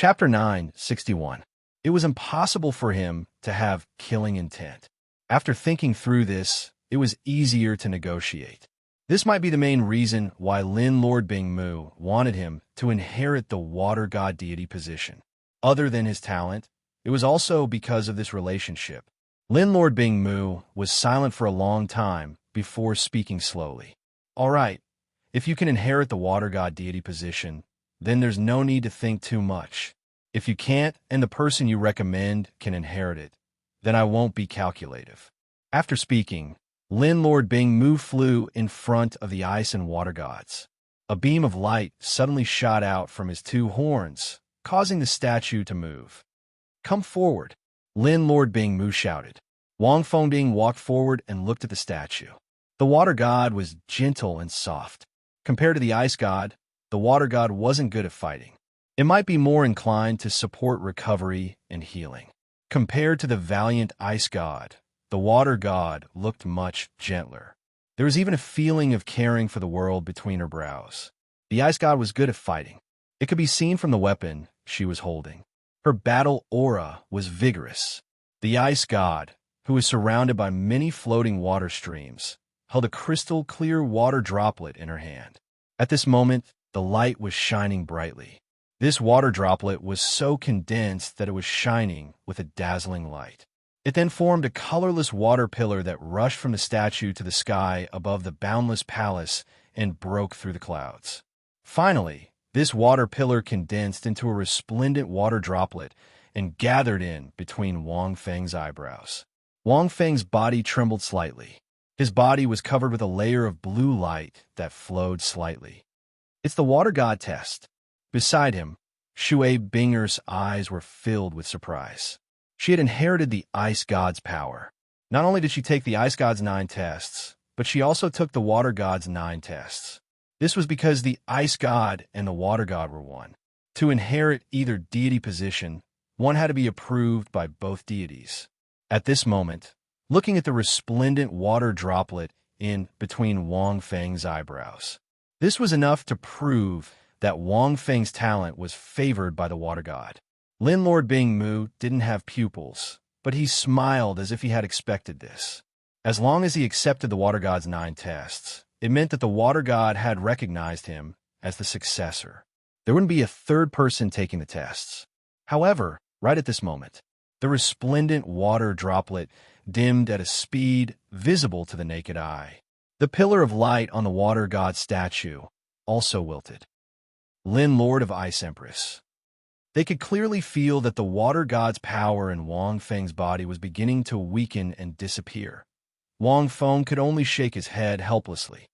Chapter 961. It was impossible for him to have killing intent. After thinking through this, it was easier to negotiate. This might be the main reason why Lin Lord Bingmu wanted him to inherit the water god deity position. Other than his talent, it was also because of this relationship. Lin Lord Bingmu was silent for a long time before speaking slowly. All right, if you can inherit the water god deity position, then there's no need to think too much. If you can't and the person you recommend can inherit it, then I won't be calculative. After speaking, Lin Lord Bingmu flew in front of the ice and water gods. A beam of light suddenly shot out from his two horns, causing the statue to move. Come forward, Lin Lord Bingmu shouted. Wang Fengding walked forward and looked at the statue. The water god was gentle and soft. Compared to the ice god, the water god wasn't good at fighting. It might be more inclined to support recovery and healing. Compared to the valiant ice god, the water god looked much gentler. There was even a feeling of caring for the world between her brows. The ice god was good at fighting. It could be seen from the weapon she was holding. Her battle aura was vigorous. The ice god, who was surrounded by many floating water streams, held a crystal-clear water droplet in her hand. At this moment, the light was shining brightly. This water droplet was so condensed that it was shining with a dazzling light. It then formed a colorless water pillar that rushed from the statue to the sky above the boundless palace and broke through the clouds. Finally, this water pillar condensed into a resplendent water droplet and gathered in between Wang Feng's eyebrows. Wang Feng's body trembled slightly. His body was covered with a layer of blue light that flowed slightly. It's the water god test. Beside him, Shui Binger's eyes were filled with surprise. She had inherited the ice god's power. Not only did she take the ice god's 9 tests, but she also took the water god's 9 tests. This was because the ice god and the water god were one. To inherit either deity position, one had to be approved by both deities. At this moment, looking at the resplendent water droplet in between Wang Feng's eyebrows, this was enough to prove that Wang Feng's talent was favored by the water god. Lin Lord Bingmu didn't have pupils, but he smiled as if he had expected this. As long as he accepted the water god's 9 tests, it meant that the water god had recognized him as the successor. There wouldn't be a third person taking the tests. However, right at this moment, the resplendent water droplet dimmed at a speed visible to the naked eye. The pillar of light on the water god statue also wilted. Lin Lord of Ice Empress. They could clearly feel that the water god's power in Wang Feng's body was beginning to weaken and disappear. Wang Feng could only shake his head helplessly.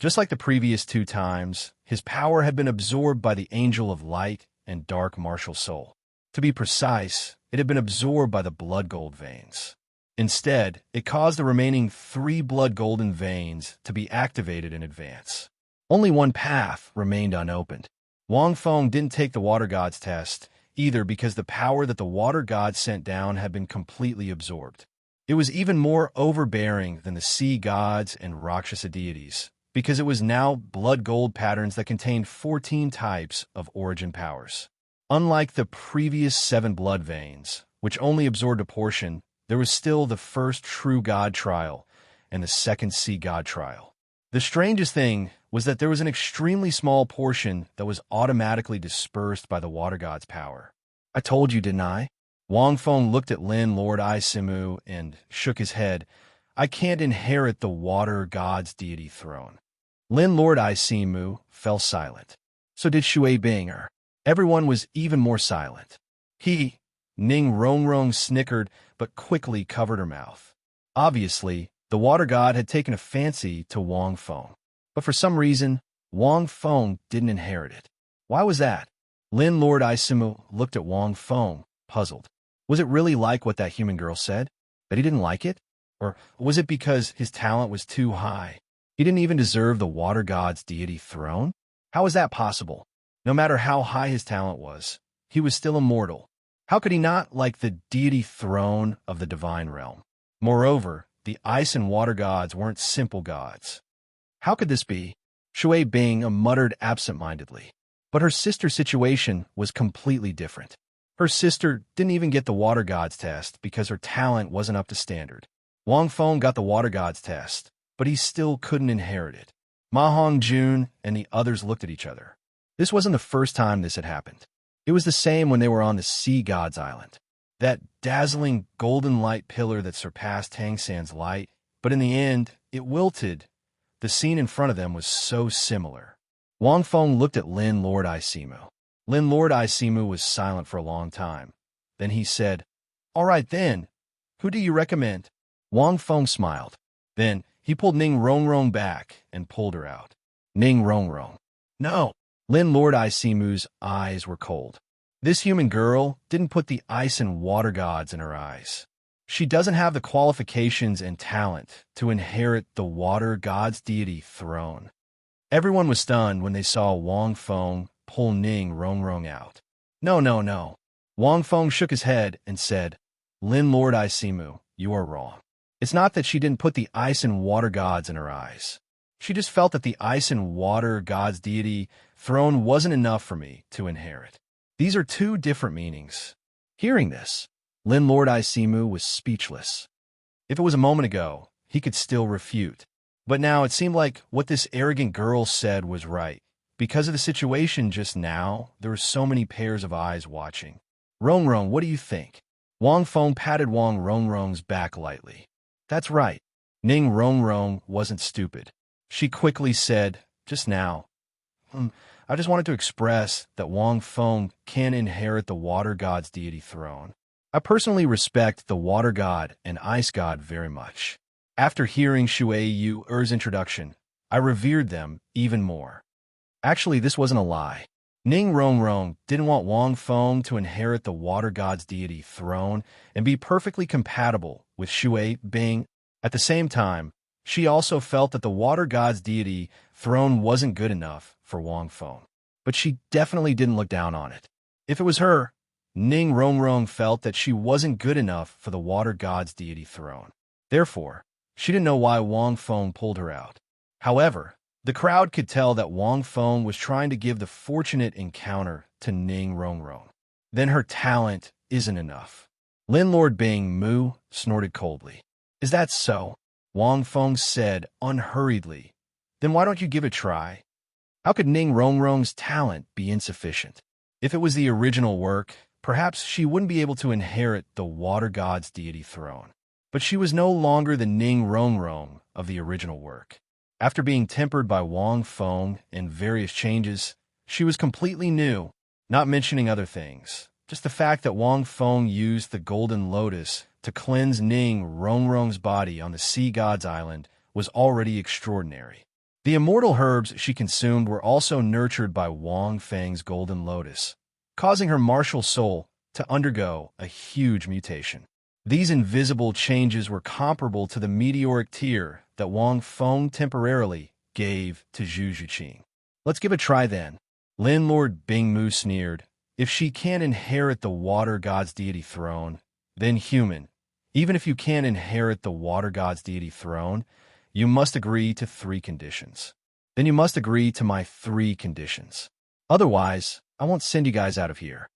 Just like the previous 2 times, his power had been absorbed by the angel of light and dark martial soul. To be precise, it had been absorbed by the blood gold veins. Instead, it caused the remaining 3 blood golden veins to be activated in advance. Only one path remained unopened. Wang Feng didn't take the water god's test, either because the power that the water god sent down had been completely absorbed. It was even more overbearing than the sea gods and Rakshasa deities, because it was now blood gold patterns that contained 14 types of origin powers. Unlike the previous 7 blood veins, which only absorbed a portion, there was still the first true god trial and the second sea god trial. The strangest thing was that there was an extremely small portion that was automatically dispersed by the water god's power. I told you, didn't I? Wang Feng looked at Lin Lord Isimu and shook his head. I can't inherit the water god's deity throne. Lin Lord Isimu fell silent. So did Shui Binger. Everyone was even more silent. Ning Rongrong snickered but quickly covered her mouth. Obviously, the water god had taken a fancy to Wang Feng. But for some reason, Wang Feng didn't inherit it. Why was that? Lin Lord Isimu looked at Wang Feng, puzzled. Was it really like what that human girl said? That he didn't like it? Or was it because his talent was too high? He didn't even deserve the water god's deity throne? How was that possible? No matter how high his talent was, he was still immortal. How could he not like the deity throne of the divine realm? Moreover, the ice and water gods weren't simple gods. How could this be? Shui Bing muttered absent-mindedly. But her sister's situation was completely different. Her sister didn't even get the Water Gods test because her talent wasn't up to standard. Wang Feng got the Water Gods test, but he still couldn't inherit it. Ma Hongjun and the others looked at each other. This wasn't the first time this had happened. It was the same when they were on the Sea God's Island. That dazzling golden light pillar that surpassed Tang San's light, but in the end, it wilted. The scene in front of them was so similar. Wang Feng looked at Lin Lord Isimu. Lin Lord Isimu was silent for a long time. Then he said, "All right then, who do you recommend?" Wang Feng smiled. Then he pulled Ning Rongrong back and pulled her out. Ning Rongrong. No. Lin Lord Isimu's eyes were cold. This human girl didn't put the ice and water gods in her eyes. She doesn't have the qualifications and talent to inherit the water god's deity throne. Everyone was stunned when they saw Wang Feng pull Ning Rongrong out. No, no, no. Wang Feng shook his head and said, "Lin Lord Isimu, you are wrong. It's not that she didn't put the ice and water gods in her eyes. She just felt that the ice and water god's deity throne wasn't enough for me to inherit. These are two different meanings." Hearing this, Lin Lord Isimu was speechless. If it was a moment ago, he could still refute. But now it seemed like what this arrogant girl said was right. Because of the situation just now, there were so many pairs of eyes watching. "Rongrong, what do you think?" Wang Feng patted Wang Rongrong's back lightly. "That's right." Ning Rongrong wasn't stupid. She quickly said, "Just now, I just wanted to express that Wang Feng can inherit the water god's deity throne. I personally respect the water god and ice god very much. After hearing Shui Yu's introduction, I revered them even more." Actually, this wasn't a lie. Ning Rongrong didn't want Wang Feng to inherit the water god's deity throne and be perfectly compatible with Shui Bing. At the same time, she also felt that the water god's deity throne wasn't good enough for Wang Feng. But she definitely didn't look down on it. If it was her, Ning Rongrong felt that she wasn't good enough for the water god's deity throne. Therefore, she didn't know why Wang Feng pulled her out. However, the crowd could tell that Wang Feng was trying to give the fortunate encounter to Ning Rongrong. Then her talent isn't enough. Lin Lord Bing Mu snorted coldly. "Is that so?" Wang Feng said unhurriedly. "Then why don't you give it a try? How could Ning Rongrong's talent be insufficient? If it was the original work, perhaps she wouldn't be able to inherit the water god's deity throne. But she was no longer the Ning Rongrong of the original work. After being tempered by Wang Feng and various changes, she was completely new, not mentioning other things. Just the fact that Wang Feng used the golden lotus to cleanse Ning Rongrong's body on the Sea God's Island was already extraordinary. The immortal herbs she consumed were also nurtured by Wang Feng's golden lotus, causing her martial soul to undergo a huge mutation. These invisible changes were comparable to the meteoric tear that Wang Feng temporarily gave to Zhu Zhiqing. "Let's give it a try then." Lin Lord Bing Mu sneered. "If she can't inherit the water god's deity throne, then human, even if you can't inherit the water god's deity throne, you must agree to 3 conditions. Then you must agree to my 3 conditions. Otherwise, I won't send you guys out of here."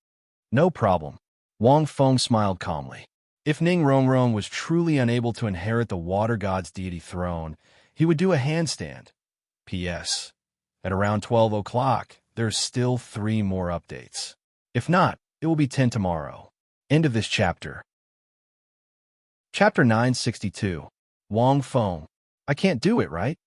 "No problem." Wang Feng smiled calmly. If Ning Rongrong was truly unable to inherit the water god's deity throne, he would do a handstand. P.S. At around 12 o'clock, there's still 3 more updates. If not, it will be 10 tomorrow. End of this chapter. Chapter 962. Wang Feng. I can't do it, right?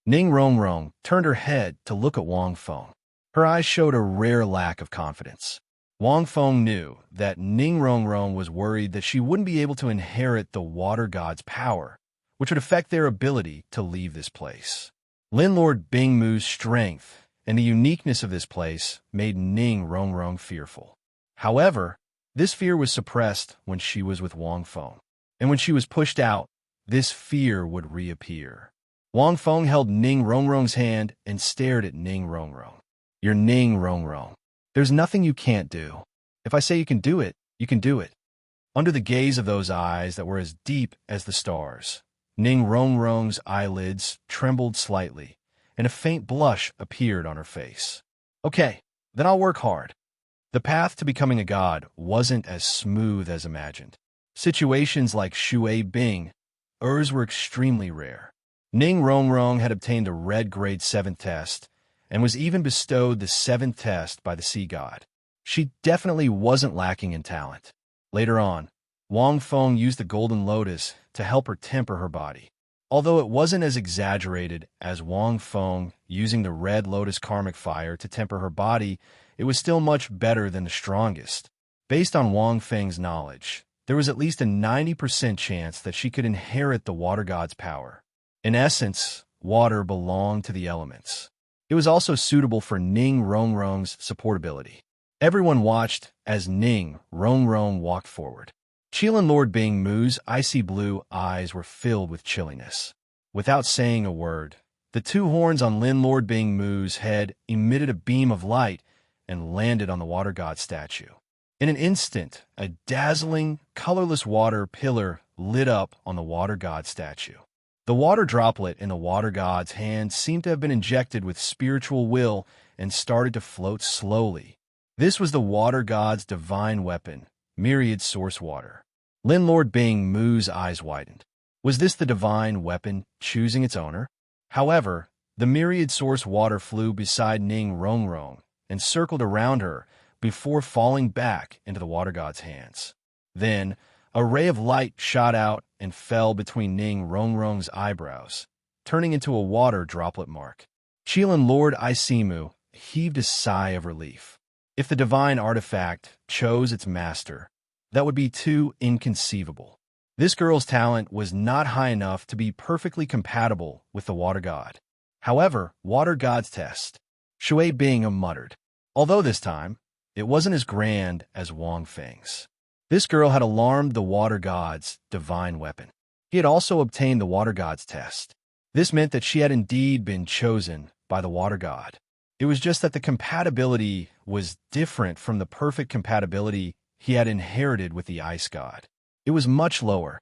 Ning Rongrong turned her head to look at Wang Feng. Her eyes showed a rare lack of confidence. Wang Feng knew that Ning Rongrong was worried that she wouldn't be able to inherit the water god's power, which would affect their ability to leave this place. Lin Lord Bing Mu's strength and the uniqueness of this place made Ning Rongrong fearful. However, this fear was suppressed when she was with Wang Feng, and when she was pushed out, this fear would reappear. Wang Feng held Ning Rongrong's hand and stared at Ning Rongrong. "You're Ning Rongrong. There's nothing you can't do. If I say you can do it, you can do it." Under the gaze of those eyes that were as deep as the stars, Ning Rongrong's eyelids trembled slightly, and a faint blush appeared on her face. "Okay, then I'll work hard. The path to becoming a god wasn't as smooth as imagined. Situations like Shui Bing, Ers were extremely rare. Ning Rongrong had obtained a red grade 7th test and was even bestowed the 7th test by the sea god. She definitely wasn't lacking in talent. Later on, Wang Feng used the golden lotus to help her temper her body. Although it wasn't as exaggerated as Wang Feng using the red lotus karmic fire to temper her body, it was still much better than the strongest. Based on Wang Feng's knowledge, there was at least a 90% chance that she could inherit the water god's power. In essence, water belonged to the elements. It was also suitable for Ning Rongrong's supportability. Everyone watched as Ning Rongrong walked forward. Qilin Lord Bing Mu's icy blue eyes were filled with chilliness. Without saying a word, the two horns on Lin Lord Bing Mu's head emitted a beam of light and landed on the water god statue. In an instant, a dazzling, colorless water pillar lit up on the water god statue. The water droplet in the water god's hand seemed to have been injected with spiritual will and started to float slowly. This was the water god's divine weapon, myriad source water. Lin Lord Bing Mu's eyes widened. Was this the divine weapon choosing its owner? However, the myriad source water flew beside Ning Rongrong and circled around her before falling back into the water god's hands. Then, a ray of light shot out and fell between Ning Rongrong's eyebrows, turning into a water droplet mark. Qilin Lord Isimu heaved a sigh of relief. If the divine artifact chose its master, that would be too inconceivable. This girl's talent was not high enough to be perfectly compatible with the water god. However, water god's test. Shui Bing muttered. Although this time, it wasn't as grand as Wang Feng's. This girl had alarmed the water god's divine weapon. He had also obtained the water god's test. This meant that she had indeed been chosen by the water god. It was just that the compatibility was different from the perfect compatibility he had inherited with the ice god. It was much lower.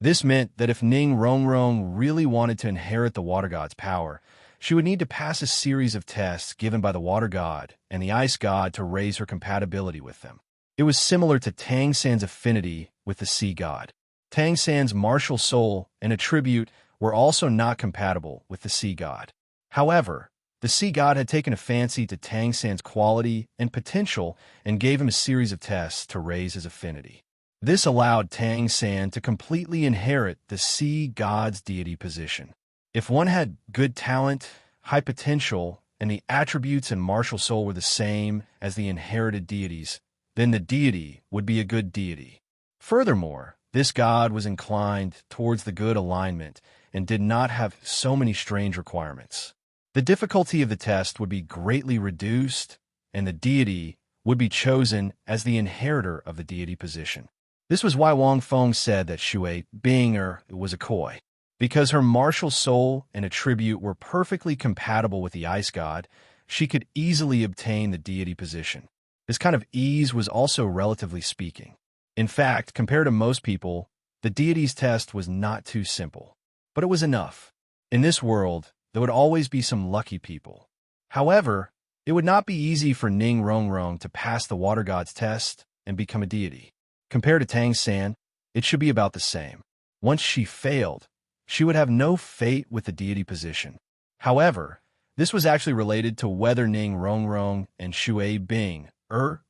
This meant that if Ning Rongrong really wanted to inherit the water god's power, she would need to pass a series of tests given by the water god and the ice god to raise her compatibility with them. It was similar to Tang San's affinity with the sea god. Tang San's martial soul and attribute were also not compatible with the sea god. However, the sea god had taken a fancy to Tang San's quality and potential and gave him a series of tests to raise his affinity. This allowed Tang San to completely inherit the sea god's deity position. If one had good talent, high potential, and the attributes and martial soul were the same as the inherited deities, then the deity would be a good deity. Furthermore, this god was inclined towards the good alignment and did not have so many strange requirements. The difficulty of the test would be greatly reduced, and the deity would be chosen as the inheritor of the deity position. This was why Wang Feng said that Shui Bing was a koi. Because her martial soul and attribute were perfectly compatible with the ice god, she could easily obtain the deity position. This kind of ease was also relatively speaking. In fact, compared to most people, the deity's test was not too simple. But it was enough. In this world, there would always be some lucky people. However, it would not be easy for Ning Rongrong to pass the water god's test and become a deity. Compared to Tang San, it should be about the same. Once she failed, she would have no fate with the deity position. However, this was actually related to whether Ning Rongrong and Shui Bing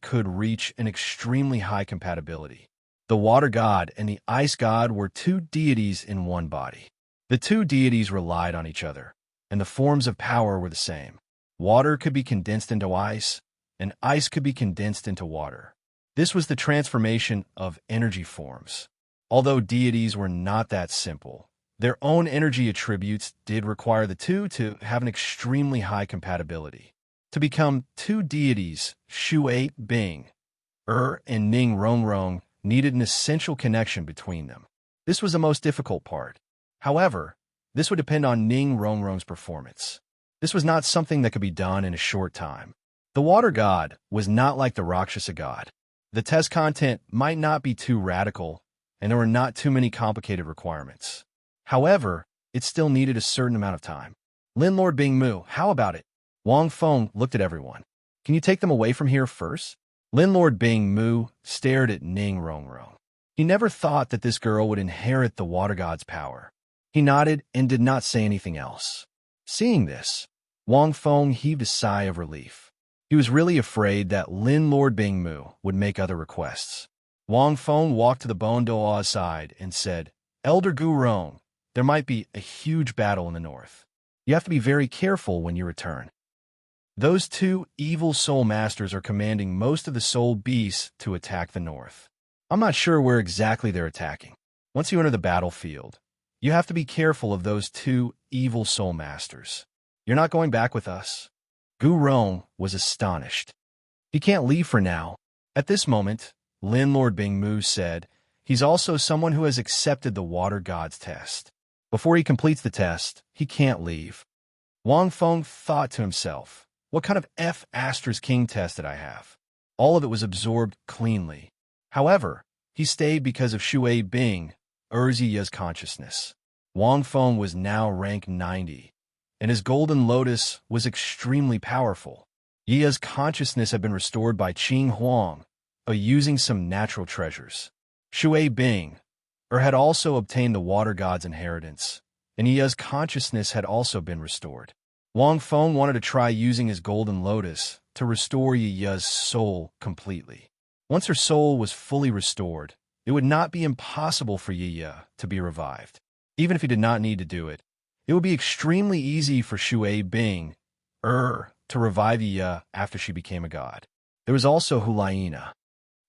could reach an extremely high compatibility. The water god and the ice god were two deities in one body. The two deities relied on each other, and the forms of power were the same. Water could be condensed into ice, and ice could be condensed into water. This was the transformation of energy forms. Although deities were not that simple, their own energy attributes did require the two to have an extremely high compatibility. To become two deities, Shui Bing and Ning Rongrong needed an essential connection between them. This was the most difficult part. However, this would depend on Ning Rongrong's performance. This was not something that could be done in a short time. The water god was not like the Rakshasa god. The test content might not be too radical, and there were not too many complicated requirements. However, it still needed a certain amount of time. Lin Lord Bing Mu, how about it? Wang Feng looked at everyone. Can you take them away from here first? Landlord Bing Mu stared at Ning Rongrong. He never thought that this girl would inherit the water god's power. He nodded and did not say anything else. Seeing this, Wang Feng heaved a sigh of relief. He was really afraid that Lin Lord Bing Mu would make other requests. Wang Feng walked to the Bon Doa's side and said, Elder Gu Rong, there might be a huge battle in the north. You have to be very careful when you return. Those two evil soul masters are commanding most of the soul beasts to attack the north. I'm not sure where exactly they're attacking. Once you enter the battlefield, you have to be careful of those two evil soul masters. You're not going back with us. Gu Rong was astonished. He can't leave for now. At this moment, Lin Lord Bing Mu said, he's also someone who has accepted the water god's test. Before he completes the test, he can't leave. Wang Feng thought to himself, what kind of F*** king test did I have? All of it was absorbed cleanly. However, he stayed because of Shui Bing, Yi's consciousness. Wang Feng was now rank 90, and his golden lotus was extremely powerful. Yi's consciousness had been restored by Qing Huang, using some natural treasures. Shui Bing, had also obtained the water god's inheritance, and Yi's consciousness had also been restored. Wang Feng wanted to try using his golden lotus to restore Yi's soul completely. Once her soul was fully restored, it would not be impossible for Yi to be revived. Even if he did not need to do it, it would be extremely easy for Shui Bing, to revive Yi after she became a god. There was also Hulaina.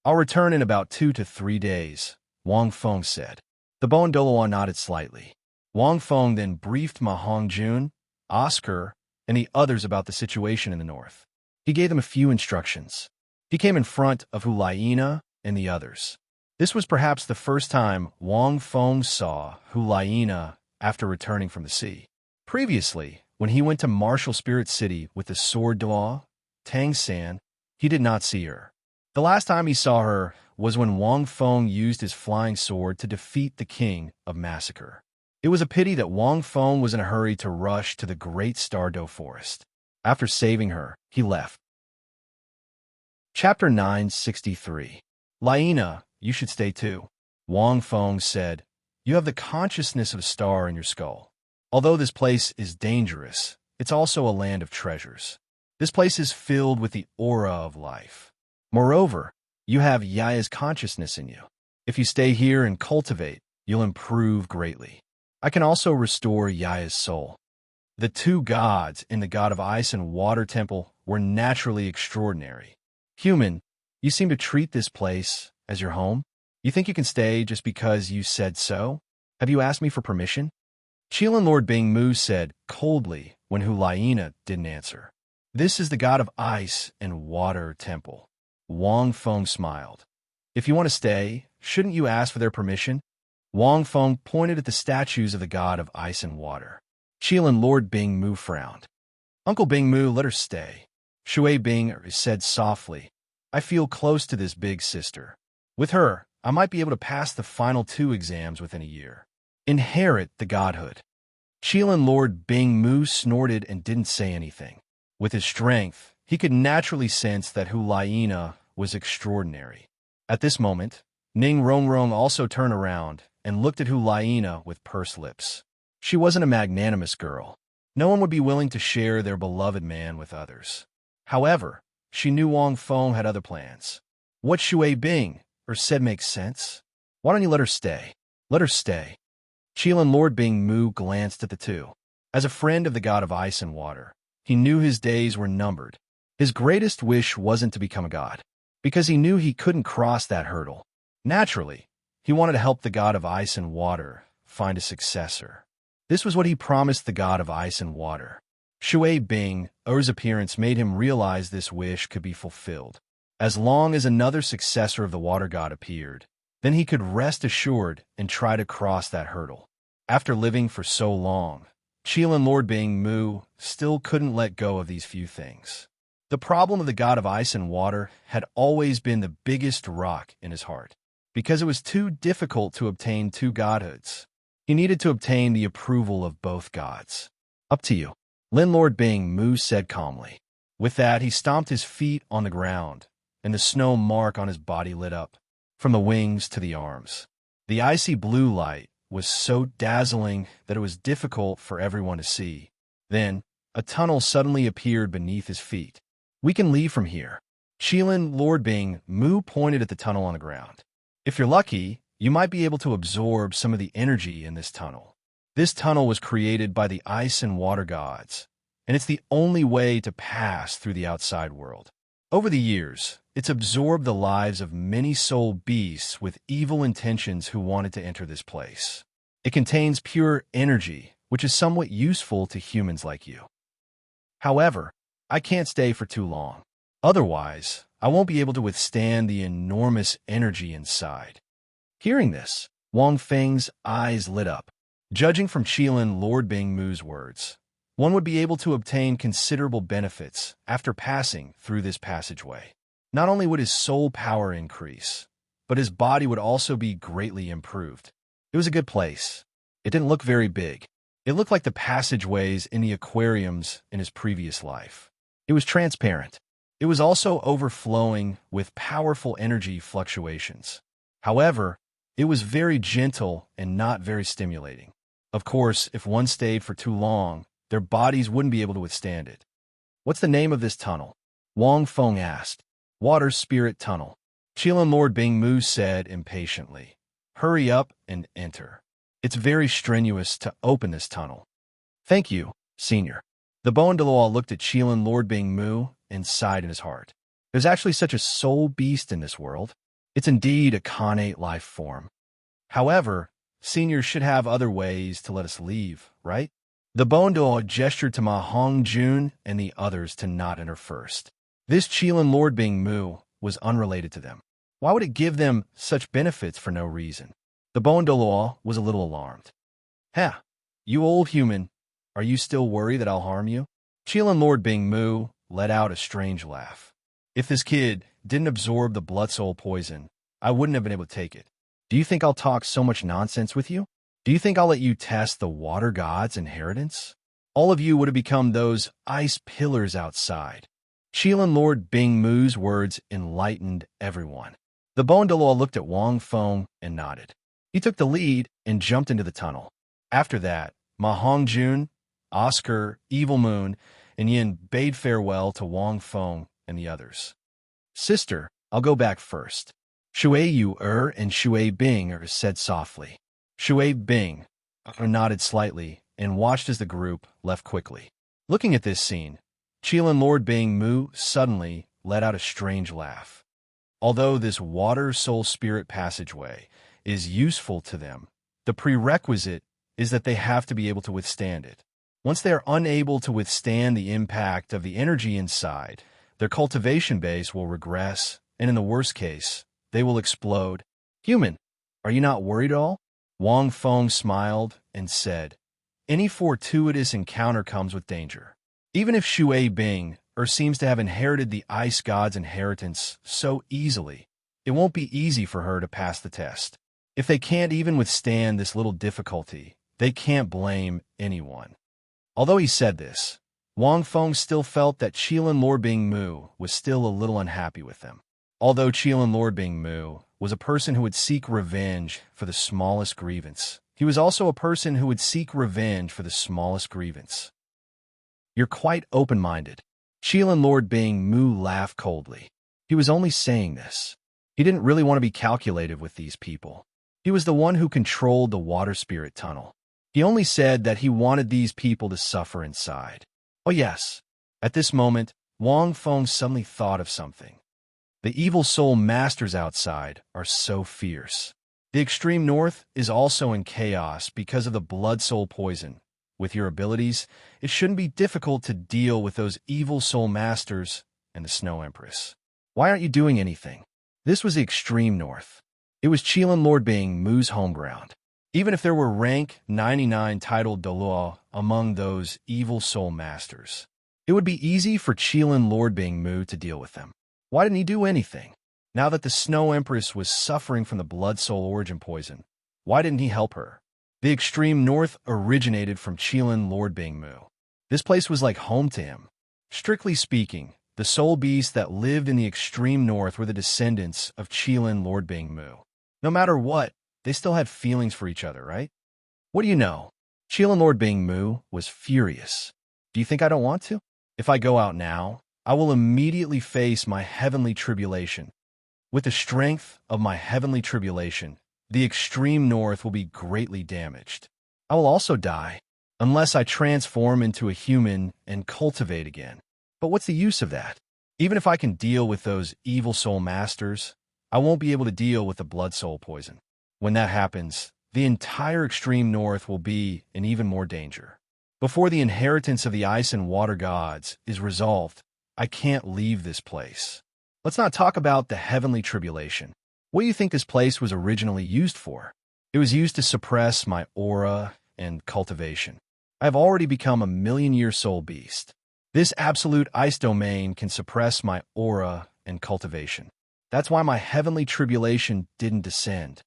I'll return in about 2 to 3 days, Wang Feng said. The Bon Douluo nodded slightly. Wang Feng then briefed Ma Hongjun, Oscar, and the others about the situation in the north. He gave them a few instructions. He came in front of Hulaina and the others. This was perhaps the first time Wang Feng saw Hulaina after returning from the sea. Previously, when he went to Martial Spirit City with the Sword Duo, Tang San, he did not see her. The last time he saw her was when Wang Feng used his flying sword to defeat the King of Massacre. It was a pity that Wang Feng was in a hurry to rush to the Great Stardo Forest. After saving her, he left. Chapter 963. Laina, you should stay too. Wang Feng said, you have the consciousness of a star in your skull. Although this place is dangerous, it's also a land of treasures. This place is filled with the aura of life. Moreover, you have Yi's consciousness in you. If you stay here and cultivate, you'll improve greatly. I can also restore Yi's soul. The two gods in the God of Ice and Water Temple were naturally extraordinary. Human, you seem to treat this place as your home? You think you can stay just because you said so? Have you asked me for permission? Qilin Lord Bing Mu said coldly when Hulaina didn't answer. This is the God of Ice and Water Temple. Wang Feng smiled. If you want to stay, shouldn't you ask for their permission? Wang Feng pointed at the statues of the God of Ice and Water. Qilin Lord Bing Mu frowned. Uncle Bing Mu, let her stay. Shui Bing said softly, I feel close to this big sister. With her, I might be able to pass the final 2 exams within a year. Inherit the godhood. Qilin Lord Bing Mu snorted and didn't say anything. With his strength, he could naturally sense that Hulaina was extraordinary. At this moment, Ning Rongrong also turned around and looked at Hulaina with pursed lips. She wasn't a magnanimous girl. No one would be willing to share their beloved man with others. However, she knew Wang Feng had other plans. What Shui Bing said makes sense. Why don't you let her stay? Let her stay. Qilin Lord Bing Mu glanced at the two. As a friend of the God of Ice and Water, he knew his days were numbered. His greatest wish wasn't to become a god, because he knew he couldn't cross that hurdle. Naturally, he wanted to help the God of Ice and Water find a successor. This was what he promised the God of Ice and Water. Shui Bing's appearance made him realize this wish could be fulfilled. As long as another successor of the water god appeared, then he could rest assured and try to cross that hurdle. After living for so long, Qilin Lord Bing Mu still couldn't let go of these few things. The problem of the God of Ice and Water had always been the biggest rock in his heart, because it was too difficult to obtain 2 godhoods. He needed to obtain the approval of both gods. Up to you. Lin Lord Bing Mu said calmly. With that, he stomped his feet on the ground, and the snow mark on his body lit up, from the wings to the arms. The icy blue light was so dazzling that it was difficult for everyone to see. Then, a tunnel suddenly appeared beneath his feet. "We can leave from here." Qilin Lord Bing Mu pointed at the tunnel on the ground. "If you're lucky, you might be able to absorb some of the energy in this tunnel." This tunnel was created by the ice and water gods, and it's the only way to pass through the outside world. Over the years, it's absorbed the lives of many soul beasts with evil intentions who wanted to enter this place. It contains pure energy, which is somewhat useful to humans like you. However, I can't stay for too long. Otherwise, I won't be able to withstand the enormous energy inside. Hearing this, Wang Feng's eyes lit up. Judging from Qilin Lord Bing Mu's words, one would be able to obtain considerable benefits after passing through this passageway. Not only would his soul power increase, but his body would also be greatly improved. It was a good place. It didn't look very big. It looked like the passageways in the aquariums in his previous life. It was transparent. It was also overflowing with powerful energy fluctuations. However, it was very gentle and not very stimulating. Of course, if one stayed for too long, their bodies wouldn't be able to withstand it. "What's the name of this tunnel?" Wang Feng asked. "Water Spirit Tunnel." Qilin Lord Bing Mu said impatiently. "Hurry up and enter. It's very strenuous to open this tunnel." "Thank you, Senior." The Dalu looked at Qilin Lord Bing Mu and sighed in his heart. There's actually such a soul beast in this world. It's indeed a Khanate life form. However, Seniors should have other ways to let us leave, right? The Dalu gestured to Ma Hongjun and the others to not enter first. This Qilin Lord Bing Mu was unrelated to them. Why would it give them such benefits for no reason? The Dalu was a little alarmed. "Ha! You old human, are you still worried that I'll harm you?" Qilin Lord Bing Mu let out a strange laugh. "If this kid didn't absorb the blood soul poison, I wouldn't have been able to take it. Do you think I'll talk so much nonsense with you? Do you think I'll let you test the water god's inheritance? All of you would have become those ice pillars outside." Qilin Lord Bing Mu's words enlightened everyone. The Dalu looked at Wang Feng and nodded. He took the lead and jumped into the tunnel. After that, Ma Hongjun, Oscar, Evil Moon, and Yin bade farewell to Wang Feng and the others. "Sister, I'll go back first." Shui Yu and Shui Bing said softly. Shui Bing nodded slightly and watched as the group left quickly. Looking at this scene, Qilin Lord Bing Mu suddenly let out a strange laugh. Although this water soul spirit passageway is useful to them, the prerequisite is that they have to be able to withstand it. Once they are unable to withstand the impact of the energy inside, their cultivation base will regress, and in the worst case, they will explode. "Human, are you not worried at all?" Wang Feng smiled and said, "Any fortuitous encounter comes with danger. Even if Shui Bing seems to have inherited the ice god's inheritance so easily, it won't be easy for her to pass the test. If they can't even withstand this little difficulty, they can't blame anyone." Although he said this, Wang Feng still felt that Qilin Lord Bing Mu was still a little unhappy with them. Although Qilin Lord Bing Mu was a person who would seek revenge for the smallest grievance, he was also a person who would seek revenge for the smallest grievance. "You're quite open-minded." Qilin Lord Bing Mu laughed coldly. He was only saying this. He didn't really want to be calculative with these people. He was the one who controlled the water spirit tunnel. He only said that he wanted these people to suffer inside. Oh yes. At this moment, Wang Feng suddenly thought of something. The evil soul masters outside are so fierce. The extreme north is also in chaos because of the blood soul poison. With your abilities, it shouldn't be difficult to deal with those evil soul masters and the Snow Empress. Why aren't you doing anything? This was the extreme north. It was Qilin Lord Bing Mu's home ground. Even if there were rank 99 titled Douluo among those evil soul masters, it would be easy for Qilin Lord Bing Mu to deal with them. Why didn't he do anything? Now that the Snow Empress was suffering from the blood soul origin poison, why didn't he help her? The extreme north originated from Qilin Lord Bing Mu. This place was like home to him. Strictly speaking, the soul beasts that lived in the extreme north were the descendants of Qilin Lord Bingmu. No matter what, they still had feelings for each other, right? What do you know? Qilin Lord Bingmu was furious. Do you think I don't want to? If I go out now, I will immediately face my heavenly tribulation. With the strength of my heavenly tribulation, the extreme north will be greatly damaged. I will also die, unless I transform into a human and cultivate again. But what's the use of that? Even if I can deal with those evil soul masters, I won't be able to deal with the blood soul poison. When that happens, the entire extreme north will be in even more danger. Before the inheritance of the ice and water gods is resolved, I can't leave this place. Let's not talk about the heavenly tribulation. What do you think this place was originally used for? It was used to suppress my aura and cultivation. I have already become a million-year soul beast. This absolute ice domain can suppress my aura and cultivation. That's why my heavenly tribulation didn't descend.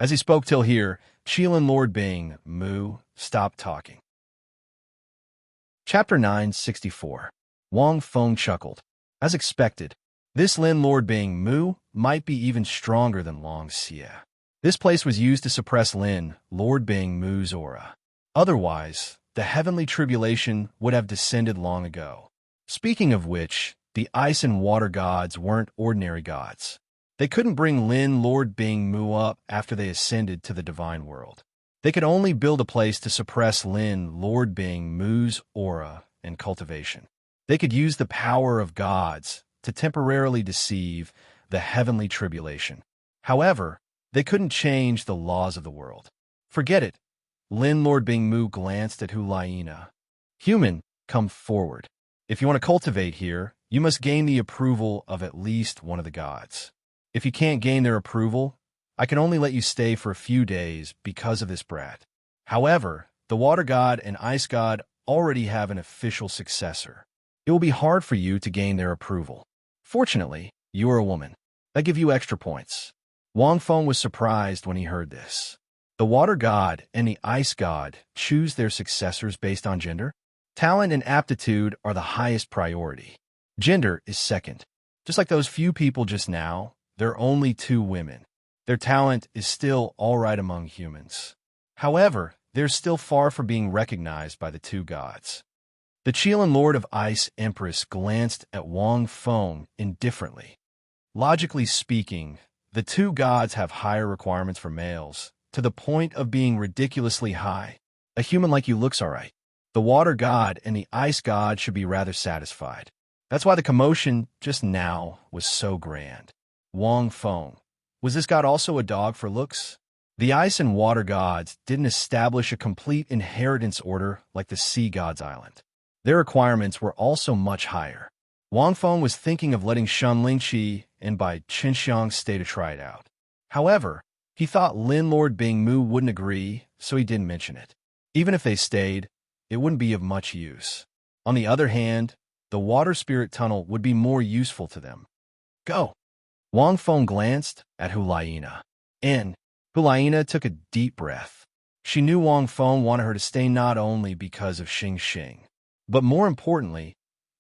As he spoke till here, Qilin Lord Bingmu stopped talking. Chapter 964. Wang Feng chuckled. As expected, this Lin Lord Bingmu might be even stronger than Long Xie. This place was used to suppress Lin Lord Bingmu's aura. Otherwise, the heavenly tribulation would have descended long ago. Speaking of which, the ice and water gods weren't ordinary gods. They couldn't bring Lin Lord Bingmu up after they ascended to the divine world. They could only build a place to suppress Lin Lord Bingmu's aura and cultivation. They could use the power of gods to temporarily deceive the heavenly tribulation. However, they couldn't change the laws of the world. Forget it. Lin Lord Bingmu glanced at Hulaina. Human, come forward. If you want to cultivate here, you must gain the approval of at least one of the gods. If you can't gain their approval, I can only let you stay for a few days because of this brat. However, the water god and ice god already have an official successor. It will be hard for you to gain their approval. Fortunately, you are a woman. I give you extra points. Wang Feng was surprised when he heard this. The water god and the ice god choose their successors based on gender. Talent and aptitude are the highest priority. Gender is second. Just like those few people just now, there are only 2 women. Their talent is still all right among humans. However, they're still far from being recognized by the 2 gods. The Qilin Lord of Ice Empress glanced at Wang Feng indifferently. Logically speaking, the 2 gods have higher requirements for males, to the point of being ridiculously high. A human like you looks all right. The water god and the ice god should be rather satisfied. That's why the commotion just now was so grand. Wang Feng. Was this god also a dog for looks? The ice and water gods didn't establish a complete inheritance order like the sea gods' island. Their requirements were also much higher. Wang Feng was thinking of letting Shen Lingqi and Bai Qinxiang stay to try it out. However, he thought Lin Lord Bingmu wouldn't agree, so he didn't mention it. Even if they stayed, it wouldn't be of much use. On the other hand, the water spirit tunnel would be more useful to them. Go! Wang Feng glanced at Hulaina. And Hulaina took a deep breath. She knew Wang Feng wanted her to stay not only because of Xing Xing, but more importantly,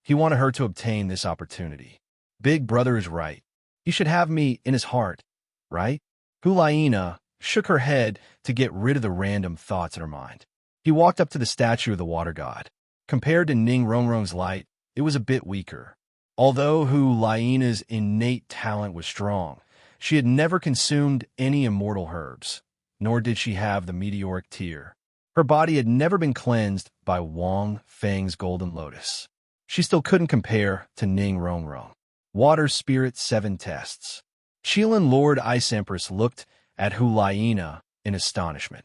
he wanted her to obtain this opportunity. Big brother is right. He should have me in his heart, right? Hulaina shook her head to get rid of the random thoughts in her mind. He walked up to the statue of the water god. Compared to Ning Rongrong's light, it was a bit weaker. Although Hulaina's innate talent was strong, she had never consumed any immortal herbs, nor did she have the meteoric tear. Her body had never been cleansed by Wang Feng's golden lotus. She still couldn't compare to Ning Rongrong. Water Spirit 7 tests. Qilin Lord Ice Empress looked at Hulaina in astonishment.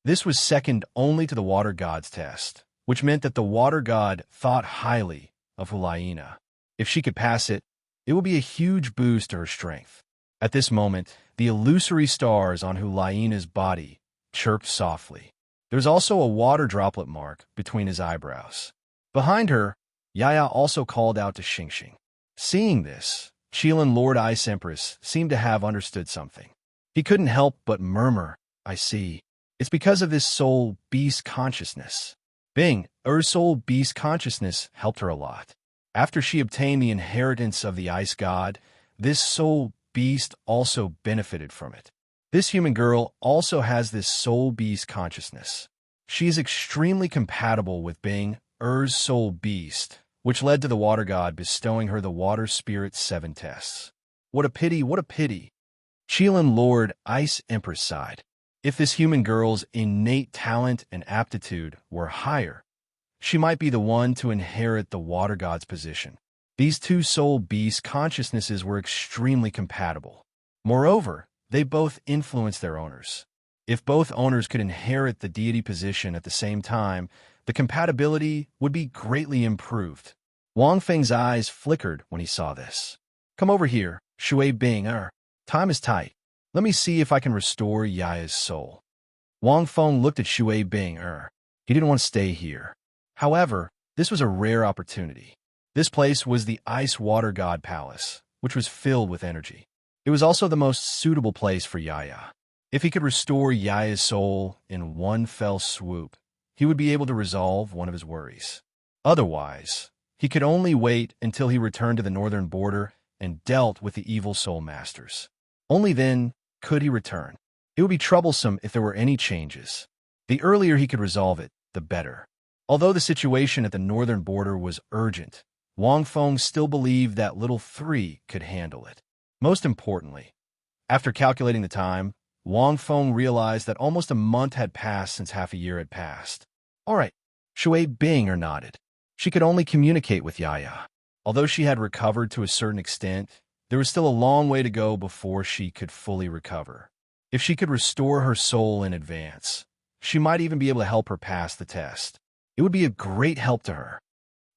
This was second only to the water god's test, which meant that the water god thought highly of Hulaina. If she could pass it, it would be a huge boost to her strength. At this moment, the illusory stars on Hulaina's body chirped softly. There was also a water droplet mark between his eyebrows. Behind her, Yaya also called out to Xingxing. Seeing this, Qilin Lord Ice Empress seemed to have understood something. He couldn't help but murmur, I see. It's because of this soul beast consciousness. Soul beast consciousness helped her a lot. After she obtained the inheritance of the ice god, this soul beast also benefited from it. This human girl also has this soul beast consciousness. She is extremely compatible with being Ur's soul beast, which led to the water god bestowing her the water spirit's 7 tests. What a pity, what a pity. Qilin Lord Ice Empress sighed. If this human girl's innate talent and aptitude were higher, she might be the one to inherit the water god's position. These two soul beast consciousnesses were extremely compatible. Moreover, they both influenced their owners. If both owners could inherit the deity position at the same time, the compatibility would be greatly improved. Wang Feng's eyes flickered when he saw this. Come over here, Shui Bing. Time is tight. Let me see if I can restore Yaya's soul. Wang Feng looked at Shui Bing. He didn't want to stay here. However, this was a rare opportunity. This place was the Ice Water God Palace, which was filled with energy. It was also the most suitable place for Yaya. If he could restore Yaya's soul in one fell swoop, he would be able to resolve one of his worries. Otherwise, he could only wait until he returned to the northern border and dealt with the evil soul masters. Only then could he return. It would be troublesome if there were any changes. The earlier he could resolve it, the better. Although the situation at the northern border was urgent, Wang Feng still believed that Little 3 could handle it. Most importantly, after calculating the time, Wang Feng realized that almost a month had passed since half a year had passed. All right, Shui Bing nodded. She could only communicate with Yaya. Although she had recovered to a certain extent, there was still a long way to go before she could fully recover. If she could restore her soul in advance, she might even be able to help her pass the test. It would be a great help to her.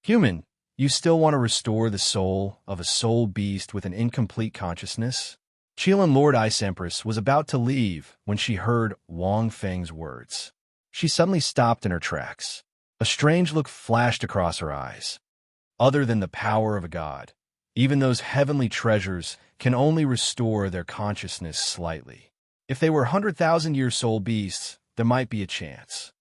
Human, you still want to restore the soul of a soul beast with an incomplete consciousness? Qilin Lord Ice Empress was about to leave when she heard Wang Feng's words. She suddenly stopped in her tracks. A strange look flashed across her eyes. Other than the power of a god, even those heavenly treasures can only restore their consciousness slightly. If they were 100,000-year soul beasts, there might be a chance.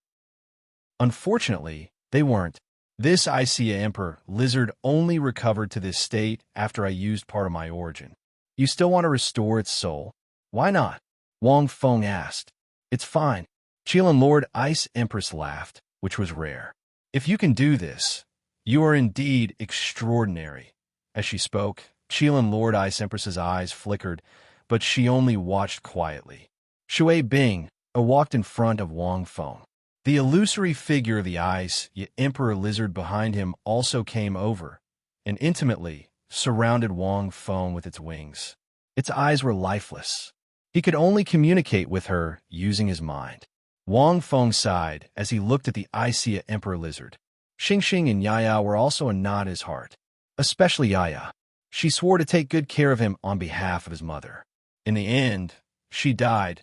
Unfortunately, they weren't. This Icea Emperor lizard only recovered to this state after I used part of my origin. You still want to restore its soul? Why not? Wang Feng asked. It's fine. Qilin Lord Ice Empress laughed, which was rare. If you can do this, you are indeed extraordinary. As she spoke, Qilin Lord Ice Empress's eyes flickered, but she only watched quietly. Shui Bing walked in front of Wang Feng. The illusory figure of the Ice Emperor lizard behind him also came over, and intimately surrounded Wang Feng with its wings. Its eyes were lifeless. He could only communicate with her using his mind. Wang Feng sighed as he looked at the Icea Emperor lizard. Xingxing and Yaya were also a knot in his heart, especially Yaya. She swore to take good care of him on behalf of his mother. In the end, she died.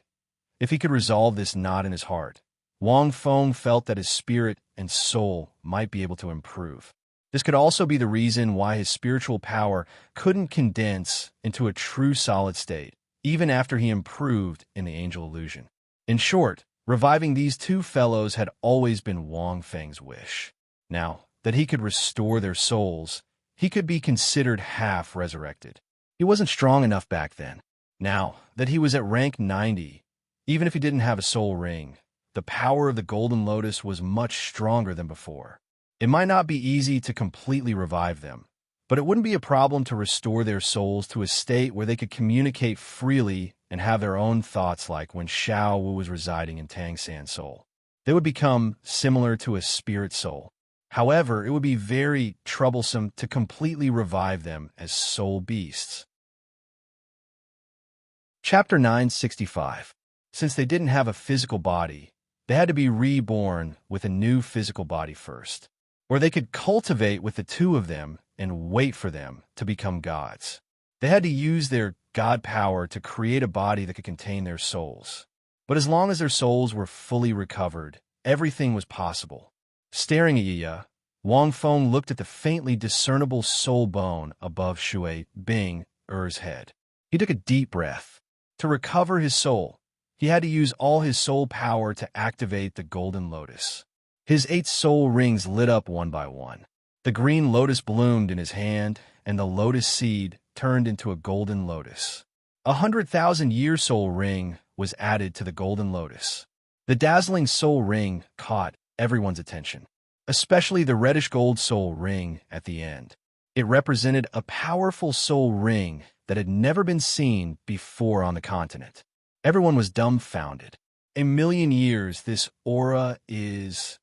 If he could resolve this knot in his heart, Wang Feng felt that his spirit and soul might be able to improve. This could also be the reason why his spiritual power couldn't condense into a true solid state, even after he improved in the angel illusion. In short, reviving these two fellows had always been Wang Feng's wish. Now that he could restore their souls, he could be considered half resurrected. He wasn't strong enough back then. Now that he was at rank 90, even if he didn't have a soul ring, the power of the Golden Lotus was much stronger than before. It might not be easy to completely revive them, but it wouldn't be a problem to restore their souls to a state where they could communicate freely and have their own thoughts like when Xiao Wu was residing in Tang San Soul. They would become similar to a spirit soul. However, it would be very troublesome to completely revive them as soul beasts. Chapter 965. Since they didn't have a physical body, they had to be reborn with a new physical body first, or they could cultivate with the two of them and wait for them to become gods. They had to use their god power to create a body that could contain their souls. But as long as their souls were fully recovered, everything was possible. Staring at Yiya, Wang Feng looked at the faintly discernible soul bone above Shui Bing's head. He took a deep breath. To recover his soul, he had to use all his soul power to activate the Golden Lotus. His 8 soul rings lit up one by one. The green lotus bloomed in his hand, and the lotus seed turned into a golden lotus. 100,000-year soul ring was added to the golden lotus. The dazzling soul ring caught everyone's attention, especially the reddish gold soul ring at the end. It represented a powerful soul ring that had never been seen before on the continent. Everyone was dumbfounded. A million years, this aura is...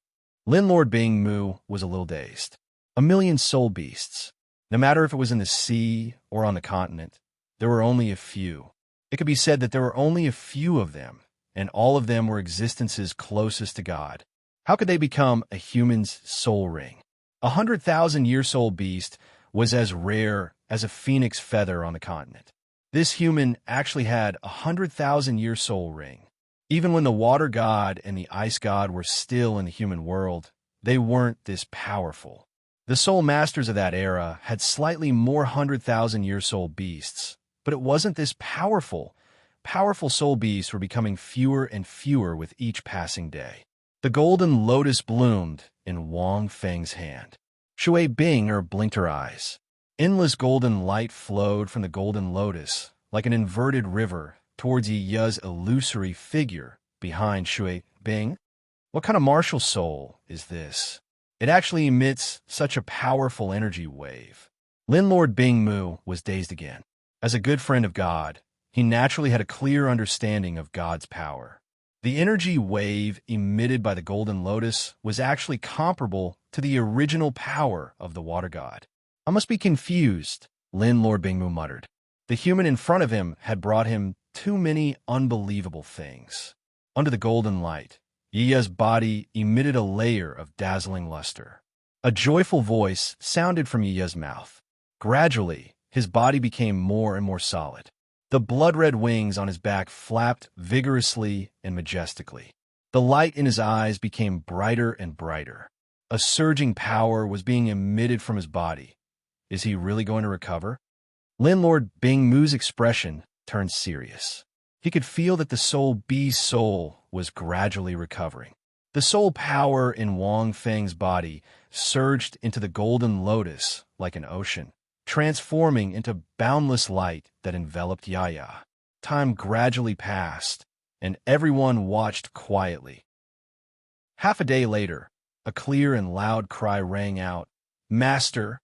Lord Bing Mu was a little dazed. A million soul beasts. No matter if it was in the sea or on the continent, there were only a few. It could be said that there were only a few of them, and all of them were existences closest to God. How could they become a human's soul ring? 100,000-year soul beast was as rare as a phoenix feather on the continent. This human actually had a 100,000-year soul ring. Even when the water god and the ice god were still in the human world, they weren't this powerful. The soul masters of that era had slightly more 100,000-year soul beasts, but it wasn't this powerful. Powerful soul beasts were becoming fewer and fewer with each passing day. The golden lotus bloomed in Wang Feng's hand. Shui Bing blinked her eyes. Endless golden light flowed from the golden lotus like an inverted river towards Yi Ya's illusory figure behind Shui Bing. What kind of martial soul is this? It actually emits such a powerful energy wave. Lord Bing Mu was dazed again. As a good friend of God, he naturally had a clear understanding of God's power. The energy wave emitted by the golden lotus was actually comparable to the original power of the water god. I must be confused, Lord Bing Mu muttered. The human in front of him had brought him too many unbelievable things. Under the golden light, Yi Ya's body emitted a layer of dazzling luster. A joyful voice sounded from Yi Ya's mouth. Gradually, his body became more and more solid. The blood-red wings on his back flapped vigorously and majestically. The light in his eyes became brighter and brighter. A surging power was being emitted from his body. Is he really going to recover? Lord Bing Mu's expression turned serious. He could feel that the soul bee's soul was gradually recovering. The soul power in Wang Feng's body surged into the golden lotus like an ocean, transforming into boundless light that enveloped Yaya. Time gradually passed, and everyone watched quietly. Half a day later, a clear and loud cry rang out, "Master!"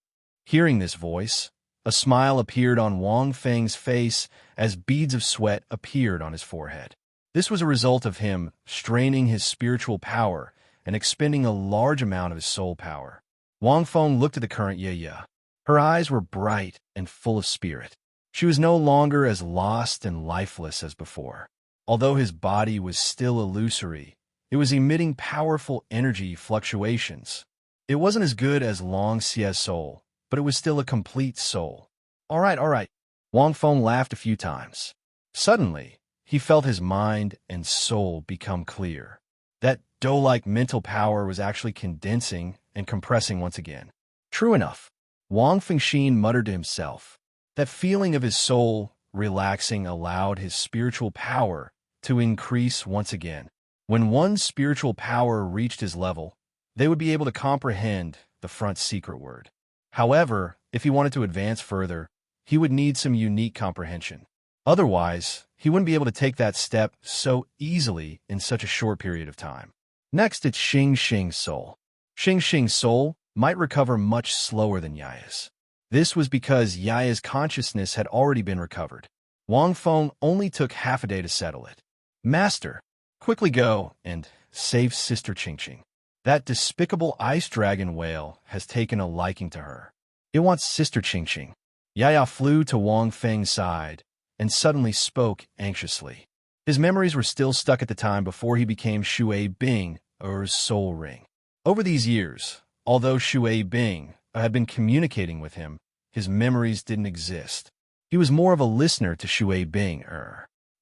Hearing this voice, a smile appeared on Wang Feng's face as beads of sweat appeared on his forehead. This was a result of him straining his spiritual power and expending a large amount of his soul power. Wang Feng looked at the current Yaya. Her eyes were bright and full of spirit. She was no longer as lost and lifeless as before. Although his body was still illusory, it was emitting powerful energy fluctuations. It wasn't as good as Long Xia's soul, but it was still a complete soul. All right. Wang Feng laughed a few times. Suddenly, he felt his mind and soul become clear. That dough-like mental power was actually condensing and compressing once again. True enough, Wang Fengxin muttered to himself. That feeling of his soul relaxing allowed his spiritual power to increase once again. When one's spiritual power reached his level, they would be able to comprehend the front secret word. However, if he wanted to advance further, he would need some unique comprehension. Otherwise, he wouldn't be able to take that step so easily in such a short period of time. Next, it's Xing Xing's soul. Xing Xing's soul might recover much slower than Yaya's. This was because Yaya's consciousness had already been recovered. Wang Feng only took half a day to settle it. Master, quickly go and save Sister Qingqing. That despicable ice dragon whale has taken a liking to her. It wants Sister Qingqing. Yaya flew to Wang Feng's side and suddenly spoke anxiously. His memories were still stuck at the time before he became Shui Bing, or soul ring. Over these years, although Shui Bing had been communicating with him, his memories didn't exist. He was more of a listener to Shui Bing.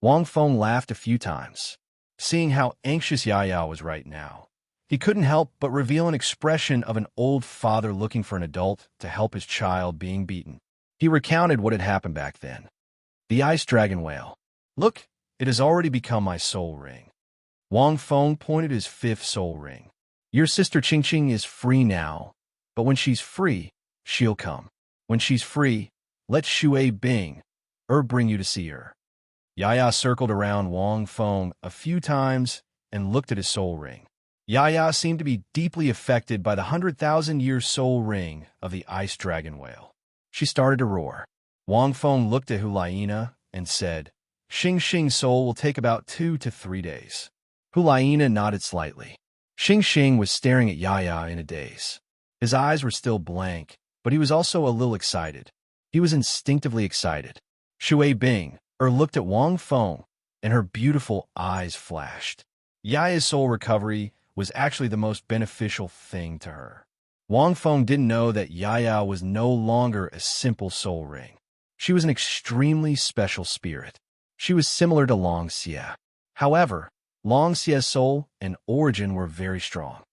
Wang Feng laughed a few times. Seeing how anxious Yaya was right now, he couldn't help but reveal an expression of an old father looking for an adult to help his child being beaten. He recounted what had happened back then. The ice dragon whale. Look, it has already become my soul ring. Wang Feng pointed his fifth soul ring. Your sister Qingqing is free now, But when she's free, she'll come. When she's free, let Shui Bing bring you to see her. Yaya circled around Wang Feng a few times and looked at his soul ring. Yaya seemed to be deeply affected by the 100,000-year soul ring of the ice dragon whale. She started to roar. Wang Feng looked at Hulaina and said, Xing Xing's soul will take about 2 to 3 days. Hulaina nodded slightly. Xing Xing was staring at Yaya in a daze. His eyes were still blank, but he was also a little excited. He was instinctively excited. Shui Bing looked at Wang Feng, and her beautiful eyes flashed. Yaya's soul recovery was actually the most beneficial thing to her. Wang Feng didn't know that Yaya was no longer a simple soul ring. She was an extremely special spirit. She was similar to Long Xie. However, Long Xie's soul and origin were very strong.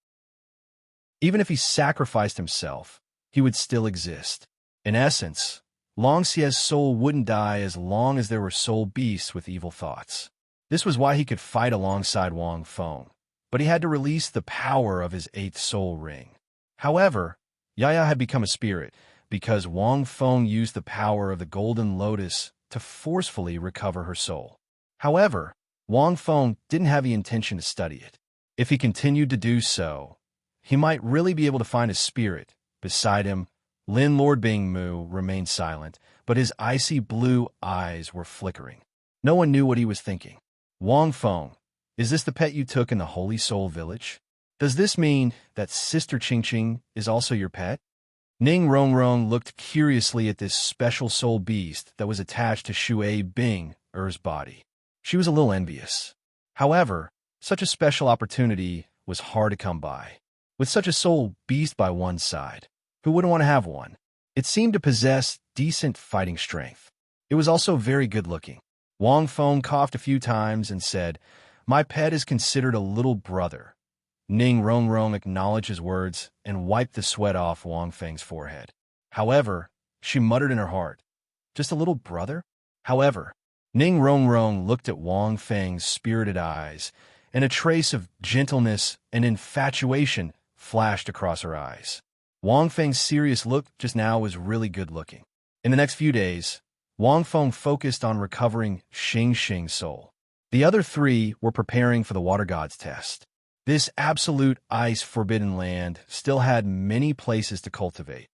Even if he sacrificed himself, he would still exist. In essence, Long Xie's soul wouldn't die as long as there were soul beasts with evil thoughts. This was why he could fight alongside Wang Feng, but he had to release the power of his 8th soul ring. However, Yaya had become a spirit because Wang Feng used the power of the golden lotus to forcefully recover her soul. However, Wang Feng didn't have the intention to study it. If he continued to do so, he might really be able to find a spirit. Beside him, Lin Lord Bing Mu remained silent, but his icy blue eyes were flickering. No one knew what he was thinking. Wang Feng, is this the pet you took in the Holy Soul Village? Does this mean that Sister Qingqing is also your pet? Ning Rongrong looked curiously at this special soul beast that was attached to Shui Bing body. She was a little envious. However, such a special opportunity was hard to come by. With such a soul beast by one side, who wouldn't want to have one? It seemed to possess decent fighting strength. It was also very good-looking. Wang Feng coughed a few times and said, My pet is considered a little brother. Ning Rongrong acknowledged his words and wiped the sweat off Wang Feng's forehead. However, she muttered in her heart, Just a little brother? However, Ning Rongrong looked at Wang Feng's spirited eyes, and a trace of gentleness and infatuation flashed across her eyes. Wang Feng's serious look just now was really good-looking. In the next few days, Wang Feng focused on recovering Xing Xing's soul. The other 3 were preparing for the Water God's test. This absolute ice-forbidden land still had many places to cultivate.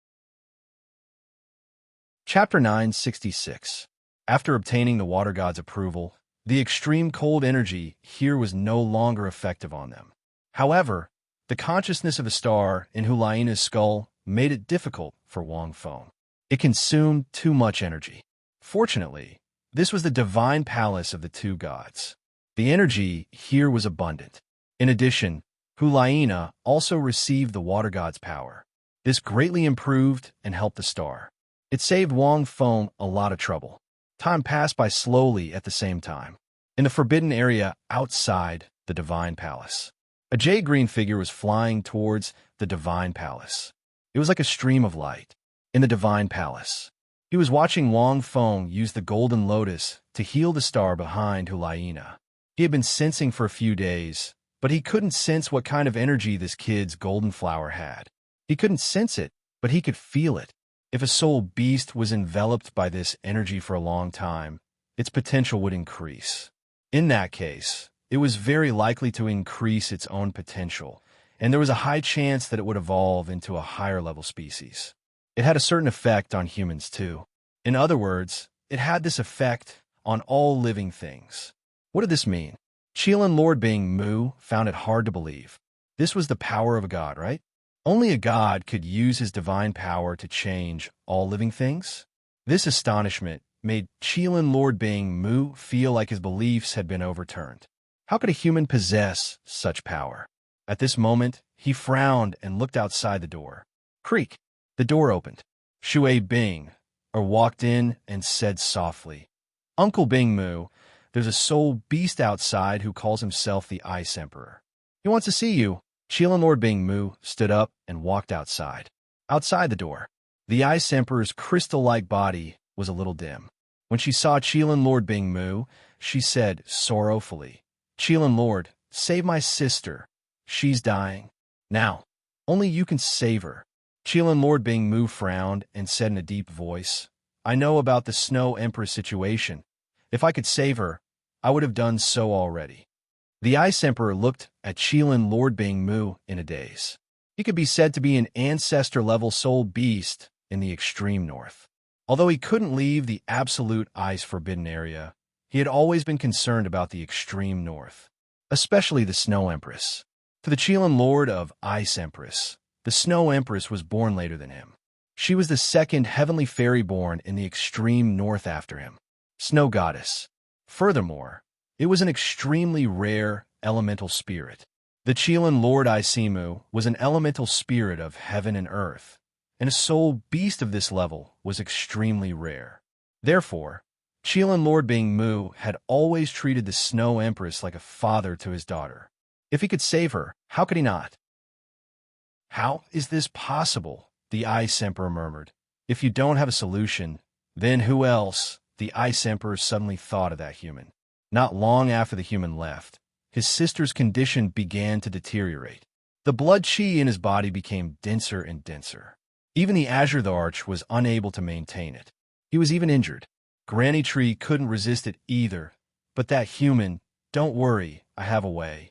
Chapter 966. After obtaining the Water God's approval, the extreme cold energy here was no longer effective on them. However, the consciousness of a star in Hulaina's skull made it difficult for Wang Feng. It consumed too much energy. Fortunately, this was the divine palace of the 2 gods. The energy here was abundant. In addition, Hulaina also received the Water God's power. This greatly improved and helped the star. It saved Wang Feng a lot of trouble. Time passed by slowly at the same time. In the forbidden area outside the divine palace, a jade-green figure was flying towards the divine palace. It was like a stream of light. In the divine palace, he was watching Wang Feng use the golden lotus to heal the star behind Hulaina. He had been sensing for a few days, but he couldn't sense what kind of energy this kid's golden flower had. He couldn't sense it, but he could feel it. If a soul beast was enveloped by this energy for a long time, its potential would increase. In that case, it was very likely to increase its own potential, and there was a high chance that it would evolve into a higher-level species. It had a certain effect on humans, too. In other words, it had this effect on all living things. What did this mean? Qilin Lord Bing Mu found it hard to believe. This was the power of a god, right? Only a god could use his divine power to change all living things? This astonishment made Qilin Lord Bing Mu feel like his beliefs had been overturned. How could a human possess such power? At this moment, he frowned and looked outside the door. Creak! The door opened. Shui Bing walked in and said softly, Uncle Bing Mu, there's a soul beast outside who calls himself the Ice Emperor. He wants to see you. Qilin Lord Bing Mu stood up and walked outside. Outside the door, the Ice Emperor's crystal-like body was a little dim. When she saw Qilin Lord Bing Mu, she said sorrowfully, Qilin Lord, save my sister. She's dying. Now, only you can save her. Qilin Lord Bingmu frowned and said in a deep voice, I know about the Snow Empress situation. If I could save her, I would have done so already. The Ice Emperor looked at Qilin Lord Bingmu in a daze. He could be said to be an ancestor-level soul beast in the extreme north. Although he couldn't leave the absolute ice forbidden area, he had always been concerned about the extreme north, especially the Snow Empress. To the Qilin Lord of Ice Empress, the Snow Empress was born later than him. She was the second heavenly fairy born in the extreme north after him, Snow Goddess. Furthermore, it was an extremely rare elemental spirit. The Qilin Lord Isimu was an elemental spirit of heaven and earth, and a soul beast of this level was extremely rare. Therefore, Qilin Lord Bingmu had always treated the Snow Empress like a father to his daughter. If he could save her, how could he not? How is this possible? The Ice Emperor murmured. If you don't have a solution, then who else? The Ice Emperor suddenly thought of that human. Not long after the human left, his sister's condition began to deteriorate. The blood qi in his body became denser and denser. Even the Azure the Arch was unable to maintain it. He was even injured. Granny Tree couldn't resist it either. But that human, don't worry, I have a way.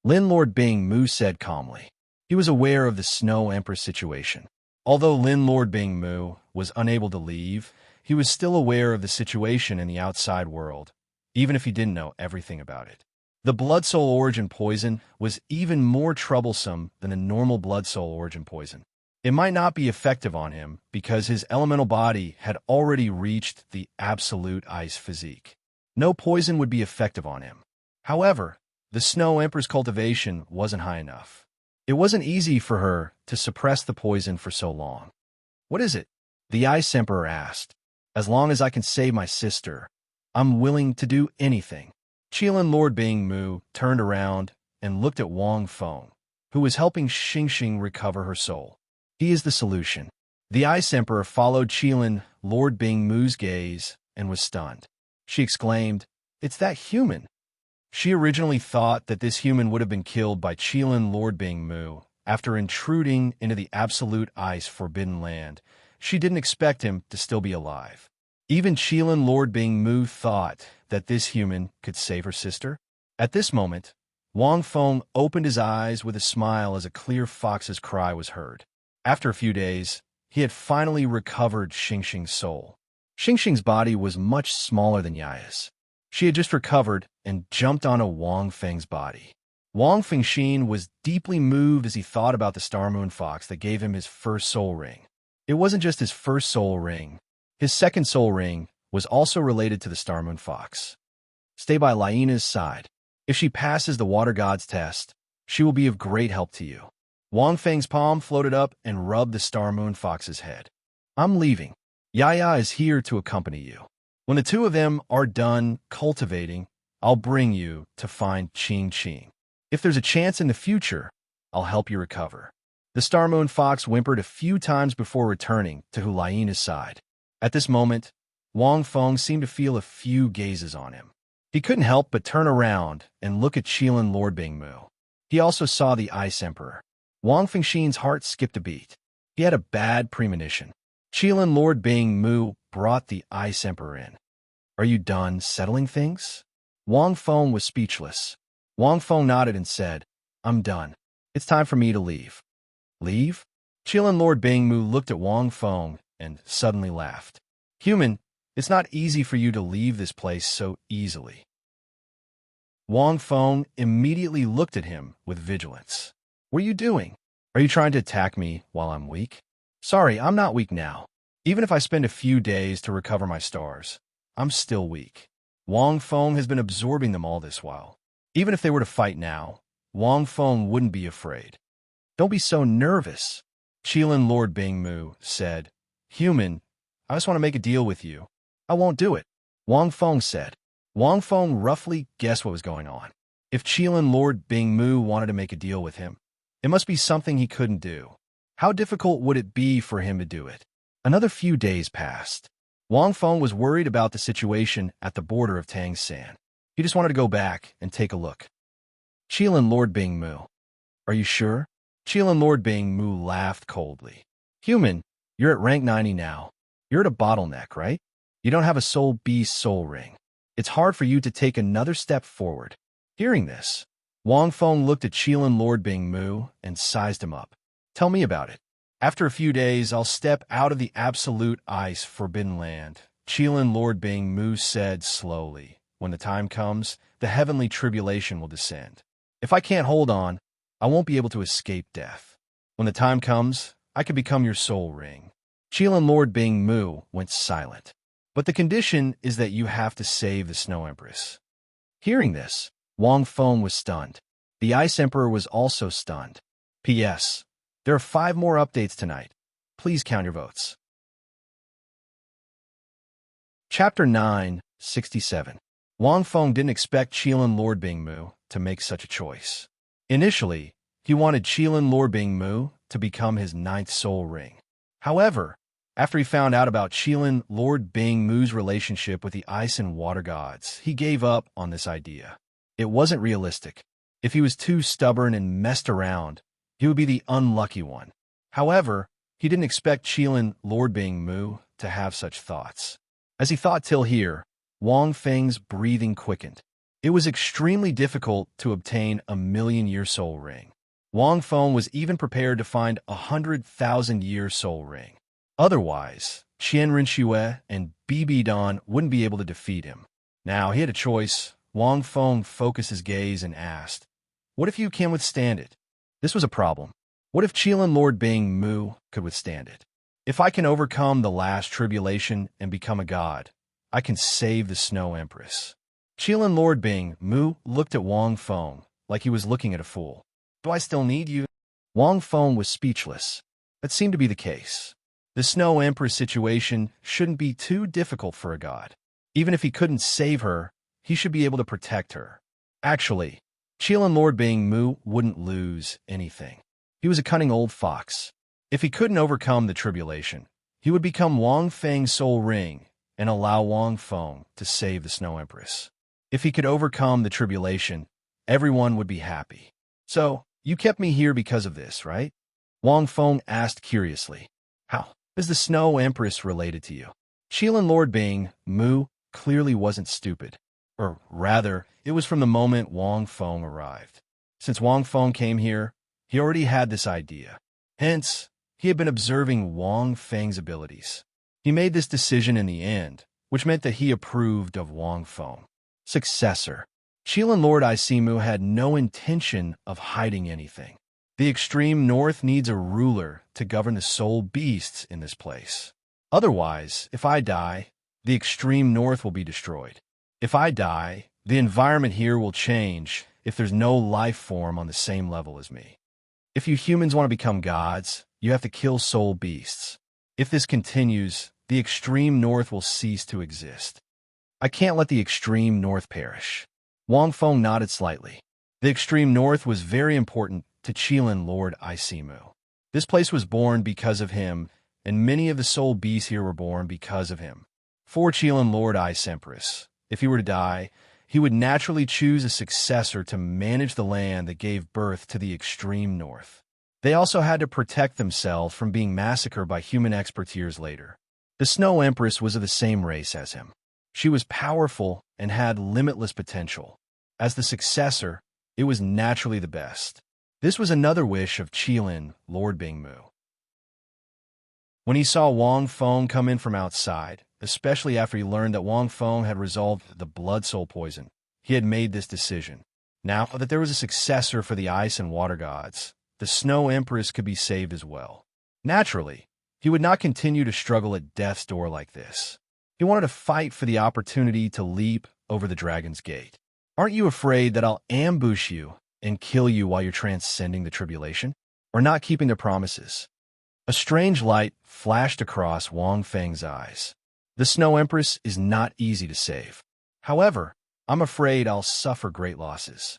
Lin Lord Bingmu said calmly. He was aware of the Snow Empress situation. Although Lin Lord Bingmu was unable to leave, he was still aware of the situation in the outside world, even if he didn't know everything about it. The Blood Soul Origin poison was even more troublesome than a normal Blood Soul Origin poison. It might not be effective on him because his elemental body had already reached the absolute ice physique. No poison would be effective on him. However, the Snow Empress cultivation wasn't high enough. It wasn't easy for her to suppress the poison for so long. What is it? The Ice Emperor asked. As long as I can save my sister, I'm willing to do anything. Qilin Lord Bingmu turned around and looked at Wang Feng, who was helping Xingxing recover her soul. He is the solution. The Ice Emperor followed Qilin Lord Bingmu's gaze and was stunned. She exclaimed, It's that human. She originally thought that this human would have been killed by Qilin Lord Bingmu after intruding into the absolute ice forbidden land. She didn't expect him to still be alive. Even Qilin Lord Bingmu thought that this human could save her sister. At this moment, Wang Feng opened his eyes with a smile as a clear fox's cry was heard. After a few days, he had finally recovered Xingxing's soul. Xingxing's body was much smaller than Yaya's. She had just recovered and jumped onto Wang Feng's body. Wang Fengxin was deeply moved as he thought about the Star Moon Fox that gave him his first soul ring. It wasn't just his first soul ring. His second soul ring was also related to the Star Moon Fox. Stay by Lyena's side. If she passes the Water God's test, she will be of great help to you. Wang Feng's palm floated up and rubbed the Star Moon Fox's head. I'm leaving. Yaya is here to accompany you. When the two of them are done cultivating, I'll bring you to find Qing Qing. If there's a chance in the future, I'll help you recover. The Star Moon Fox whimpered a few times before returning to Hulaina's side. At this moment, Wang Feng seemed to feel a few gazes on him. He couldn't help but turn around and look at Qilin Lord Bingmu. He also saw the Ice Emperor. Wang Fengxin's heart skipped a beat. He had a bad premonition. Qilin Lord Bingmu brought the Ice Emperor in. Are you done settling things? Wang Feng was speechless. Wang Feng nodded and said, I'm done. It's time for me to leave. Leave? Qilin Lord Bingmu looked at Wang Feng and suddenly laughed. Human, it's not easy for you to leave this place so easily. Wang Feng immediately looked at him with vigilance. What are you doing? Are you trying to attack me while I'm weak? Sorry, I'm not weak now. Even if I spend a few days to recover my stars, I'm still weak. Wang Feng has been absorbing them all this while. Even if they were to fight now, Wang Feng wouldn't be afraid. Don't be so nervous, Qilin Lord Bingmu said. Human, I just want to make a deal with you. I won't do it, Wang Feng said. Wang Feng roughly guessed what was going on. If Qilin Lord Bingmu wanted to make a deal with him, it must be something he couldn't do. How difficult would it be for him to do it? Another few days passed. Wang Feng was worried about the situation at the border of Tangsan. He just wanted to go back and take a look. Qilin Lord Bingmu. Are you sure? Qilin Lord Bingmu laughed coldly. Human, you're at rank 90 now. You're at a bottleneck, right? You don't have a soul beast soul ring. It's hard for you to take another step forward. Hearing this, Wang Feng looked at Qilin Lord Bing Mu and sized him up. Tell me about it. After a few days, I'll step out of the absolute ice forbidden land, Qilin Lord Bing Mu said slowly. When the time comes, the heavenly tribulation will descend. If I can't hold on, I won't be able to escape death. When the time comes, I could become your soul ring. Qilin Lord Bing Mu went silent. But the condition is that you have to save the Snow Empress. Hearing this, Wang Feng was stunned. The Ice Emperor was also stunned. P.S. There are 5 more updates tonight. Please count your votes. Chapter 9, 67. Wang Feng didn't expect Qilin Lord Bing Mu to make such a choice. Initially, he wanted Qilin Lord Bing Mu to become his 9th soul ring. However, after he found out about Qilin Lord Bing Mu's relationship with the ice and water gods, he gave up on this idea. It wasn't realistic. If he was too stubborn and messed around, he would be the unlucky one. However, he didn't expect Qilin Lord Bing Mu to have such thoughts. As he thought till here, Wang Feng's breathing quickened. It was extremely difficult to obtain a 1,000,000-year soul ring. Wang Feng was even prepared to find a 100,000-year soul ring. Otherwise, Qian Rinxue and Bibi Dan wouldn't be able to defeat him. Now he had a choice. Wang Feng focused his gaze and asked, "What if you can withstand it?" This was a problem. What if Qilin Lord Bing Mu could withstand it? If I can overcome the last tribulation and become a god, I can save the Snow Empress. Qilin Lord Bing Mu looked at Wang Feng like he was looking at a fool. Do I still need you? Wang Feng was speechless. That seemed to be the case. The Snow Empress situation shouldn't be too difficult for a god. Even if he couldn't save her, he should be able to protect her. Actually, Qilin Lord Bing Mu wouldn't lose anything. He was a cunning old fox. If he couldn't overcome the tribulation, he would become Wang Feng's soul ring and allow Wang Feng to save the Snow Empress. If he could overcome the tribulation, everyone would be happy. So, you kept me here because of this, right? Wang Feng asked curiously. How is the Snow Empress related to you? Qilin Lord Bing Mu clearly wasn't stupid. Or rather, it was from the moment Wang Feng arrived. Since Wang Feng came here, he already had this idea. Hence, he had been observing Wang Feng's abilities. He made this decision in the end, which meant that he approved of Wang Feng. Successor. Qilin Lord Isimu had no intention of hiding anything. The extreme north needs a ruler to govern the soul beasts in this place. Otherwise, if I die, the extreme north will be destroyed. If I die, the environment here will change if there's no life form on the same level as me. If you humans want to become gods, you have to kill soul beasts. If this continues, the extreme north will cease to exist. I can't let the extreme north perish. Wang Feng nodded slightly. The extreme north was very important to Qilin Lord Isimu. This place was born because of him, and many of the soul beasts here were born because of him. For Qilin Lord Ice Empress, if he were to die, he would naturally choose a successor to manage the land that gave birth to the extreme north. They also had to protect themselves from being massacred by human experts years later. The Snow Empress was of the same race as him. She was powerful and had limitless potential. As the successor, it was naturally the best. This was another wish of Qilin Lord Bing Mu. When he saw Wang Feng come in from outside, especially after he learned that Wang Feng had resolved the blood soul poison, he had made this decision. Now that there was a successor for the ice and water gods, the Snow Empress could be saved as well. Naturally, he would not continue to struggle at death's door like this. He wanted to fight for the opportunity to leap over the dragon's gate. Aren't you afraid that I'll ambush you and kill you while you're transcending the tribulation? Or not keeping their promises? A strange light flashed across Wang Feng's eyes. The Snow Empress is not easy to save. However, I'm afraid I'll suffer great losses.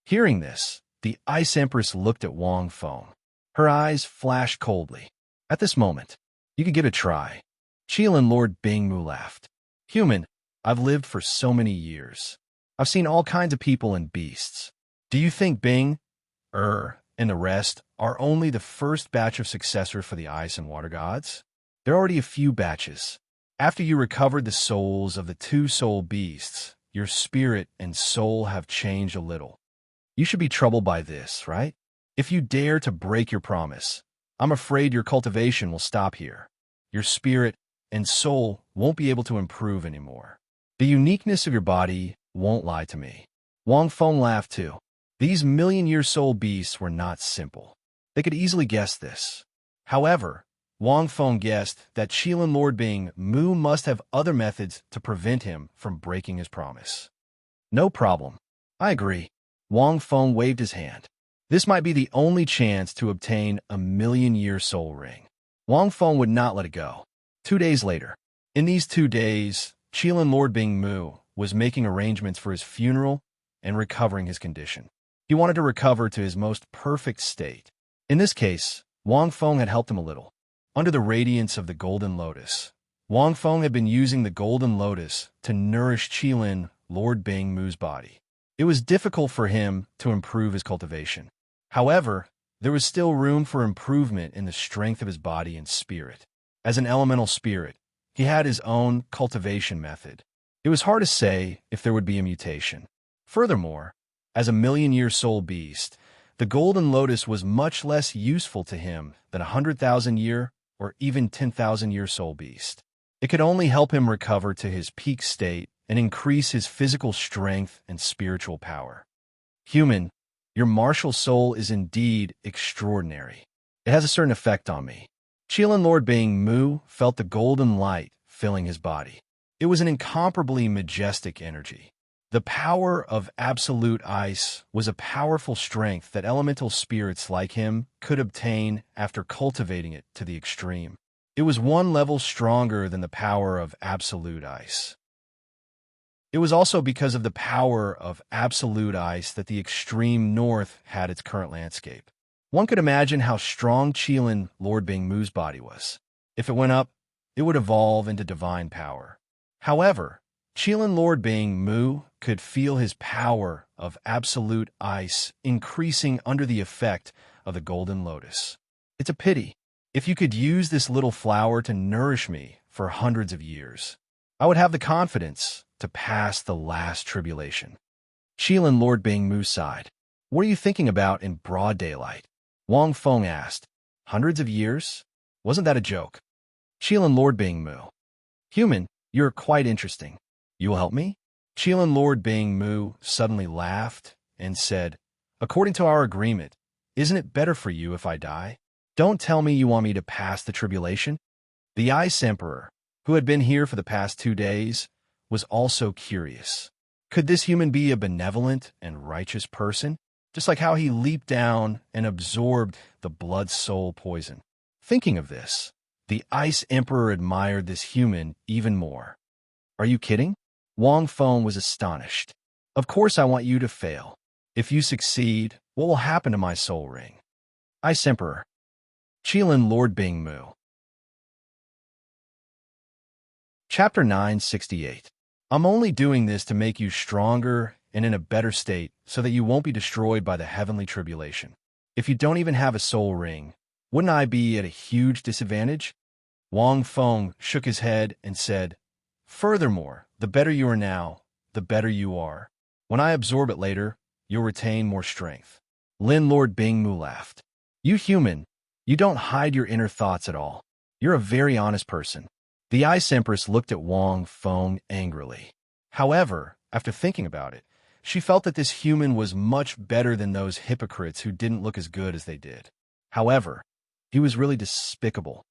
Hearing this, the Ice Empress looked at Wang Feng. Her eyes flashed coldly. At this moment, you could give it a try. Qilin Lord Bing Mu laughed. Human, I've lived for so many years. I've seen all kinds of people and beasts. Do you think Bing, and the rest are only the first batch of successors for the ice and water gods. There are already a few batches. After you recovered the souls of the two soul beasts, your spirit and soul have changed a little. You should be troubled by this, right? If you dare to break your promise, I'm afraid your cultivation will stop here. Your spirit and soul won't be able to improve anymore. The uniqueness of your body won't lie to me. Wang Feng laughed too. These million-year soul beasts were not simple. They could easily guess this. However, Wang Feng guessed that Qilin Lord Bing Mu must have other methods to prevent him from breaking his promise. No problem. I agree. Wang Feng waved his hand. This might be the only chance to obtain a million-year soul ring. Wang Feng would not let it go. 2 days later. In these 2 days, Qilin Lord Bing Mu was making arrangements for his funeral and recovering his condition. He wanted to recover to his most perfect state. In this case, Wang Feng had helped him a little. Under the radiance of the golden lotus, Wang Feng had been using the golden lotus to nourish Qilin Lord Bing Mu's body. It was difficult for him to improve his cultivation. However, there was still room for improvement in the strength of his body and spirit. As an elemental spirit, he had his own cultivation method. It was hard to say if there would be a mutation. Furthermore, as a million-year soul beast, the golden lotus was much less useful to him than a 100,000-year or even 10,000-year soul beast. It could only help him recover to his peak state and increase his physical strength and spiritual power. Human, your martial soul is indeed extraordinary. It has a certain effect on me. Qilin Lord Bing Mu felt the golden light filling his body. It was an incomparably majestic energy. The power of absolute ice was a powerful strength that elemental spirits like him could obtain after cultivating it to the extreme. It was one level stronger than the power of absolute ice. It was also because of the power of absolute ice that the extreme north had its current landscape. One could imagine how strong Qilin Lord Bing Mu's body was. If it went up, it would evolve into divine power. However, Qilin Lord Bing Mu could feel his power of absolute ice increasing under the effect of the golden lotus. It's a pity. If you could use this little flower to nourish me for hundreds of years, I would have the confidence to pass the last tribulation. Qilin Lord Bing Mu sighed. What are you thinking about in broad daylight? Wang Feng asked. Hundreds of years? Wasn't that a joke? Qilin Lord Bing Mu. Human, you're quite interesting. You will help me? Qilin Lord Bing Mu suddenly laughed and said, according to our agreement, isn't it better for you if I die? Don't tell me you want me to pass the tribulation. The Ice Emperor, who had been here for the past 2 days, was also curious. Could this human be a benevolent and righteous person? Just like how he leaped down and absorbed the blood-soul poison. Thinking of this, the Ice Emperor admired this human even more. Are you kidding? Wang Feng was astonished. Of course I want you to fail. If you succeed, what will happen to my soul ring? Ice Emperor. Qilin Lord Bing Mu. Chapter 968. I'm only doing this to make you stronger and in a better state so that you won't be destroyed by the heavenly tribulation. If you don't even have a soul ring, wouldn't I be at a huge disadvantage? Wang Feng shook his head and said, furthermore, the better you are now, the better you are. When I absorb it later, you'll retain more strength. Lin Lord Bing Mu laughed. You human, you don't hide your inner thoughts at all. You're a very honest person. The Ice Empress looked at Wang Feng angrily. However, after thinking about it, she felt that this human was much better than those hypocrites who didn't look as good as they did. However, he was really despicable.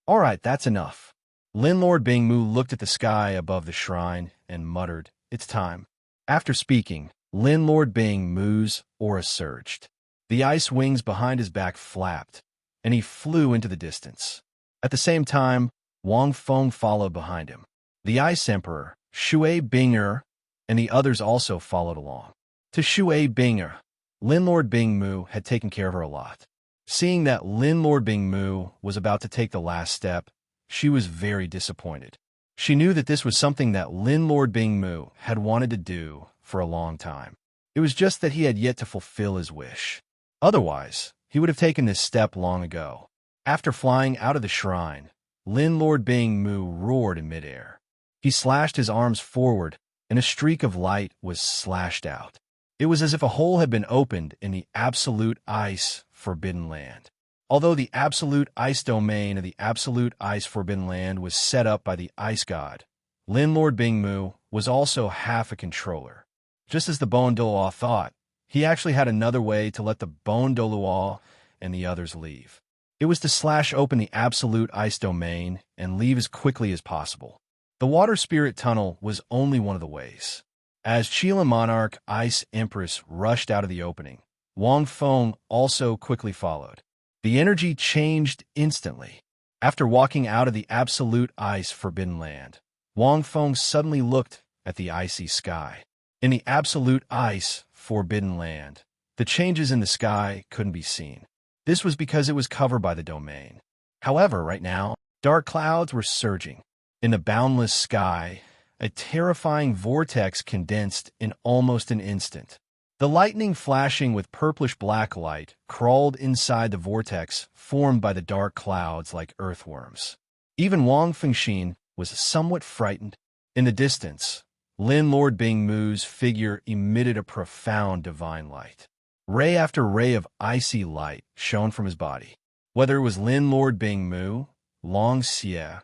All right, that's enough. Lin Lord Bing Mu looked at the sky above the shrine and muttered, it's time. After speaking, Lin Lord Bing Mu's aura surged. The ice wings behind his back flapped, and he flew into the distance. At the same time, Wang Feng followed behind him. The Ice Emperor, Shui Binger, and the others also followed along. To Shui Binger, Lin Lord Bing Mu had taken care of her a lot. Seeing that Lin Lord Bing Mu was about to take the last step, she was very disappointed. She knew that this was something that Lin Lord Bing Mu had wanted to do for a long time. It was just that he had yet to fulfill his wish. Otherwise, he would have taken this step long ago. After flying out of the shrine, Lin Lord Bing-Mu roared in midair. He slashed his arms forward, and a streak of light was slashed out. It was as if a hole had been opened in the absolute ice forbidden land. Although the absolute ice domain of the absolute ice forbidden land was set up by the ice god, Lin Lord Bing-Mu was also half a controller. Just as the Bon Douluo thought, he actually had another way to let the Bon Douluo and the others leave. It was to slash open the absolute ice domain and leave as quickly as possible. The water spirit tunnel was only one of the ways. As Qilin Monarch Ice Empress rushed out of the opening, Wang Feng also quickly followed. The energy changed instantly. After walking out of the absolute ice forbidden land, Wang Feng suddenly looked at the icy sky. In the absolute ice forbidden land, the changes in the sky couldn't be seen. This was because it was covered by the domain. However, right now, dark clouds were surging. In the boundless sky, a terrifying vortex condensed in almost an instant. The lightning flashing with purplish-black light crawled inside the vortex formed by the dark clouds like earthworms. Even Wang Fengxin was somewhat frightened. In the distance, Lin Lord Bing-Mu's figure emitted a profound divine light. Ray after ray of icy light shone from his body. Whether it was Lin Lord Bing-Mu, Long Xie,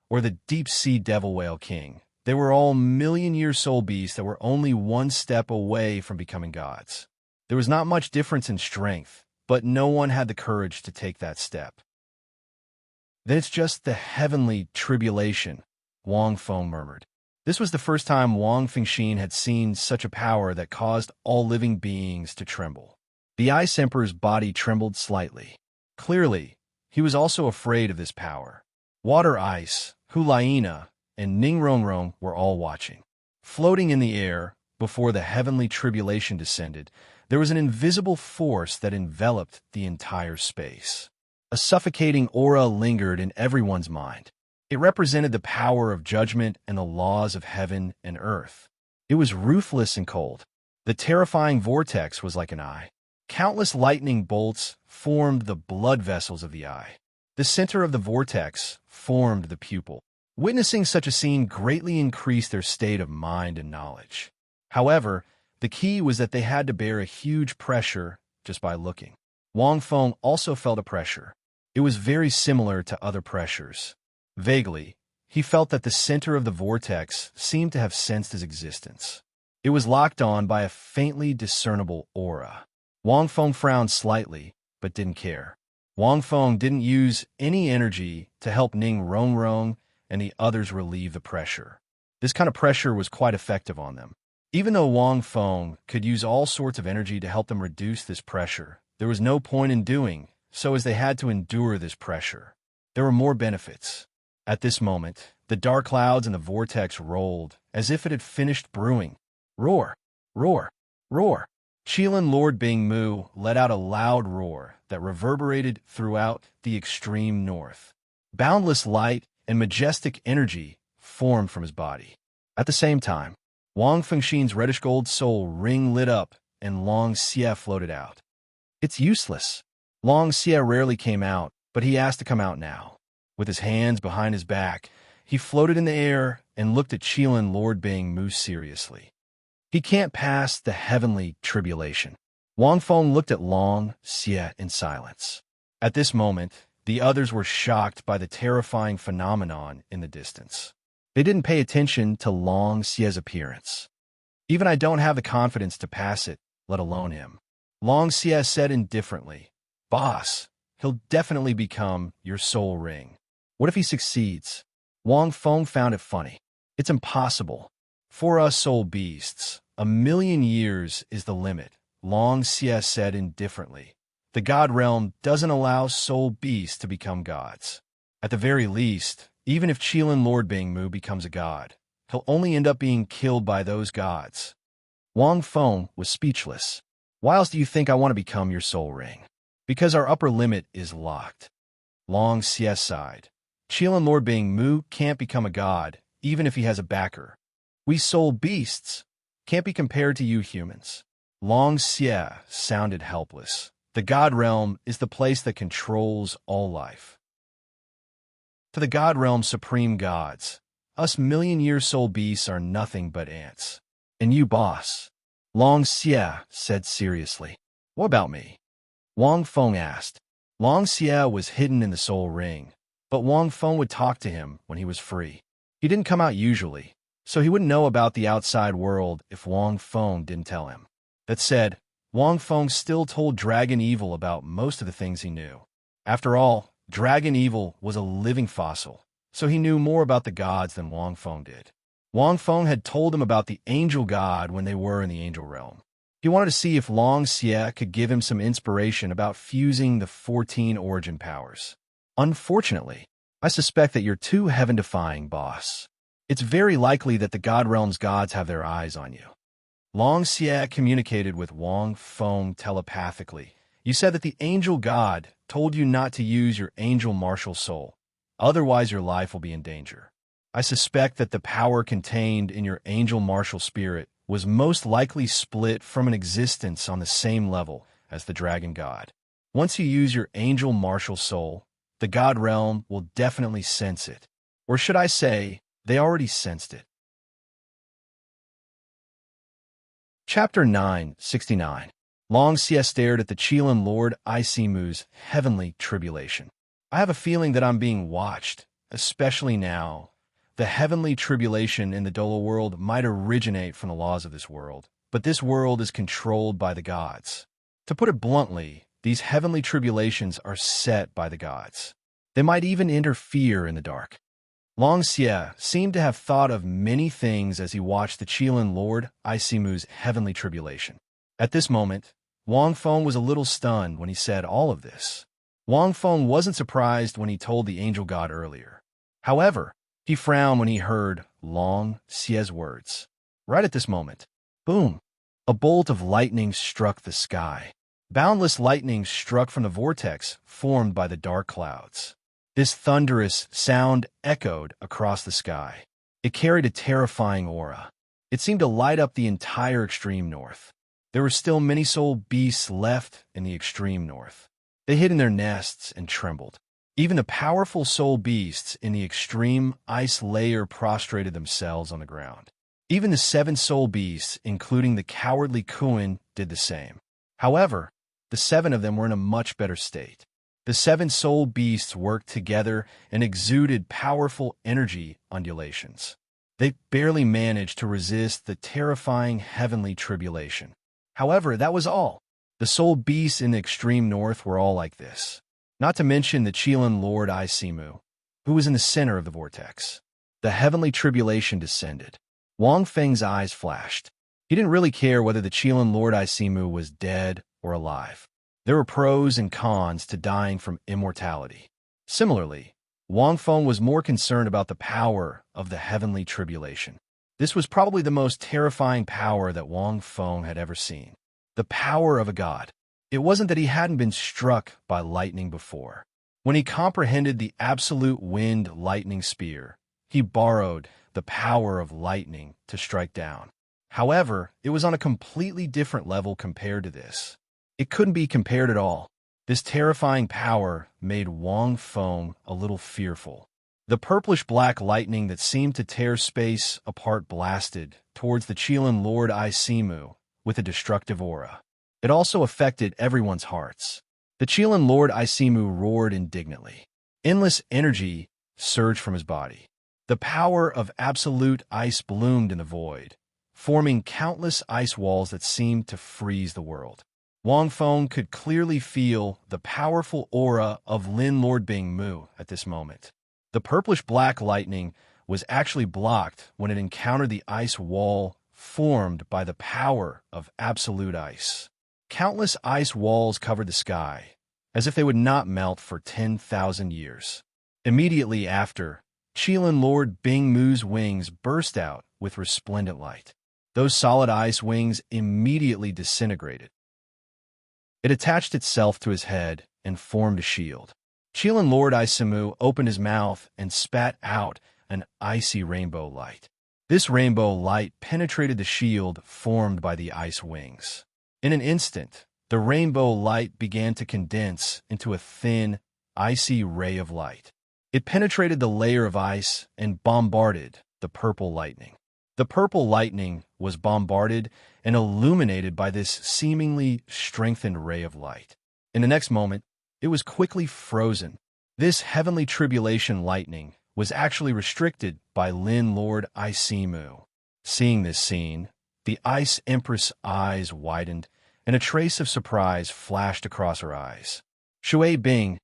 or the deep-sea devil whale king, they were all million-year soul beasts that were only one step away from becoming gods. There was not much difference in strength, but no one had the courage to take that step. "Then it's just the heavenly tribulation," Wang Feng murmured. This was the first time Wang Fengxin had seen such a power that caused all living beings to tremble. The Ice Emperor's body trembled slightly. Clearly, he was also afraid of this power. Water Ice, Hulaina, and Ningrongrong were all watching. Floating in the air, before the heavenly tribulation descended, there was an invisible force that enveloped the entire space. A suffocating aura lingered in everyone's mind. It represented the power of judgment and the laws of heaven and earth. It was ruthless and cold. The terrifying vortex was like an eye. Countless lightning bolts formed the blood vessels of the eye. The center of the vortex formed the pupil. Witnessing such a scene greatly increased their state of mind and knowledge. However, the key was that they had to bear a huge pressure just by looking. Wang Feng also felt a pressure. It was very similar to other pressures. Vaguely, he felt that the center of the vortex seemed to have sensed his existence. It was locked on by a faintly discernible aura. Wang Feng frowned slightly, but didn't care. Wang Feng didn't use any energy to help Ning Rongrong and the others relieve the pressure. This kind of pressure was quite effective on them. Even though Wang Feng could use all sorts of energy to help them reduce this pressure, there was no point in doing so, as they had to endure this pressure. There were more benefits. At this moment, the dark clouds and the vortex rolled, as if it had finished brewing. Roar! Roar! Roar! Qilin Lord Bing-Mu let out a loud roar that reverberated throughout the extreme north. Boundless light and majestic energy formed from his body. At the same time, Wang Fengxin's reddish-gold soul ring lit up and Long Xie floated out. "It's useless." Long Xie rarely came out, but he asked to come out now. With his hands behind his back, he floated in the air and looked at Qilin Lord Bing-Mu seriously. "He can't pass the heavenly tribulation." Wang Feng looked at Long Xie in silence. At this moment, the others were shocked by the terrifying phenomenon in the distance. They didn't pay attention to Long Xie's appearance. "Even I don't have the confidence to pass it, let alone him." Long Xie said indifferently, "Boss, he'll definitely become your soul ring. What if he succeeds?" Wang Feng found it funny. "It's impossible. For us soul beasts, 1,000,000 years is the limit," Long Xie said indifferently. "The God realm doesn't allow soul beasts to become gods. At the very least, even if Qilin Lord Bing-Mu becomes a god, he'll only end up being killed by those gods." Wang Feng was speechless. "Why else do you think I want to become your soul ring?" "Because our upper limit is locked." Long Xie sighed. "Qilin Lord Bing-Mu can't become a god, even if he has a backer. We soul beasts can't be compared to you humans." Long Xie sounded helpless. The God Realm is the place that controls all life. To the God Realm's supreme gods, us million-year soul beasts are nothing but ants. And you, boss? Long Xie said seriously. What about me? Wang Feng asked. Long Xie was hidden in the soul ring, but Wang Feng would talk to him when he was free. He didn't come out usually, so he wouldn't know about the outside world if Wang Feng didn't tell him. That said, Wang Feng still told Dragon Evil about most of the things he knew. After all, Dragon Evil was a living fossil, so he knew more about the gods than Wang Feng did. Wang Feng had told him about the angel god when they were in the angel realm. He wanted to see if Long Xie could give him some inspiration about fusing the 14 origin powers. Unfortunately, I suspect that you're too heaven-defying, boss. It's very likely that the God Realm's gods have their eyes on you. Long Xie communicated with Wang Feng telepathically. You said that the angel god told you not to use your angel martial soul, otherwise your life will be in danger. I suspect that the power contained in your angel martial spirit was most likely split from an existence on the same level as the dragon god. Once you use your angel martial soul, the God Realm will definitely sense it. Or should I say, they already sensed it. Chapter 969. Long Xie stared at the Qilin Lord Isimu's heavenly tribulation. I have a feeling that I'm being watched, especially now. The heavenly tribulation in the Douluo world might originate from the laws of this world, but this world is controlled by the gods. To put it bluntly, these heavenly tribulations are set by the gods. They might even interfere in the dark. Long Xie seemed to have thought of many things as he watched the Qilin Lord Isimu's heavenly tribulation. At this moment, Wang Feng was a little stunned when he said all of this. Wang Feng wasn't surprised when he told the angel god earlier. However, he frowned when he heard Long Xie's words. Right at this moment, boom, a bolt of lightning struck the sky. Boundless lightning struck from the vortex formed by the dark clouds. This thunderous sound echoed across the sky. It carried a terrifying aura. It seemed to light up the entire extreme north. There were still many soul beasts left in the extreme north. They hid in their nests and trembled. Even the powerful soul beasts in the extreme ice layer prostrated themselves on the ground. Even the 7 soul beasts, including the cowardly Kuan, did the same. However, the 7 of them were in a much better state. The 7 soul beasts worked together and exuded powerful energy undulations. They barely managed to resist the terrifying heavenly tribulation. However, that was all. The soul beasts in the extreme north were all like this. Not to mention the Qilin Lord Isimu, who was in the center of the vortex. The heavenly tribulation descended. Wang Feng's eyes flashed. He didn't really care whether the Qilin Lord Isimu was dead or alive. There were pros and cons to dying from immortality. Similarly, Wang Feng was more concerned about the power of the heavenly tribulation. This was probably the most terrifying power that Wang Feng had ever seen. The power of a god. It wasn't that he hadn't been struck by lightning before. When he comprehended the absolute wind lightning spear, he borrowed the power of lightning to strike down. However, it was on a completely different level compared to this. It couldn't be compared at all. This terrifying power made Wang Feng a little fearful. The purplish-black lightning that seemed to tear space apart blasted towards the Qilin Lord Isimu with a destructive aura. It also affected everyone's hearts. The Qilin Lord Isimu roared indignantly. Endless energy surged from his body. The power of absolute ice bloomed in the void, forming countless ice walls that seemed to freeze the world. Wang Feng could clearly feel the powerful aura of Lin Lord Bingmu at this moment. The purplish-black lightning was actually blocked when it encountered the ice wall formed by the power of absolute ice. Countless ice walls covered the sky, as if they would not melt for 10,000 years. Immediately after, Qilin Lord Bingmu's wings burst out with resplendent light. Those solid ice wings immediately disintegrated. It attached itself to his head and formed a shield. Qilin Lord Isimu opened his mouth and spat out an icy rainbow light. This rainbow light penetrated the shield formed by the ice wings. In an instant, the rainbow light began to condense into a thin, icy ray of light. It penetrated the layer of ice and bombarded the purple lightning. The purple lightning was bombarded and illuminated by this seemingly strengthened ray of light. In the next moment, it was quickly frozen. This heavenly tribulation lightning was actually restricted by Lin Lord Isimu. Seeing this scene, the Ice Empress' eyes widened, and a trace of surprise flashed across her eyes. Shui Bing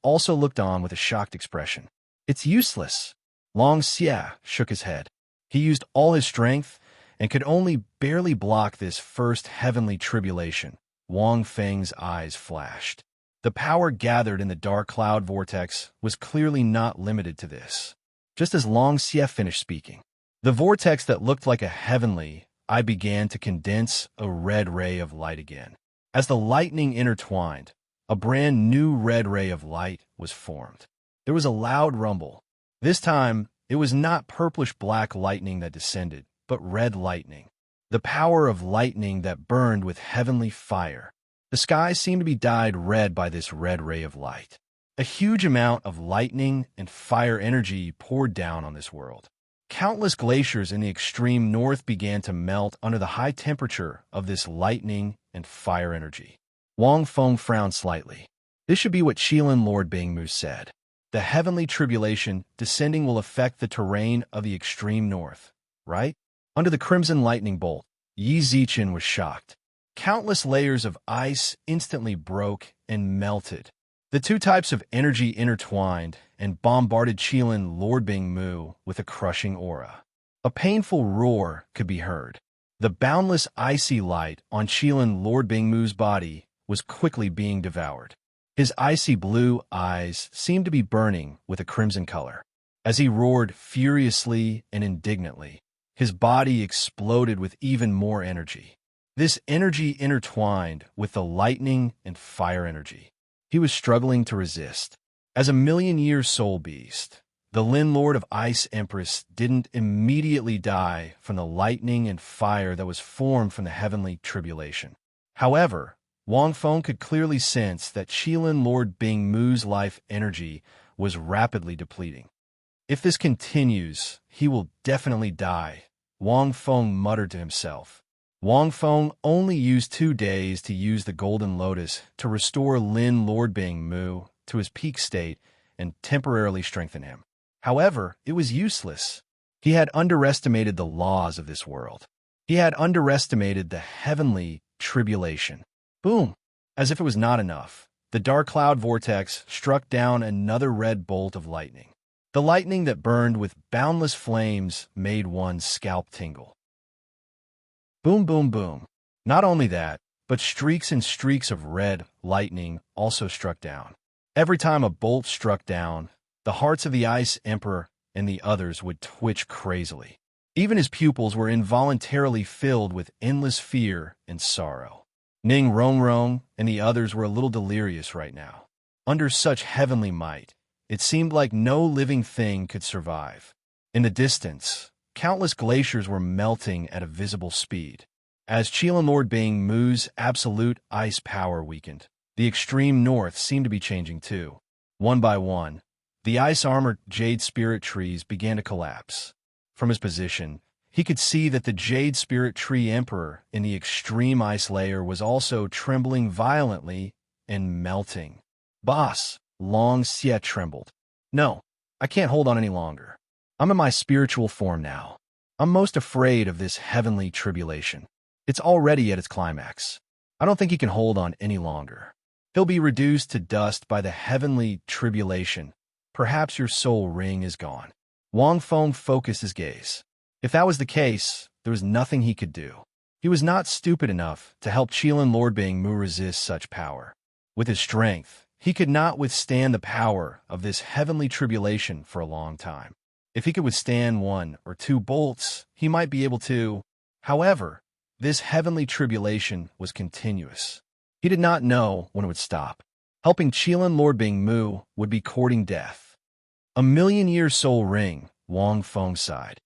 also looked on with a shocked expression. "It's useless." Long Xia shook his head. He used all his strength and could only barely block this first heavenly tribulation. Wang Feng's eyes flashed. The power gathered in the dark cloud vortex was clearly not limited to this. Just as Long Xie finished speaking, the vortex that looked like a heavenly eye began to condense a red ray of light again. As the lightning intertwined, a brand new red ray of light was formed. There was a loud rumble. This time, it was not purplish-black lightning that descended, but red lightning. The power of lightning that burned with heavenly fire. The sky seemed to be dyed red by this red ray of light. A huge amount of lightning and fire energy poured down on this world. Countless glaciers in the extreme north began to melt under the high temperature of this lightning and fire energy. Wang Feng frowned slightly. This should be what Qilin Lord Bingmu said. The heavenly tribulation descending will affect the terrain of the extreme north, right? Under the crimson lightning bolt, Yi Zichen was shocked. Countless layers of ice instantly broke and melted. The two types of energy intertwined and bombarded Qilin Lord Bingmu with a crushing aura. A painful roar could be heard. The boundless icy light on Qilin Lord Bingmu's body was quickly being devoured. His icy blue eyes seemed to be burning with a crimson color. As he roared furiously and indignantly, his body exploded with even more energy. This energy intertwined with the lightning and fire energy. He was struggling to resist. As a million-year soul beast, the Lin Lord of Ice Empress didn't immediately die from the lightning and fire that was formed from the heavenly tribulation. However, Wang Feng could clearly sense that Qilin Lord Bingmu's life energy was rapidly depleting. If this continues, he will definitely die, Wang Feng muttered to himself. Wang Feng only used 2 days to use the Golden Lotus to restore Lin Lord Bingmu to his peak state and temporarily strengthen him. However, it was useless. He had underestimated the laws of this world. He had underestimated the heavenly tribulation. Boom! As if it was not enough, the dark cloud vortex struck down another red bolt of lightning. The lightning that burned with boundless flames made one's scalp tingle. Boom, boom, boom. Not only that, but streaks and streaks of red lightning also struck down. Every time a bolt struck down, the hearts of the Ice Emperor and the others would twitch crazily. Even his pupils were involuntarily filled with endless fear and sorrow. Ning Rongrong and the others were a little delirious right now. Under such heavenly might, it seemed like no living thing could survive. In the distance, countless glaciers were melting at a visible speed. As Qilin Lord Bingmu's absolute ice power weakened, the extreme north seemed to be changing too. One by one, the ice-armored jade spirit trees began to collapse. From his position, he could see that the Jade Spirit Tree Emperor in the extreme ice layer was also trembling violently and melting. Boss, Long Xie trembled. No, I can't hold on any longer. I'm in my spiritual form now. I'm most afraid of this heavenly tribulation. It's already at its climax. I don't think he can hold on any longer. He'll be reduced to dust by the heavenly tribulation. Perhaps your soul ring is gone. Wang Feng focused his gaze. If that was the case, there was nothing he could do. He was not stupid enough to help Qilin Lord Bingmu resist such power. With his strength, he could not withstand the power of this heavenly tribulation for a long time. If he could withstand 1 or 2 bolts, he might be able to. However, this heavenly tribulation was continuous. He did not know when it would stop. Helping Qilin Lord Bingmu would be courting death. A million-year soul ring, Wang Feng sighed.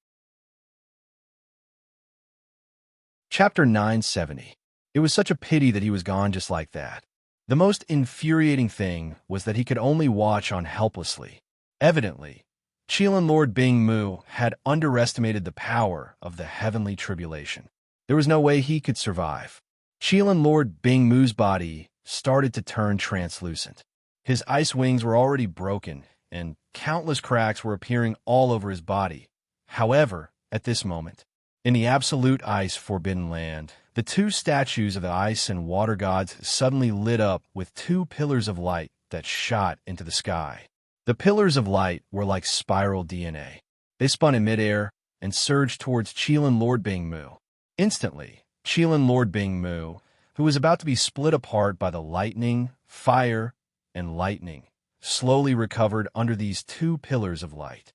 Chapter 970. It was such a pity that he was gone just like that. The most infuriating thing was that he could only watch on helplessly. Evidently, Qilin Lord Bingmu had underestimated the power of the heavenly tribulation. There was no way he could survive. Qilin Lord Bingmu's body started to turn translucent. His ice wings were already broken, and countless cracks were appearing all over his body. However, at this moment, in the absolute ice forbidden land, the two statues of the ice and water gods suddenly lit up with two pillars of light that shot into the sky. The pillars of light were like spiral DNA. They spun in midair and surged towards Qilin Lord Bingmu. Instantly, Qilin Lord Bingmu, who was about to be split apart by the lightning, fire, and lightning, slowly recovered under these two pillars of light.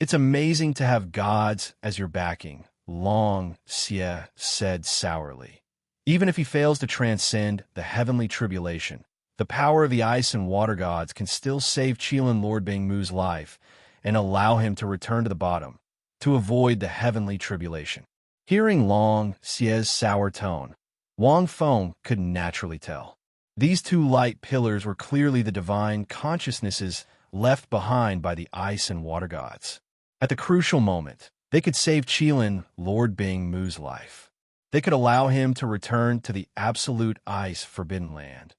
It's amazing to have gods as your backing, Long Xie said sourly. Even if he fails to transcend the heavenly tribulation, the power of the ice and water gods can still save Qilin Lord Bingmu's life and allow him to return to the bottom, to avoid the heavenly tribulation. Hearing Long Xie's sour tone, Wang Feng could naturally tell. These two light pillars were clearly the divine consciousnesses left behind by the ice and water gods. At the crucial moment, they could save Qilin Lord Bingmu's life. They could allow him to return to the absolute ice forbidden land.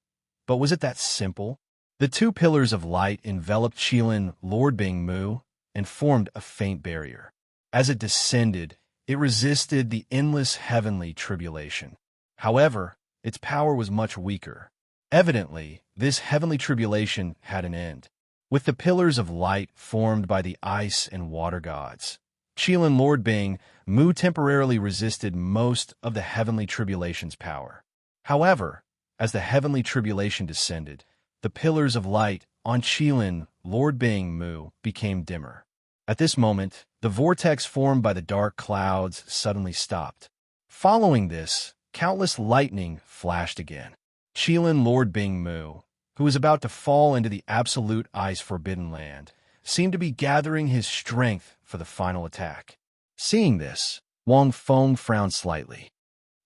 But was it that simple? The two pillars of light enveloped Qilin Lord Bingmu and formed a faint barrier. As it descended, it resisted the endless heavenly tribulation. However, its power was much weaker. Evidently, this heavenly tribulation had an end. With the pillars of light formed by the ice and water gods, Qilin Lord Bingmu temporarily resisted most of the heavenly tribulation's power. However, as the heavenly tribulation descended, the pillars of light on Qilin Lord Bingmu became dimmer. At this moment, the vortex formed by the dark clouds suddenly stopped. Following this, countless lightning flashed again. Qilin Lord Bingmu, who was about to fall into the absolute ice forbidden land, seemed to be gathering his strength for the final attack. Seeing this, Wang Feng frowned slightly.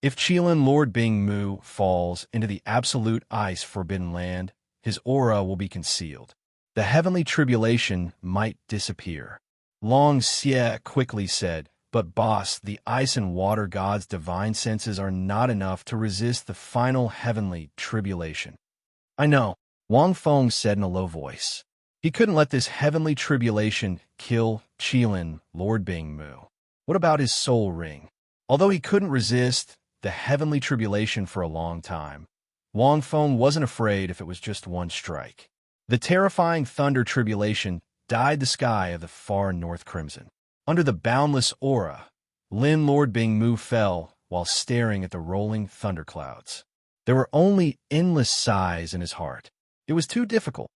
If Qilin Lord Bingmu falls into the absolute ice forbidden land, his aura will be concealed. The heavenly tribulation might disappear. Long Xie quickly said, "But boss, the ice and water gods' divine senses are not enough to resist the final heavenly tribulation." "I know," Wang Feng said in a low voice. He couldn't let this heavenly tribulation kill Qilin Lord Bingmu. What about his soul ring? Although he couldn't resist the heavenly tribulation for a long time, Wang Feng wasn't afraid if it was just one strike. The terrifying thunder tribulation dyed the sky of the far north crimson. Under the boundless aura, Lin Lord Bingmu fell while staring at the rolling thunderclouds. There were only endless sighs in his heart. It was too difficult.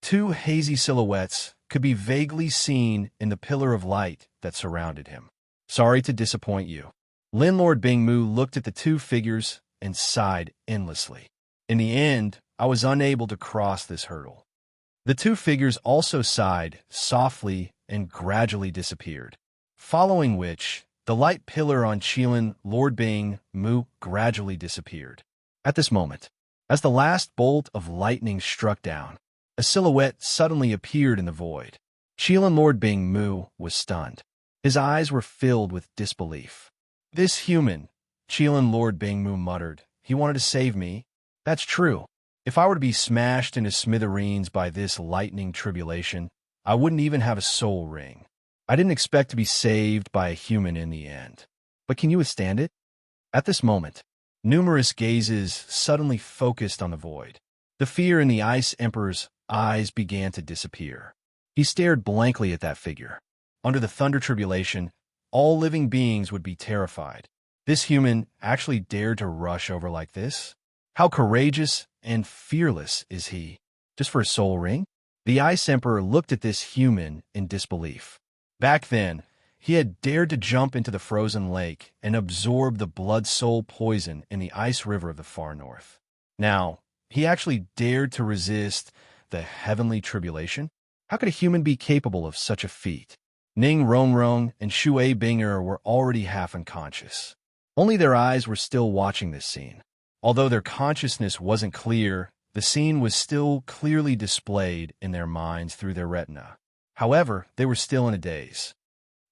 Two hazy silhouettes could be vaguely seen in the pillar of light that surrounded him. "Sorry to disappoint you." Lin Lord Bingmu looked at the two figures and sighed endlessly. "In the end, I was unable to cross this hurdle." The two figures also sighed softly and gradually disappeared, following which the light pillar on Qilin Lord Bingmu gradually disappeared. At this moment, as the last bolt of lightning struck down, a silhouette suddenly appeared in the void. Qilin Lord Bingmu was stunned. His eyes were filled with disbelief. "This human," Qilin Lord Bingmu muttered. "He wanted to save me." "That's true. If I were to be smashed into smithereens by this lightning tribulation, I wouldn't even have a soul ring. I didn't expect to be saved by a human in the end. But can you withstand it?" At this moment, numerous gazes suddenly focused on the void. The fear in the Ice Emperor's eyes began to disappear. He stared blankly at that figure. Under the thunder tribulation, all living beings would be terrified. This human actually dared to rush over like this? How courageous and fearless is he? Just for a soul ring? The Ice Emperor looked at this human in disbelief. Back then, he had dared to jump into the frozen lake and absorb the blood-soul poison in the ice river of the far north. Now, he actually dared to resist the heavenly tribulation? How could a human be capable of such a feat? Ning Rongrong and Shui Binger were already half unconscious. Only their eyes were still watching this scene. Although their consciousness wasn't clear, the scene was still clearly displayed in their minds through their retina. However, they were still in a daze.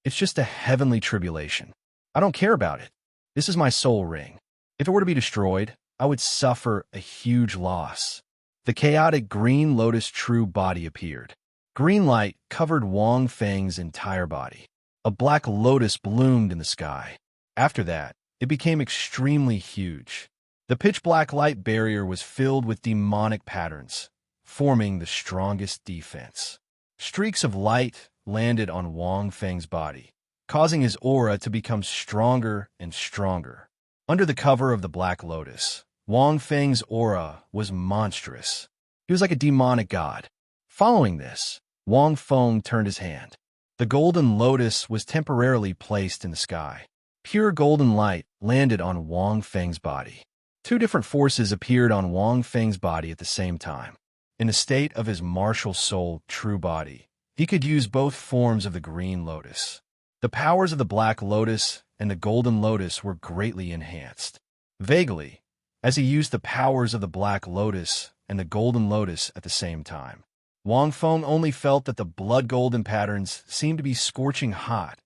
It's just a heavenly tribulation. I don't care about it. This is my soul ring. If it were to be destroyed, I would suffer a huge loss. The chaotic green lotus true body appeared. Green light covered Wang Feng's entire body. A black lotus bloomed in the sky. After that, it became extremely huge. The pitch-black light barrier was filled with demonic patterns, forming the strongest defense. Streaks of light landed on Wang Feng's body, causing his aura to become stronger and stronger. Under the cover of the black lotus, Wang Feng's aura was monstrous. He was like a demonic god. Following this, Wang Feng turned his hand. The golden lotus was temporarily placed in the sky. Pure golden light landed on Wang Feng's body. Two different forces appeared on Wang Feng's body at the same time. In the state of his martial soul true body, he could use both forms of the green lotus. The powers of the black lotus and the golden lotus were greatly enhanced. Vaguely, as he used the powers of the black lotus and the golden lotus at the same time, Wang Feng only felt that the blood golden patterns seemed to be scorching hot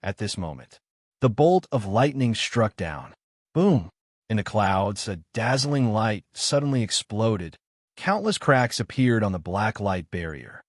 at this moment. The bolt of lightning struck down. Boom! In the clouds, a dazzling light suddenly exploded. Countless cracks appeared on the black light barrier.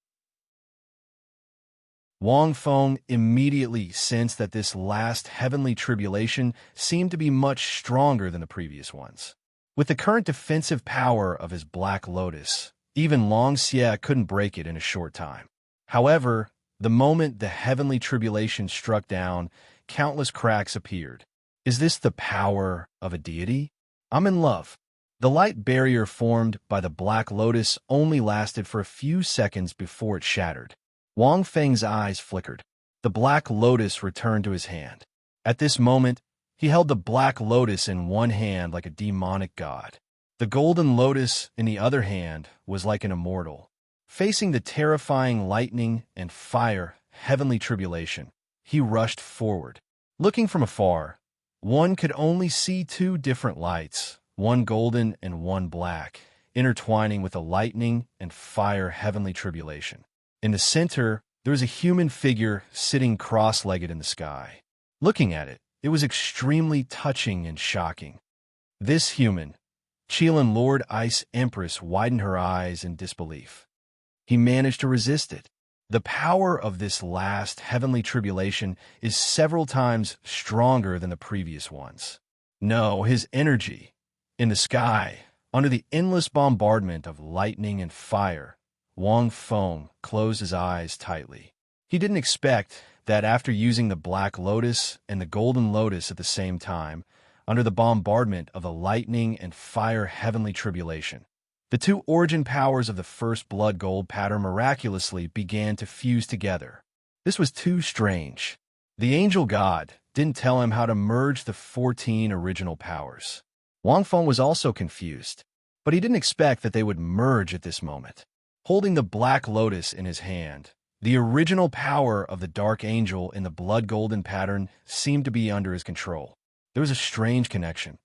Wang Feng immediately sensed that this last heavenly tribulation seemed to be much stronger than the previous ones. With the current defensive power of his black lotus, even Long Xie couldn't break it in a short time. However, the moment the heavenly tribulation struck down, countless cracks appeared. Is this the power of a deity? I'm in love. The light barrier formed by the black lotus only lasted for a few seconds before it shattered. Wang Feng's eyes flickered. The black lotus returned to his hand. At this moment, he held the black lotus in one hand like a demonic god. The golden lotus, in the other hand, was like an immortal. Facing the terrifying lightning and fire heavenly tribulation, he rushed forward. Looking from afar, one could only see two different lights, one golden and one black, intertwining with the lightning and fire heavenly tribulation. In the center, there was a human figure sitting cross-legged in the sky. Looking at it, it was extremely touching and shocking. This human, Qilin Lord Ice Empress, widened her eyes in disbelief. He managed to resist it. The power of this last heavenly tribulation is several times stronger than the previous ones. No, his energy. In the sky, under the endless bombardment of lightning and fire, Wang Feng closed his eyes tightly. He didn't expect that after using the black lotus and the golden lotus at the same time, under the bombardment of the lightning and fire heavenly tribulation, the two origin powers of the first blood gold pattern miraculously began to fuse together. This was too strange. The angel god didn't tell him how to merge the 14 original powers. Wang Feng was also confused, but he didn't expect that they would merge at this moment. Holding the black lotus in his hand, the original power of the dark angel in the blood golden pattern seemed to be under his control. There was a strange connection.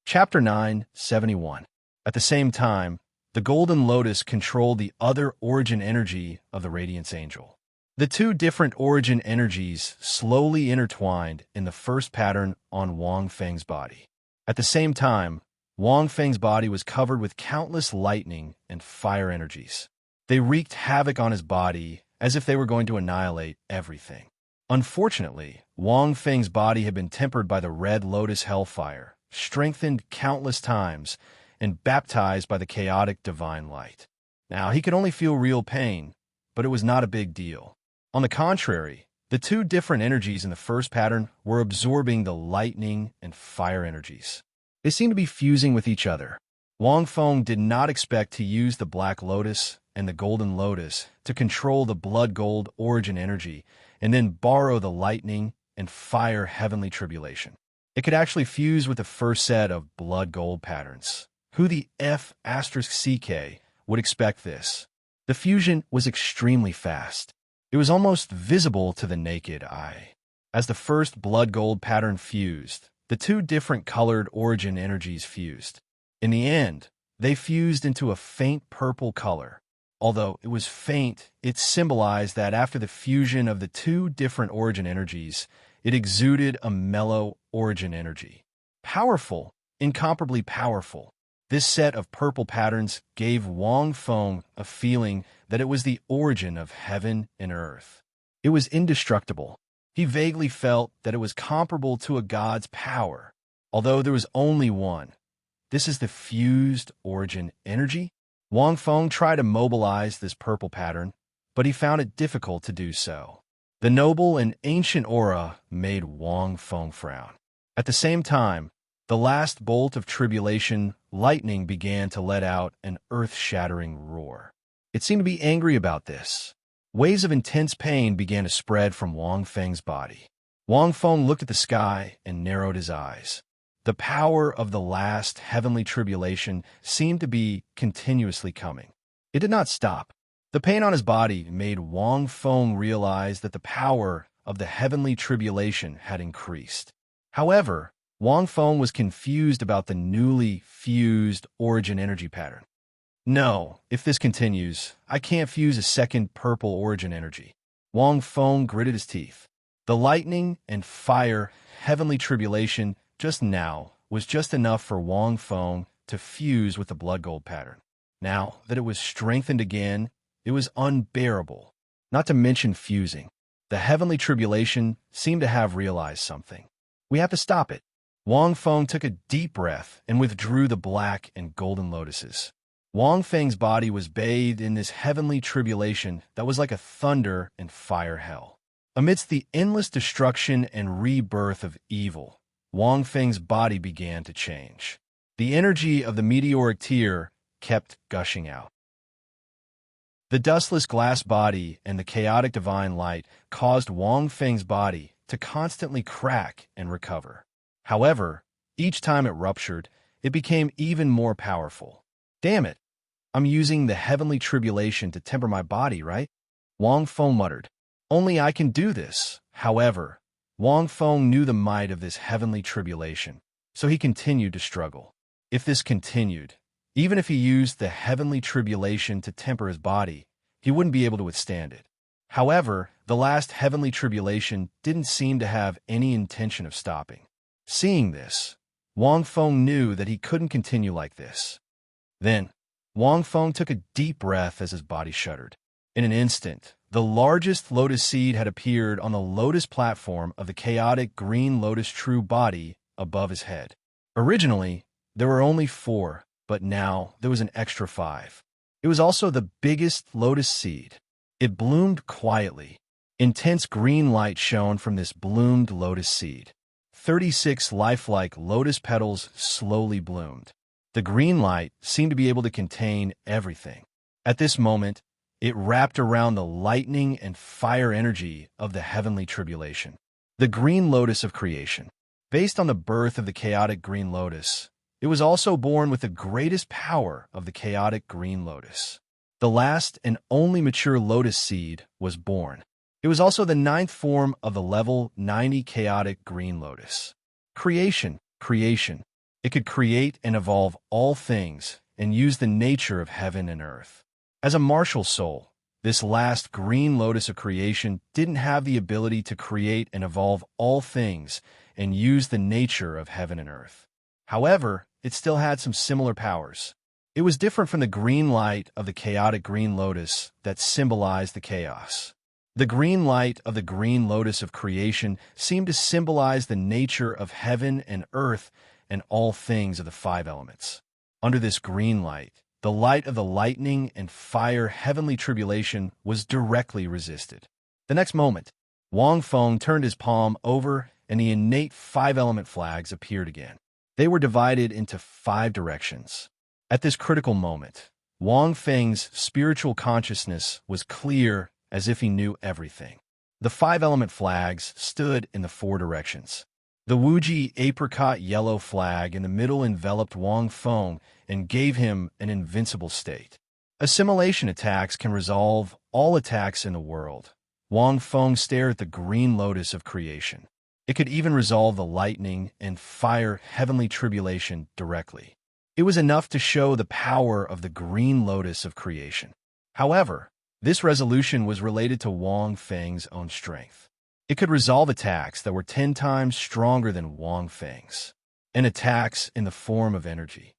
Chapter 971. At the same time, the golden lotus controlled the other origin energy of the radiance angel. The two different origin energies slowly intertwined in the first pattern on Wang Feng's body. At the same time, Wang Feng's body was covered with countless lightning and fire energies. They wreaked havoc on his body as if they were going to annihilate everything. Unfortunately, Wang Feng's body had been tempered by the red lotus hellfire, strengthened countless times, and baptized by the chaotic divine light. Now, he could only feel real pain, but it was not a big deal. On the contrary, the two different energies in the first pattern were absorbing the lightning and fire energies. They seemed to be fusing with each other. Wang Feng did not expect to use the black lotus and the golden lotus to control the blood gold origin energy and then borrow the lightning and fire heavenly tribulation. It could actually fuse with the first set of blood gold patterns. Who the F***CK would expect this? The fusion was extremely fast. It was almost visible to the naked eye. As the first blood gold pattern fused, the two different colored origin energies fused. In the end, they fused into a faint purple color. Although it was faint, it symbolized that after the fusion of the two different origin energies, it exuded a mellow origin energy. Powerful, incomparably powerful. This set of purple patterns gave Wang Feng a feeling that it was the origin of heaven and earth. It was indestructible. He vaguely felt that it was comparable to a god's power, although there was only one. This is the fused origin energy? Wang Feng tried to mobilize this purple pattern, but he found it difficult to do so. The noble and ancient aura made Wang Feng frown. At the same time, the last bolt of tribulation, lightning, began to let out an earth-shattering roar. It seemed to be angry about this. Waves of intense pain began to spread from Wang Feng's body. Wang Feng looked at the sky and narrowed his eyes. The power of the last heavenly tribulation seemed to be continuously coming. It did not stop. The pain on his body made Wang Feng realize that the power of the heavenly tribulation had increased. However, Wang Feng was confused about the newly fused origin energy pattern. No, if this continues, I can't fuse a second purple origin energy. Wang Feng gritted his teeth. The lightning and fire heavenly tribulation just now was just enough for Wang Feng to fuse with the blood gold pattern. Now that it was strengthened again, it was unbearable. Not to mention fusing. The heavenly tribulation seemed to have realized something. We have to stop it. Wang Feng took a deep breath and withdrew the black and golden lotuses. Wang Feng's body was bathed in this heavenly tribulation that was like a thunder and fire hell. Amidst the endless destruction and rebirth of evil, Wang Feng's body began to change. The energy of the meteoric tear kept gushing out. The dustless glass body and the chaotic divine light caused Wang Feng's body to constantly crack and recover. However, each time it ruptured, it became even more powerful. Damn it! I'm using the heavenly tribulation to temper my body, right? Wang Feng muttered. Only I can do this. However, Wang Feng knew the might of this heavenly tribulation, so he continued to struggle. If this continued, even if he used the heavenly tribulation to temper his body, he wouldn't be able to withstand it. However, the last heavenly tribulation didn't seem to have any intention of stopping. Seeing this, Wang Feng knew that he couldn't continue like this. Then, Wang Feng took a deep breath as his body shuddered. In an instant, the largest lotus seed had appeared on the lotus platform of the chaotic green lotus true body above his head. Originally, there were only 4, but now there was an extra 5. It was also the biggest lotus seed. It bloomed quietly. Intense green light shone from this bloomed lotus seed. 36 lifelike lotus petals slowly bloomed. The green light seemed to be able to contain everything. At this moment, it wrapped around the lightning and fire energy of the heavenly tribulation. The green lotus of creation. Based on the birth of the chaotic green lotus, it was also born with the greatest power of the chaotic green lotus. The last and only mature lotus seed was born. It was also the 9th form of the level 90 chaotic green lotus. Creation. It could create and evolve all things and use the nature of heaven and earth. As a martial soul, this last green lotus of creation didn't have the ability to create and evolve all things and use the nature of heaven and earth. However, it still had some similar powers. It was different from the green light of the chaotic green lotus that symbolized the chaos. The green light of the green lotus of creation seemed to symbolize the nature of heaven and earth and all things of the 5 elements. Under this green light, the light of the lightning and fire heavenly tribulation was directly resisted. The next moment, Wang Feng turned his palm over and the innate 5-element flags appeared again. They were divided into 5 directions. At this critical moment, Wang Feng's spiritual consciousness was clear as if he knew everything. The 5-element flags stood in the 4 directions. The Wuji apricot yellow flag in the middle enveloped Wang Feng and gave him an invincible state. Assimilation attacks can resolve all attacks in the world. Wang Feng stared at the green lotus of creation. It could even resolve the lightning and fire heavenly tribulation directly. It was enough to show the power of the green lotus of creation. However, this resolution was related to Wang Feng's own strength. It could resolve attacks that were 10 times stronger than Wang Feng's, and attacks in the form of energy.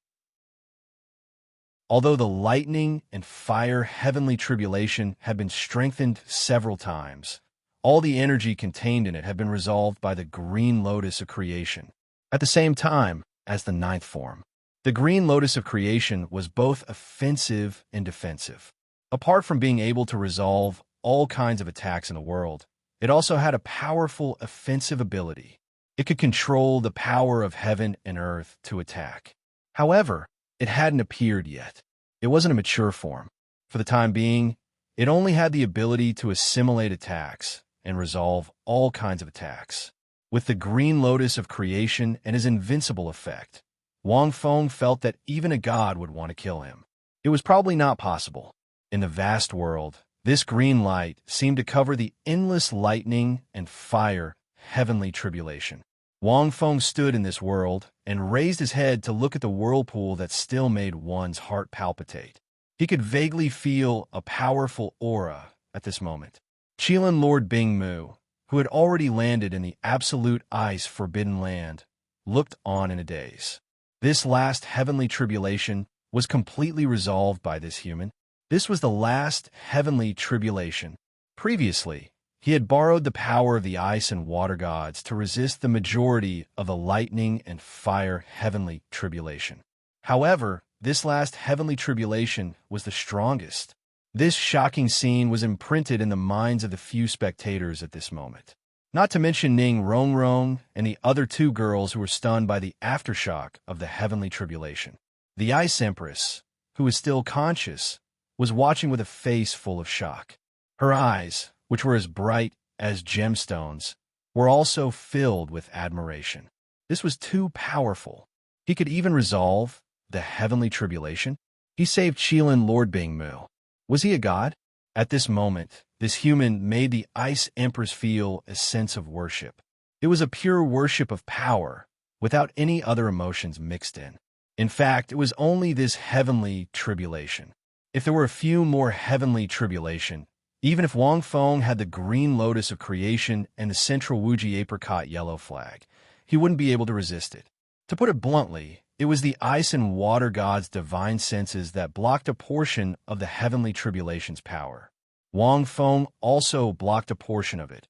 Although the lightning and fire heavenly tribulation had been strengthened several times, all the energy contained in it had been resolved by the green lotus of creation. At the same time as the ninth form, the green lotus of creation was both offensive and defensive. Apart from being able to resolve all kinds of attacks in the world, it also had a powerful offensive ability. It could control the power of heaven and earth to attack. However, it hadn't appeared yet. It wasn't a mature form. For the time being, it only had the ability to assimilate attacks and resolve all kinds of attacks. With the green lotus of creation and his invincible effect, Wang Feng felt that even a god would want to kill him. It was probably not possible. In the vast world, this green light seemed to cover the endless lightning and fire heavenly tribulation. Wang Feng stood in this world and raised his head to look at the whirlpool that still made one's heart palpitate. He could vaguely feel a powerful aura at this moment. Qilin Lord Bingmu, who had already landed in the absolute ice forbidden land, looked on in a daze. This last heavenly tribulation was completely resolved by this human. This was the last heavenly tribulation. Previously, he had borrowed the power of the ice and water gods to resist the majority of the lightning and fire heavenly tribulation. However, this last heavenly tribulation was the strongest. This shocking scene was imprinted in the minds of the few spectators at this moment. Not to mention Ning Rongrong and the other 2 girls who were stunned by the aftershock of the heavenly tribulation. The Ice Empress, who was still conscious, was watching with a face full of shock. Her eyes, which were as bright as gemstones, were also filled with admiration. This was too powerful. He could even resolve the heavenly tribulation. He saved Qilin Lord Bingmu. Was he a god? At this moment, this human made the Ice Empress feel a sense of worship. It was a pure worship of power, without any other emotions mixed in. In fact, it was only this heavenly tribulation. If there were a few more heavenly tribulation, even if Wang Feng had the green lotus of creation and the central Wuji apricot yellow flag, he wouldn't be able to resist it. To put it bluntly, it was the ice and water gods' divine senses that blocked a portion of the heavenly tribulation's power. Wang Feng also blocked a portion of it.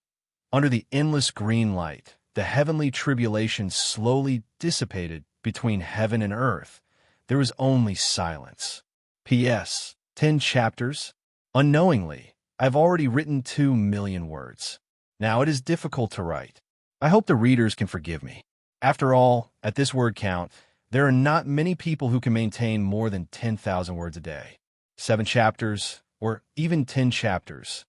Under the endless green light, the heavenly tribulation slowly dissipated between heaven and earth. There was only silence. P.S. 10 chapters. Unknowingly, I've already written 2 million words. Now it is difficult to write. I hope the readers can forgive me. After all, at this word count, there are not many people who can maintain more than 10,000 words a day. 7 chapters, or even 10 chapters.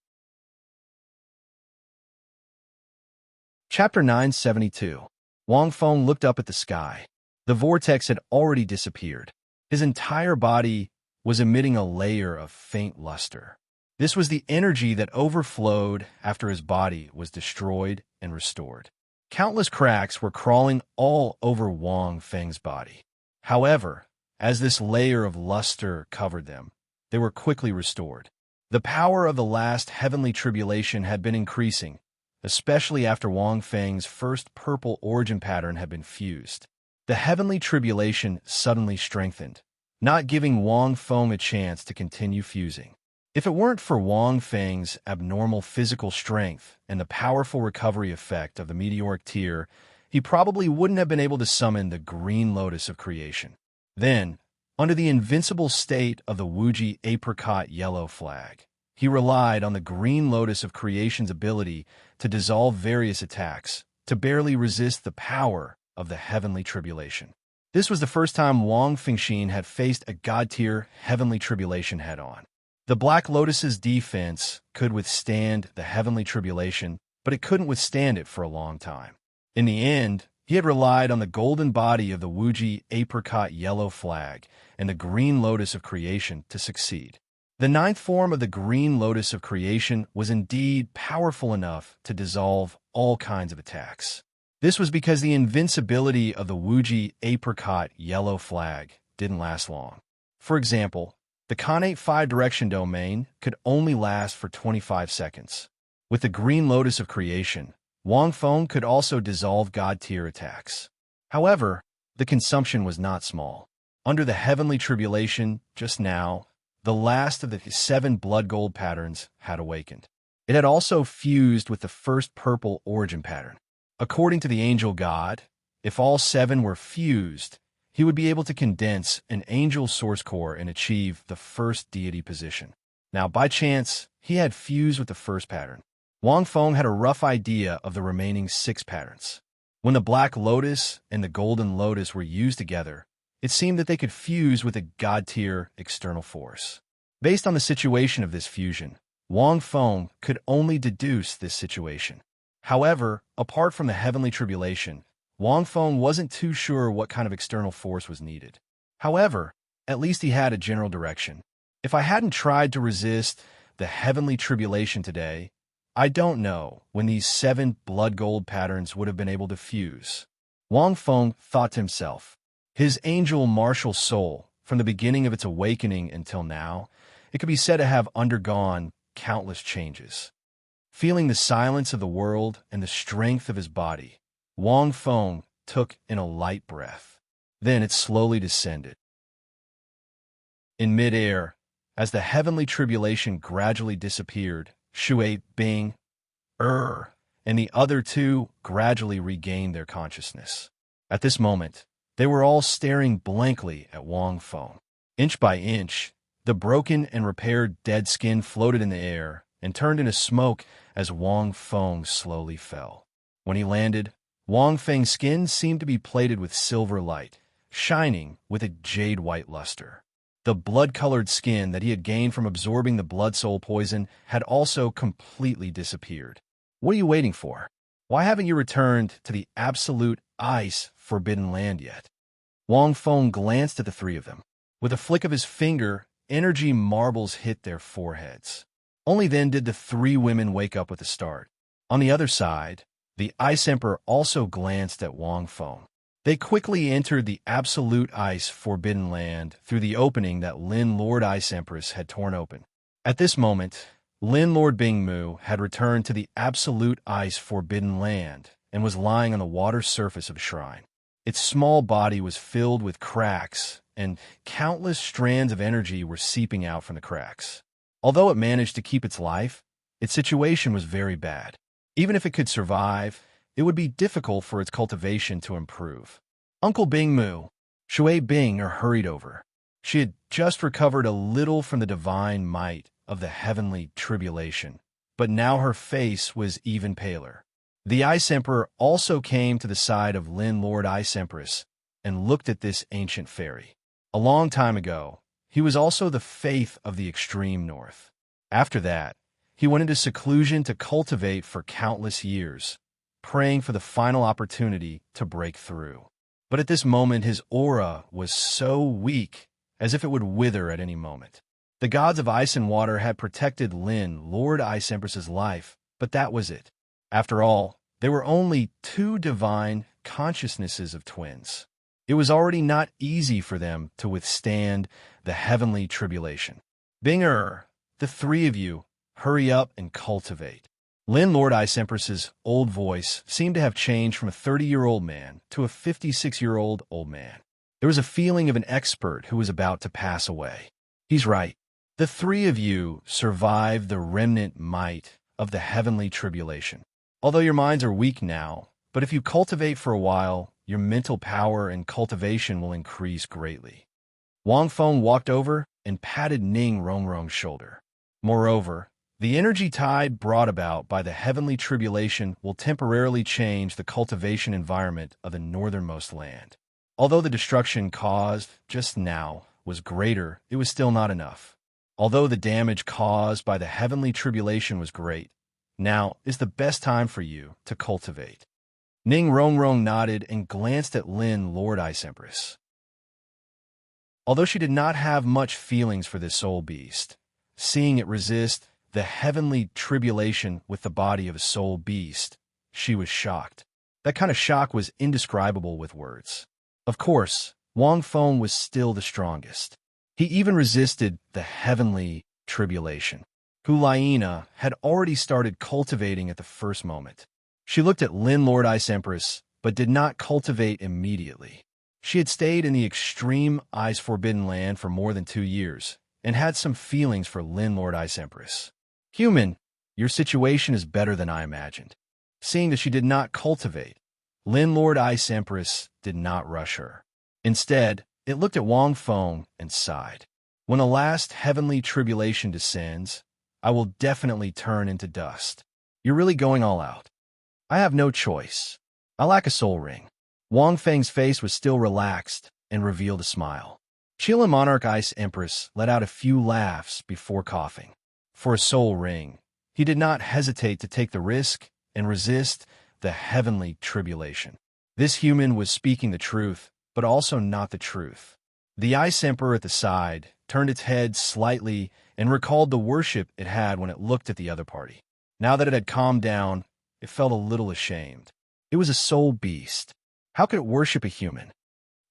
Chapter 972. Wang Feng looked up at the sky. The vortex had already disappeared. His entire body was emitting a layer of faint luster. This was the energy that overflowed after his body was destroyed and restored. Countless cracks were crawling all over Wang Feng's body. However, as this layer of luster covered them, they were quickly restored. The power of the last heavenly tribulation had been increasing, especially after Wang Feng's first purple origin pattern had been fused. The heavenly tribulation suddenly strengthened, not giving Wang Feng a chance to continue fusing. If it weren't for Wang Feng's abnormal physical strength and the powerful recovery effect of the meteoric tear, he probably wouldn't have been able to summon the green lotus of creation. Then, under the invincible state of the Wuji apricot yellow flag, he relied on the green lotus of creation's ability to dissolve various attacks, to barely resist the power of the heavenly tribulation. This was the first time Wang Fengxian had faced a god-tier heavenly tribulation head-on. The Black Lotus's defense could withstand the heavenly tribulation, but it couldn't withstand it for a long time. In the end, he had relied on the golden body of the Wuji apricot yellow flag and the green lotus of creation to succeed. The ninth form of the green lotus of creation was indeed powerful enough to dissolve all kinds of attacks. This was because the invincibility of the Wuji apricot yellow flag didn't last long. For example, the Khanate 5-direction domain could only last for 25 seconds. With the green lotus of creation, Wang Feng could also dissolve God-tier attacks. However, the consumption was not small. Under the heavenly tribulation, just now, the last of the 7 blood gold patterns had awakened. It had also fused with the first purple origin pattern. According to the angel god, if all 7 were fused, he would be able to condense an angel source core and achieve the first deity position. Now, by chance, he had fused with the first pattern. Wang Feng had a rough idea of the remaining 6 patterns. When the black lotus and the golden lotus were used together, it seemed that they could fuse with a god-tier external force. Based on the situation of this fusion, Wang Feng could only deduce this situation. However, apart from the heavenly tribulation, Wang Feng wasn't too sure what kind of external force was needed. However, at least he had a general direction. If I hadn't tried to resist the heavenly tribulation today, I don't know when these 7 blood gold patterns would have been able to fuse. Wang Feng thought to himself. His angel martial soul, from the beginning of its awakening until now, it could be said to have undergone countless changes. Feeling the silence of the world and the strength of his body, Wang Feng took in a light breath. Then it slowly descended. In midair, as the heavenly tribulation gradually disappeared, Shui, Bing, and the other 2 gradually regained their consciousness. At this moment, they were all staring blankly at Wang Feng. Inch by inch, the broken and repaired dead skin floated in the air and turned into smoke as Wang Feng slowly fell. When he landed, Wang Feng's skin seemed to be plated with silver light, shining with a jade-white luster. The blood-colored skin that he had gained from absorbing the blood soul poison had also completely disappeared. What are you waiting for? Why haven't you returned to the absolute ice forbidden land yet? Wang Feng glanced at the 3 of them. With a flick of his finger, energy marbles hit their foreheads. Only then did the 3 women wake up with a start. On the other side, the Ice Emperor also glanced at Wang Feng. They quickly entered the absolute ice forbidden land through the opening that Lin Lord Ice Empress had torn open. At this moment, Lin Lord Bingmu had returned to the absolute ice forbidden land and was lying on the water surface of a shrine. Its small body was filled with cracks, and countless strands of energy were seeping out from the cracks. Although it managed to keep its life, its situation was very bad. Even if it could survive, it would be difficult for its cultivation to improve. Uncle Bingmu, Shui Bing, hurried over. She had just recovered a little from the divine might of the heavenly tribulation, but now her face was even paler. The Ice Emperor also came to the side of Lin Lord Ice Empress and looked at this ancient fairy. A long time ago, he was also the faith of the extreme north. After that, he went into seclusion to cultivate for countless years, praying for the final opportunity to break through. But at this moment, his aura was so weak, as if it would wither at any moment. The gods of ice and water had protected Lin, Lord Ice Empress's life, but that was it. After all, there were only 2 divine consciousnesses of twins. It was already not easy for them to withstand the heavenly tribulation. Binger, the 3 of you, hurry up and cultivate. Lin Lord Ice Empress's old voice seemed to have changed from a 30-year-old man to a 56-year-old old man. There was a feeling of an expert who was about to pass away. He's right. The 3 of you survived the remnant might of the heavenly tribulation. Although your minds are weak now, but if you cultivate for a while, your mental power and cultivation will increase greatly. Wang Feng walked over and patted Ning Rongrong's shoulder. Moreover, the energy tide brought about by the heavenly tribulation will temporarily change the cultivation environment of the northernmost land. Although the destruction caused just now was greater, it was still not enough. Although the damage caused by the heavenly tribulation was great, now is the best time for you to cultivate. Ning Rongrong nodded and glanced at Lin Lord Ice Empress. Although she did not have much feelings for this soul beast, seeing it resist the heavenly tribulation with the body of a soul beast, she was shocked. That kind of shock was indescribable with words. Of course, Wang Feng was still the strongest. He even resisted the heavenly tribulation. Hulaina had already started cultivating at the first moment. She looked at Lin Lord Ice Empress, but did not cultivate immediately. She had stayed in the extreme Ice Forbidden Land for more than 2 years, and had some feelings for Lin Lord Ice Empress. Human, your situation is better than I imagined. Seeing that she did not cultivate, Lin Lord Ice Empress did not rush her. Instead, it looked at Wang Feng and sighed. When the last heavenly tribulation descends, I will definitely turn into dust. You're really going all out. I have no choice. I lack a soul ring. Wang Feng's face was still relaxed and revealed a smile. Qilin Monarch Ice Empress let out a few laughs before coughing. For a soul ring, he did not hesitate to take the risk and resist the heavenly tribulation. This human was speaking the truth, but also not the truth. The Ice Emperor at the side turned its head slightly and recalled the worship it had when it looked at the other party. Now that it had calmed down, it felt a little ashamed. It was a soul beast. How could it worship a human?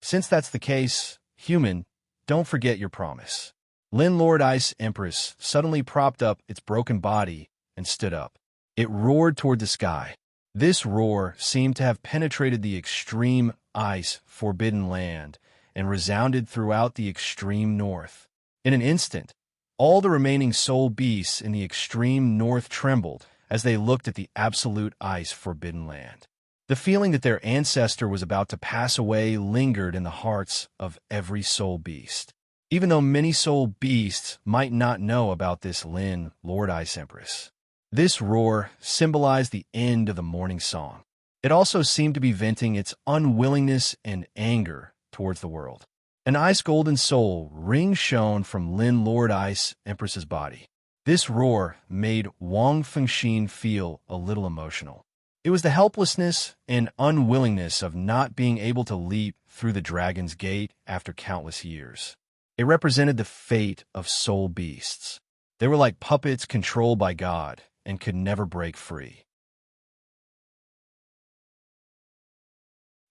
Since that's the case, human, don't forget your promise. Lin Lord Ice Empress suddenly propped up its broken body and stood up. It roared toward the sky. This roar seemed to have penetrated the extreme Ice Forbidden Land and resounded throughout the extreme north. In an instant, all the remaining soul beasts in the extreme north trembled as they looked at the absolute Ice Forbidden Land. The feeling that their ancestor was about to pass away lingered in the hearts of every soul beast. Even though many soul beasts might not know about this Lin Lord Ice Empress. This roar symbolized the end of the morning song. It also seemed to be venting its unwillingness and anger towards the world. An ice golden soul ring shone from Lin Lord Ice Empress's body. This roar made Wang Fengxin feel a little emotional. It was the helplessness and unwillingness of not being able to leap through the dragon's gate after countless years. It represented the fate of soul beasts. They were like puppets controlled by God and could never break free.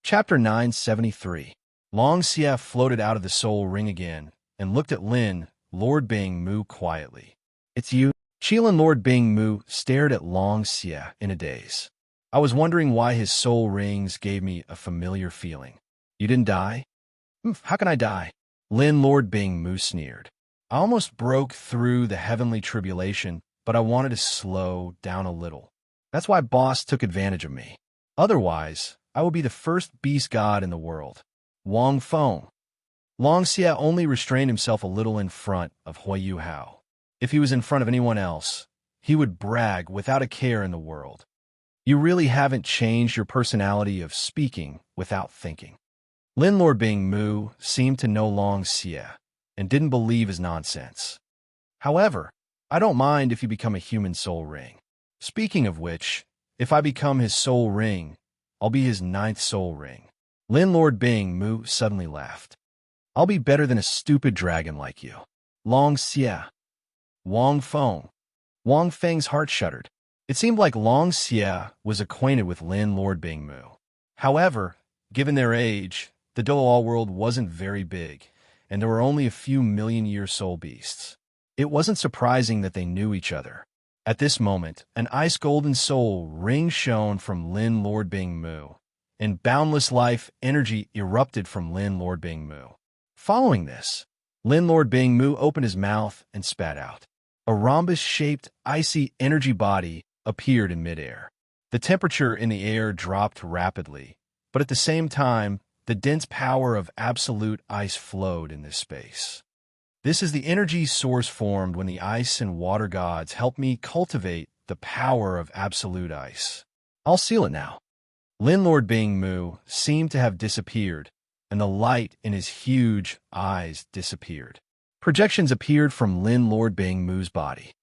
Chapter 973. Long Xie floated out of the soul ring again and looked at Lin Lord Bing Mu quietly. It's you? Qilin Lord Bing Mu stared at Long Xie in a daze. I was wondering why his soul rings gave me a familiar feeling. You didn't die? How can I die? Lin Lord Bing Mu sneered. I almost broke through the heavenly tribulation, but I wanted to slow down a little. That's why Boss took advantage of me. Otherwise, I would be the first beast god in the world. Wang Feng. Long Xie only restrained himself a little in front of Huayu Hao. If he was in front of anyone else, he would brag without a care in the world. You really haven't changed your personality of speaking without thinking. Lin Lord Bing Mu seemed to know Long Xie and didn't believe his nonsense. However, I don't mind if you become a human soul ring. Speaking of which, if I become his soul ring, I'll be his 9th soul ring. Lin Lord Bing Mu suddenly laughed. I'll be better than a stupid dragon like you. Long Xie. Wang Feng. Wang Feng's heart shuddered. It seemed like Long Xie was acquainted with Lin Lord Bing Mu. However, given their age, the Douluo world wasn't very big, and there were only a few million-year soul beasts. It wasn't surprising that they knew each other. At this moment, an ice golden soul ring shone from Lin Lord Bing Mu, and boundless life energy erupted from Lin Lord Bing Mu. Following this, Lin Lord Bing Mu opened his mouth and spat out. A rhombus-shaped, icy energy body appeared in midair. The temperature in the air dropped rapidly, but at the same time, the dense power of absolute ice flowed in this space. This is the energy source formed when the ice and water gods helped me cultivate the power of absolute ice. I'll seal it now. Lin Lord Bing Mu seemed to have disappeared, and the light in his huge eyes disappeared. Projections appeared from Lin Lord Bing Mu's body.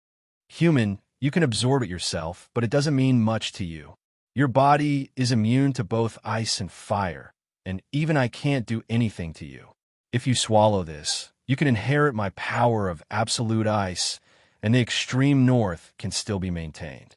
Human, you can absorb it yourself, but it doesn't mean much to you. Your body is immune to both ice and fire, and even I can't do anything to you. If you swallow this, you can inherit my power of absolute ice and the extreme north can still be maintained.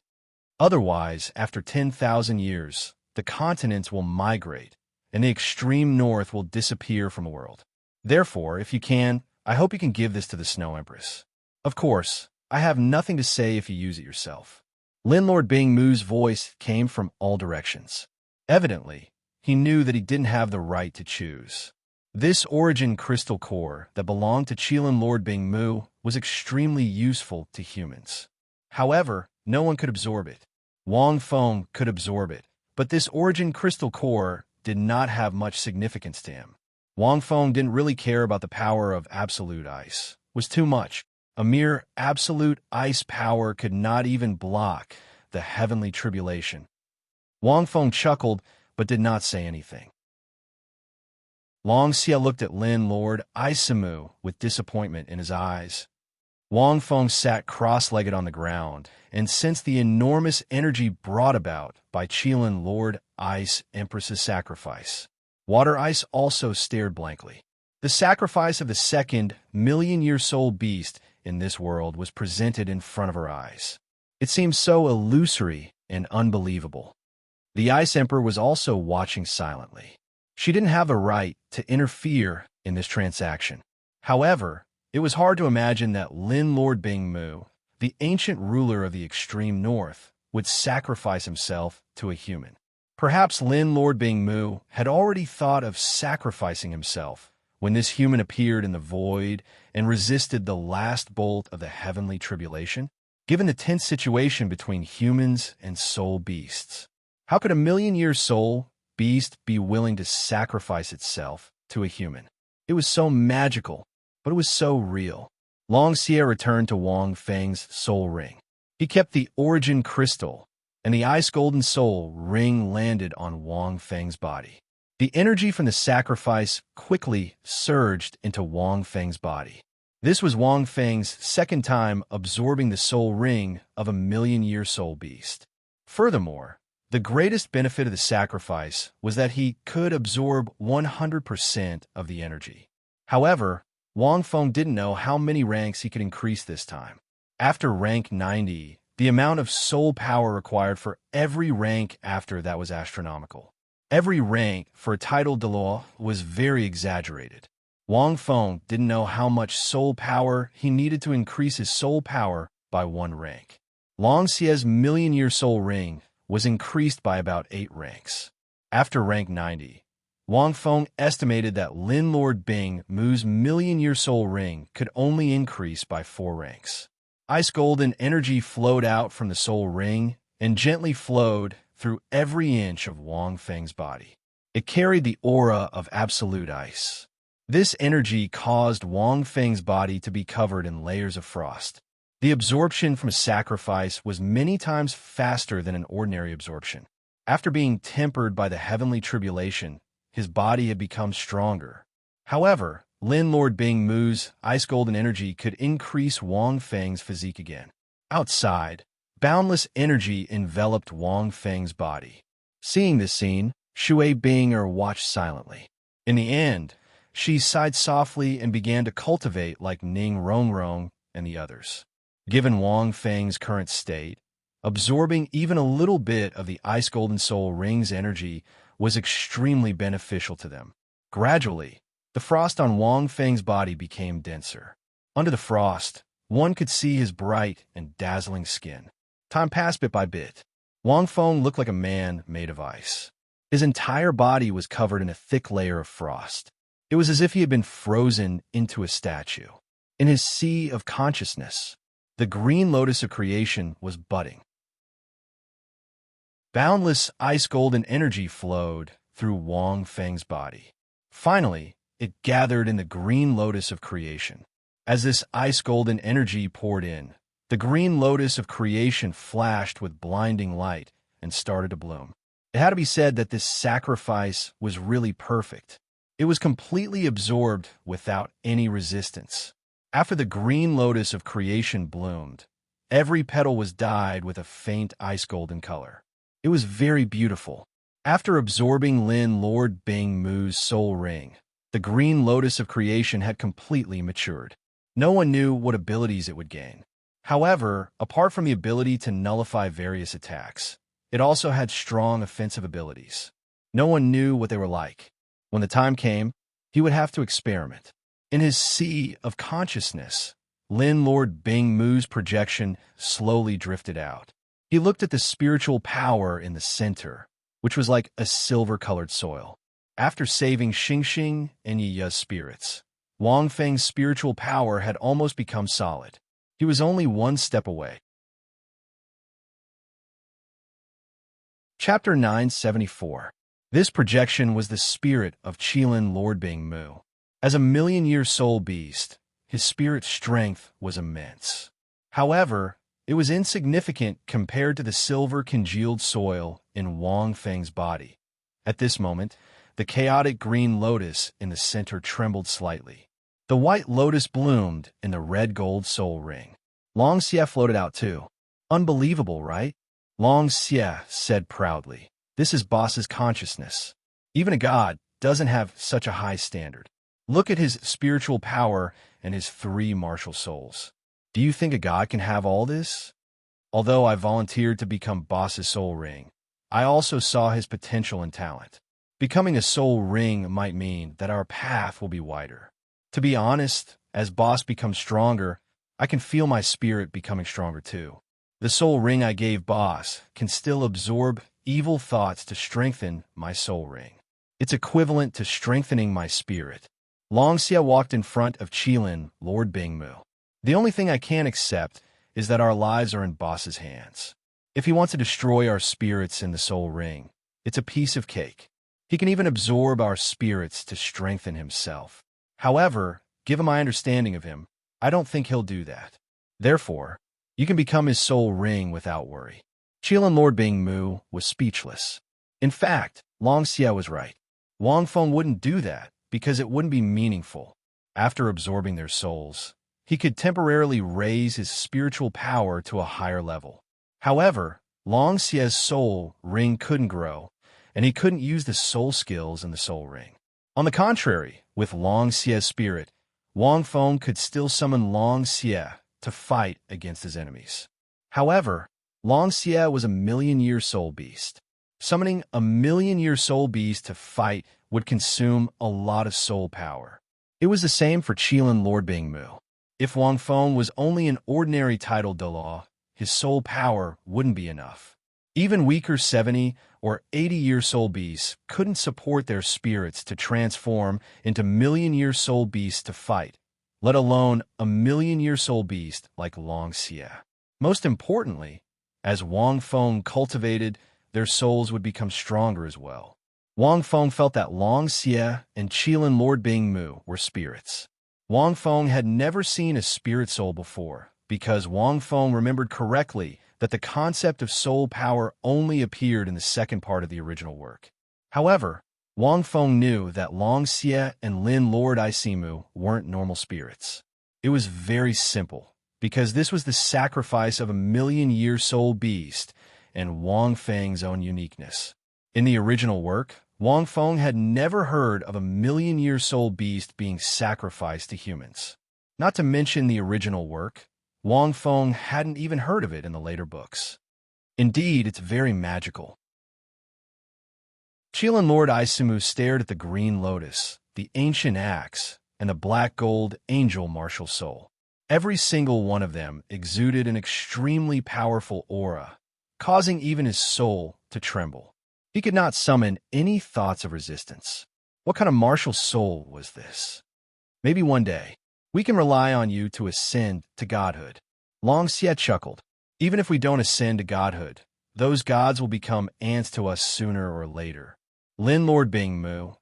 Otherwise, after 10,000 years, the continents will migrate, and the extreme north will disappear from the world. Therefore, if you can, I hope you can give this to the Snow Empress. Of course, I have nothing to say if you use it yourself. Lord Bingmu's voice came from all directions. Evidently, he knew that he didn't have the right to choose. This origin crystal core that belonged to Lord Bingmu was extremely useful to humans. However, no one could absorb it. Wang Feng could absorb it, but this origin crystal core did not have much significance to him. Wang Feng didn't really care about the power of absolute ice. It was too much. A mere absolute ice power could not even block the heavenly tribulation. Wang Feng chuckled, but did not say anything. Long Xia looked at Lord Isimu with disappointment in his eyes. Wang Feng sat cross-legged on the ground and sensed the enormous energy brought about by Lord Ice Empress's sacrifice. Water Ice also stared blankly. The sacrifice of the second million-year soul beast in this world was presented in front of her eyes. It seemed so illusory and unbelievable. The Ice Emperor was also watching silently. She didn't have the right to interfere in this transaction. However, it was hard to imagine that Lord Bingmu, the ancient ruler of the extreme north, would sacrifice himself to a human. Perhaps Lord Bingmu had already thought of sacrificing himself when this human appeared in the void and resisted the last bolt of the heavenly tribulation. Given the tense situation between humans and soul beasts, how could a million-year soul beast be willing to sacrifice itself to a human? It was so magical, but it was so real. Long Xia returned to Wang Feng's soul ring. He kept the origin crystal, and the ice golden soul ring landed on Wang Feng's body. The energy from the sacrifice quickly surged into Wang Feng's body. This was Wang Feng's second time absorbing the soul ring of a million-year soul beast. Furthermore, the greatest benefit of the sacrifice was that he could absorb 100% of the energy. However, Wang Feng didn't know how many ranks he could increase this time. After rank 90, the amount of soul power required for every rank after that was astronomical. Every rank for a title Dalu was very exaggerated. Wang Feng didn't know how much soul power he needed to increase his soul power by one rank. Long Xia's million-year soul ring was increased by about 8 ranks. After rank 90, Wang Feng estimated that Lord Bingmu's million-year soul ring could only increase by 4 ranks. Ice golden energy flowed out from the soul ring and gently flowed through every inch of Wang Feng's body. It carried the aura of absolute ice. This energy caused Wang Feng's body to be covered in layers of frost. The absorption from sacrifice was many times faster than an ordinary absorption. After being tempered by the heavenly tribulation, his body had become stronger. However, Lord Bingmu's ice golden energy could increase Wang Feng's physique again. Outside, boundless energy enveloped Wang Feng's body. Seeing this scene, Shui Binger watched silently. In the end, she sighed softly and began to cultivate like Ning Rongrong and the others. Given Wang Feng's current state, absorbing even a little bit of the Ice Golden Soul Ring's energy was extremely beneficial to them. Gradually, the frost on Wang Feng's body became denser. Under the frost, one could see his bright and dazzling skin. Time passed bit by bit. Wang Feng looked like a man made of ice. His entire body was covered in a thick layer of frost. It was as if he had been frozen into a statue. In his sea of consciousness, the green lotus of creation was budding. Boundless ice golden energy flowed through Wang Feng's body. Finally, it gathered in the green lotus of creation. As this ice golden energy poured in, the green lotus of creation flashed with blinding light and started to bloom. It had to be said that this sacrifice was really perfect. It was completely absorbed without any resistance. After the green lotus of creation bloomed, every petal was dyed with a faint ice golden color. It was very beautiful. After absorbing Lord Bingmu's soul ring, the green lotus of creation had completely matured. No one knew what abilities it would gain. However, apart from the ability to nullify various attacks, it also had strong offensive abilities. No one knew what they were like. When the time came, he would have to experiment. In his sea of consciousness, Lin Lord Bing Mu's projection slowly drifted out. He looked at the spiritual power in the center, which was like a silver-colored soil. After saving Xingxing and Yiya's spirits, Wang Feng's spiritual power had almost become solid. He was only one step away. Chapter 974. This projection was the spirit of Qilin Lord Bing Mu. As a million-year soul beast, his spirit's strength was immense. However, it was insignificant compared to the silver-congealed soil in Wang Feng's body. At this moment, the chaotic green lotus in the center trembled slightly. The white lotus bloomed in the red-gold soul ring. Long Xie floated out too. Unbelievable, right? Long Xie said proudly. This is boss's consciousness. Even a god doesn't have such a high standard. Look at his spiritual power and his 3 martial souls. Do you think a god can have all this? Although I volunteered to become boss's soul ring, I also saw his potential and talent. Becoming a soul ring might mean that our path will be wider. To be honest, as boss becomes stronger, I can feel my spirit becoming stronger too. The soul ring I gave boss can still absorb evil thoughts to strengthen my soul ring. It's equivalent to strengthening my spirit. Long Xie walked in front of Qilin, Lord Bing Mu. The only thing I can't accept is that our lives are in boss's hands. If he wants to destroy our spirits in the soul ring, it's a piece of cake. He can even absorb our spirits to strengthen himself. However, given my understanding of him, I don't think he'll do that. Therefore, you can become his soul ring without worry. Qilin Lord Bing Mu was speechless. In fact, Long Xie was right. Wang Feng wouldn't do that because it wouldn't be meaningful. After absorbing their souls, he could temporarily raise his spiritual power to a higher level. However, Long Xie's soul ring couldn't grow, and he couldn't use the soul skills in the soul ring. On the contrary, with Long Xie's spirit, Wang Feng could still summon Long Xie to fight against his enemies. However, Long Xie was a million-year soul beast. Summoning a million-year soul beast to fight would consume a lot of soul power. It was the same for Qilin Lord Bing Mu. If Wang Feng was only an ordinary titled Dalu, his soul power wouldn't be enough. Even weaker 70 or 80-year soul beasts couldn't support their spirits to transform into million-year soul beasts to fight, let alone a million-year soul beast like Long Xie. Most importantly, as Wang Feng cultivated, their souls would become stronger as well. Wang Feng felt that Long Xie and Qilin Lord Bing Mu were spirits. Wang Feng had never seen a spirit soul before, because Wang Feng remembered correctly that the concept of soul power only appeared in the second part of the original work. However, Wang Feng knew that Long Xie and Lin Lord Isimu weren't normal spirits. It was very simple, because this was the sacrifice of a million-year soul beast and Wang Feng's own uniqueness. In the original work, Wang Feng had never heard of a million-year soul beast being sacrificed to humans. Not to mention the original work, Wang Feng hadn't even heard of it in the later books. Indeed, it's very magical. Qilin Lord Isimu stared at the green lotus, the ancient axe, and the black gold angel martial soul. Every single one of them exuded an extremely powerful aura, causing even his soul to tremble. He could not summon any thoughts of resistance. What kind of martial soul was this? Maybe one day, we can rely on you to ascend to godhood. Long Xie chuckled. Even if we don't ascend to godhood, those gods will become ants to us sooner or later. Lin Lord Bing Mu.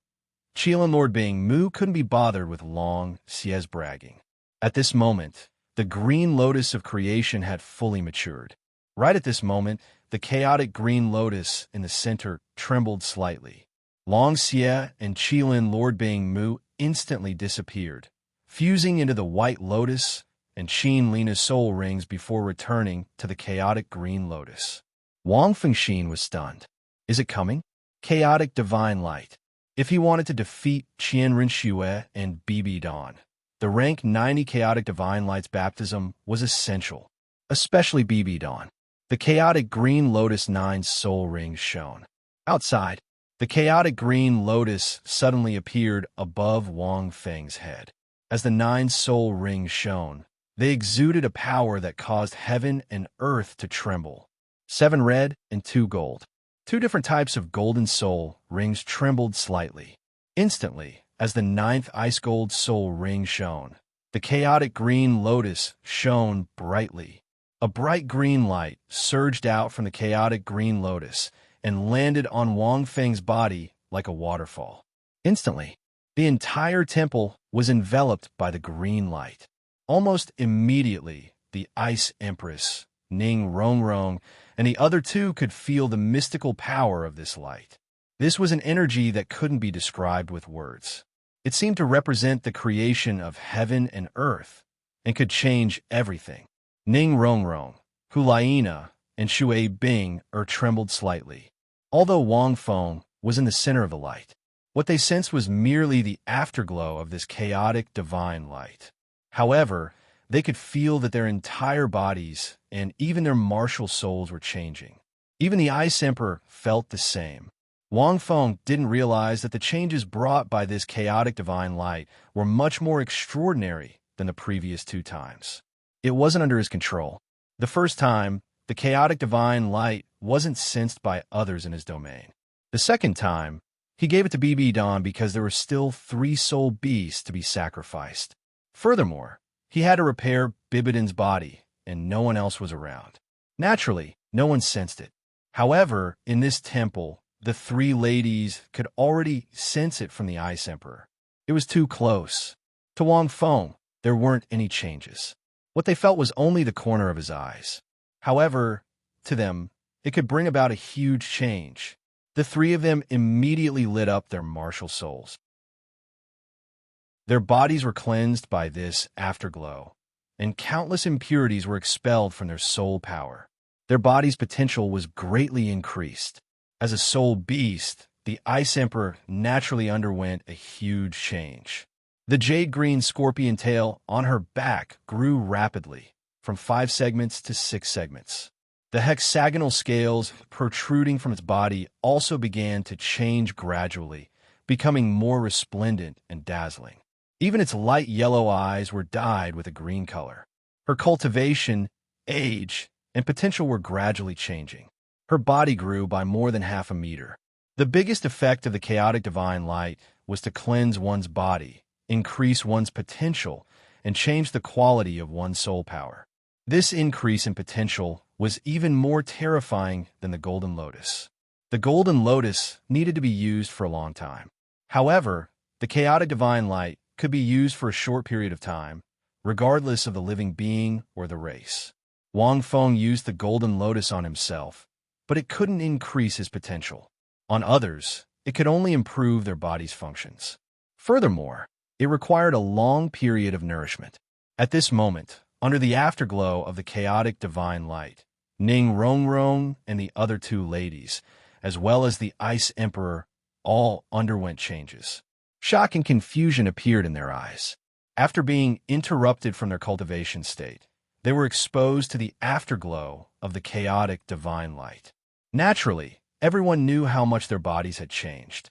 Qilin Lord Bing Mu couldn't be bothered with Long Xie's bragging. At this moment, the green lotus of creation had fully matured. Right at this moment, the chaotic green lotus in the center trembled slightly. Long Xie and Qilin Lord Bing Mu instantly disappeared, fusing into the white lotus and Qin Lina's soul rings before returning to the chaotic green lotus. Wang Fengxin was stunned. Is it coming? Chaotic divine light. If he wanted to defeat Qian Rinxue and Bibi Dan, the rank 90 chaotic divine light's baptism was essential. especially BB Dawn. The chaotic green lotus 9 soul rings shone. Outside, the chaotic green lotus suddenly appeared above Wang Feng's head. As the 9 soul rings shone, they exuded a power that caused heaven and earth to tremble. 7 red and 2 gold. 2 different types of golden soul rings trembled slightly. Instantly, as the 9th ice gold soul ring shone, the chaotic green lotus shone brightly. A bright green light surged out from the chaotic green lotus and landed on Wang Feng's body like a waterfall. Instantly, the entire temple was enveloped by the green light. Almost immediately, the Ice Empress, Ning Rongrong, and the other 2 could feel the mystical power of this light. This was an energy that couldn't be described with words. It seemed to represent the creation of heaven and earth and could change everything. Ning Rongrong, Hulaina, and Shui Bing trembled slightly. Although Wang Feng was in the center of the light, what they sensed was merely the afterglow of this chaotic divine light. However, they could feel that their entire bodies and even their martial souls were changing. Even the Ice Emperor felt the same. Wang Feng didn't realize that the changes brought by this chaotic divine light were much more extraordinary than the previous 2 times. It wasn't under his control. The first time, the chaotic divine light wasn't sensed by others in his domain. The second time, he gave it to BB Dawn because there were still 3 soul beasts to be sacrificed. Furthermore, he had to repair Bibidon's body, and no one else was around. Naturally, no one sensed it. However, in this temple, the 3 ladies could already sense it from the Ice Emperor. It was too close. To Wang Feng, there weren't any changes. What they felt was only the corner of his eyes. However, to them, it could bring about a huge change. The 3 of them immediately lit up their martial souls. Their bodies were cleansed by this afterglow, and countless impurities were expelled from their soul power. Their body's potential was greatly increased. As a soul beast, the Ice Emperor naturally underwent a huge change. The jade-green scorpion tail on her back grew rapidly, from 5 segments to 6 segments. The hexagonal scales protruding from its body also began to change gradually, becoming more resplendent and dazzling. Even its light yellow eyes were dyed with a green color. Her cultivation, age, and potential were gradually changing. Her body grew by more than half a meter. The biggest effect of the chaotic divine light was to cleanse one's body, increase one's potential, and change the quality of one's soul power. This increase in potential was even more terrifying than the Golden Lotus. The Golden Lotus needed to be used for a long time. However, the chaotic divine light could be used for a short period of time, regardless of the living being or the race. Wang Feng used the Golden Lotus on himself, but it couldn't increase his potential. On others, it could only improve their body's functions. Furthermore, it required a long period of nourishment. At this moment, under the afterglow of the chaotic divine light, Ning Rongrong and the other 2 ladies, as well as the Ice Emperor, all underwent changes. Shock and confusion appeared in their eyes. After being interrupted from their cultivation state, they were exposed to the afterglow of the chaotic divine light. Naturally, everyone knew how much their bodies had changed.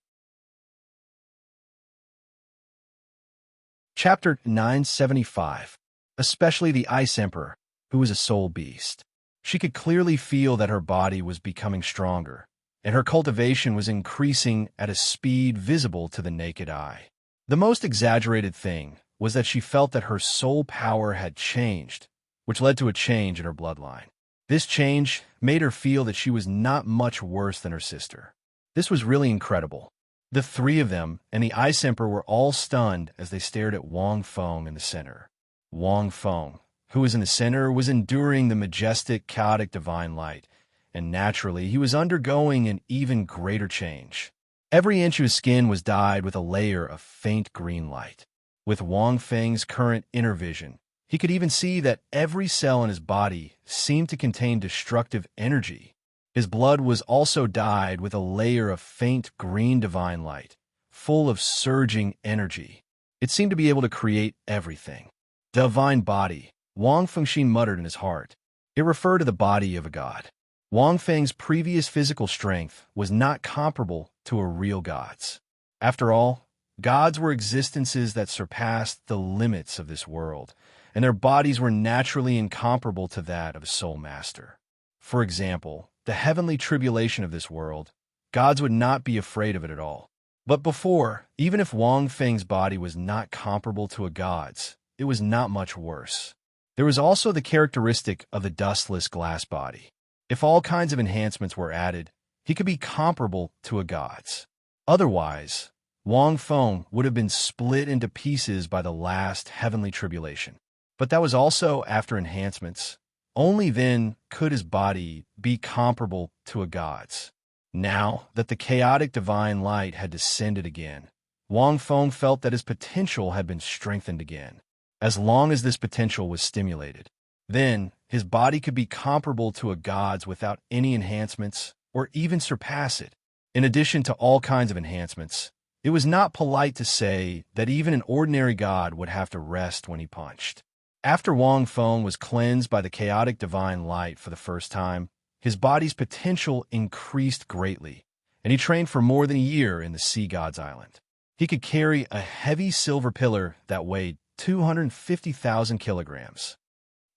Chapter 975. Especially the Ice Emperor, who was a soul beast. She could clearly feel that her body was becoming stronger, and her cultivation was increasing at a speed visible to the naked eye. The most exaggerated thing was that she felt that her soul power had changed, which led to a change in her bloodline. This change made her feel that she was not much worse than her sister. This was really incredible. The 3 of them and the Ice Emperor were all stunned as they stared at Wang Feng in the center. Wang Feng, who was in the center, was enduring the majestic, chaotic divine light, and naturally he was undergoing an even greater change. Every inch of his skin was dyed with a layer of faint green light. With Wang Feng's current inner vision, he could even see that every cell in his body seemed to contain destructive energy. His blood was also dyed with a layer of faint green divine light, full of surging energy. It seemed to be able to create everything. Divine body, Wang Fengxin muttered in his heart. It referred to the body of a god. Wang Feng's previous physical strength was not comparable to a real god's. After all, gods were existences that surpassed the limits of this world, and their bodies were naturally incomparable to that of a soul master. For example, the heavenly tribulation of this world, gods would not be afraid of it at all. But before, even if Wang Feng's body was not comparable to a god's, it was not much worse. There was also the characteristic of the dustless glass body. If all kinds of enhancements were added, he could be comparable to a god's. Otherwise, Wang Feng would have been split into pieces by the last heavenly tribulation. But that was also after enhancements. Only then could his body be comparable to a god's. Now that the chaotic divine light had descended again, Wang Feng felt that his potential had been strengthened again. As long as this potential was stimulated, then his body could be comparable to a god's without any enhancements or even surpass it. In addition to all kinds of enhancements, it was not polite to say that even an ordinary god would have to rest when he punched. After Wang Feng was cleansed by the chaotic divine light for the first time, his body's potential increased greatly, and he trained for more than a year in the Sea God's Island. He could carry a heavy silver pillar that weighed 250,000 kilograms.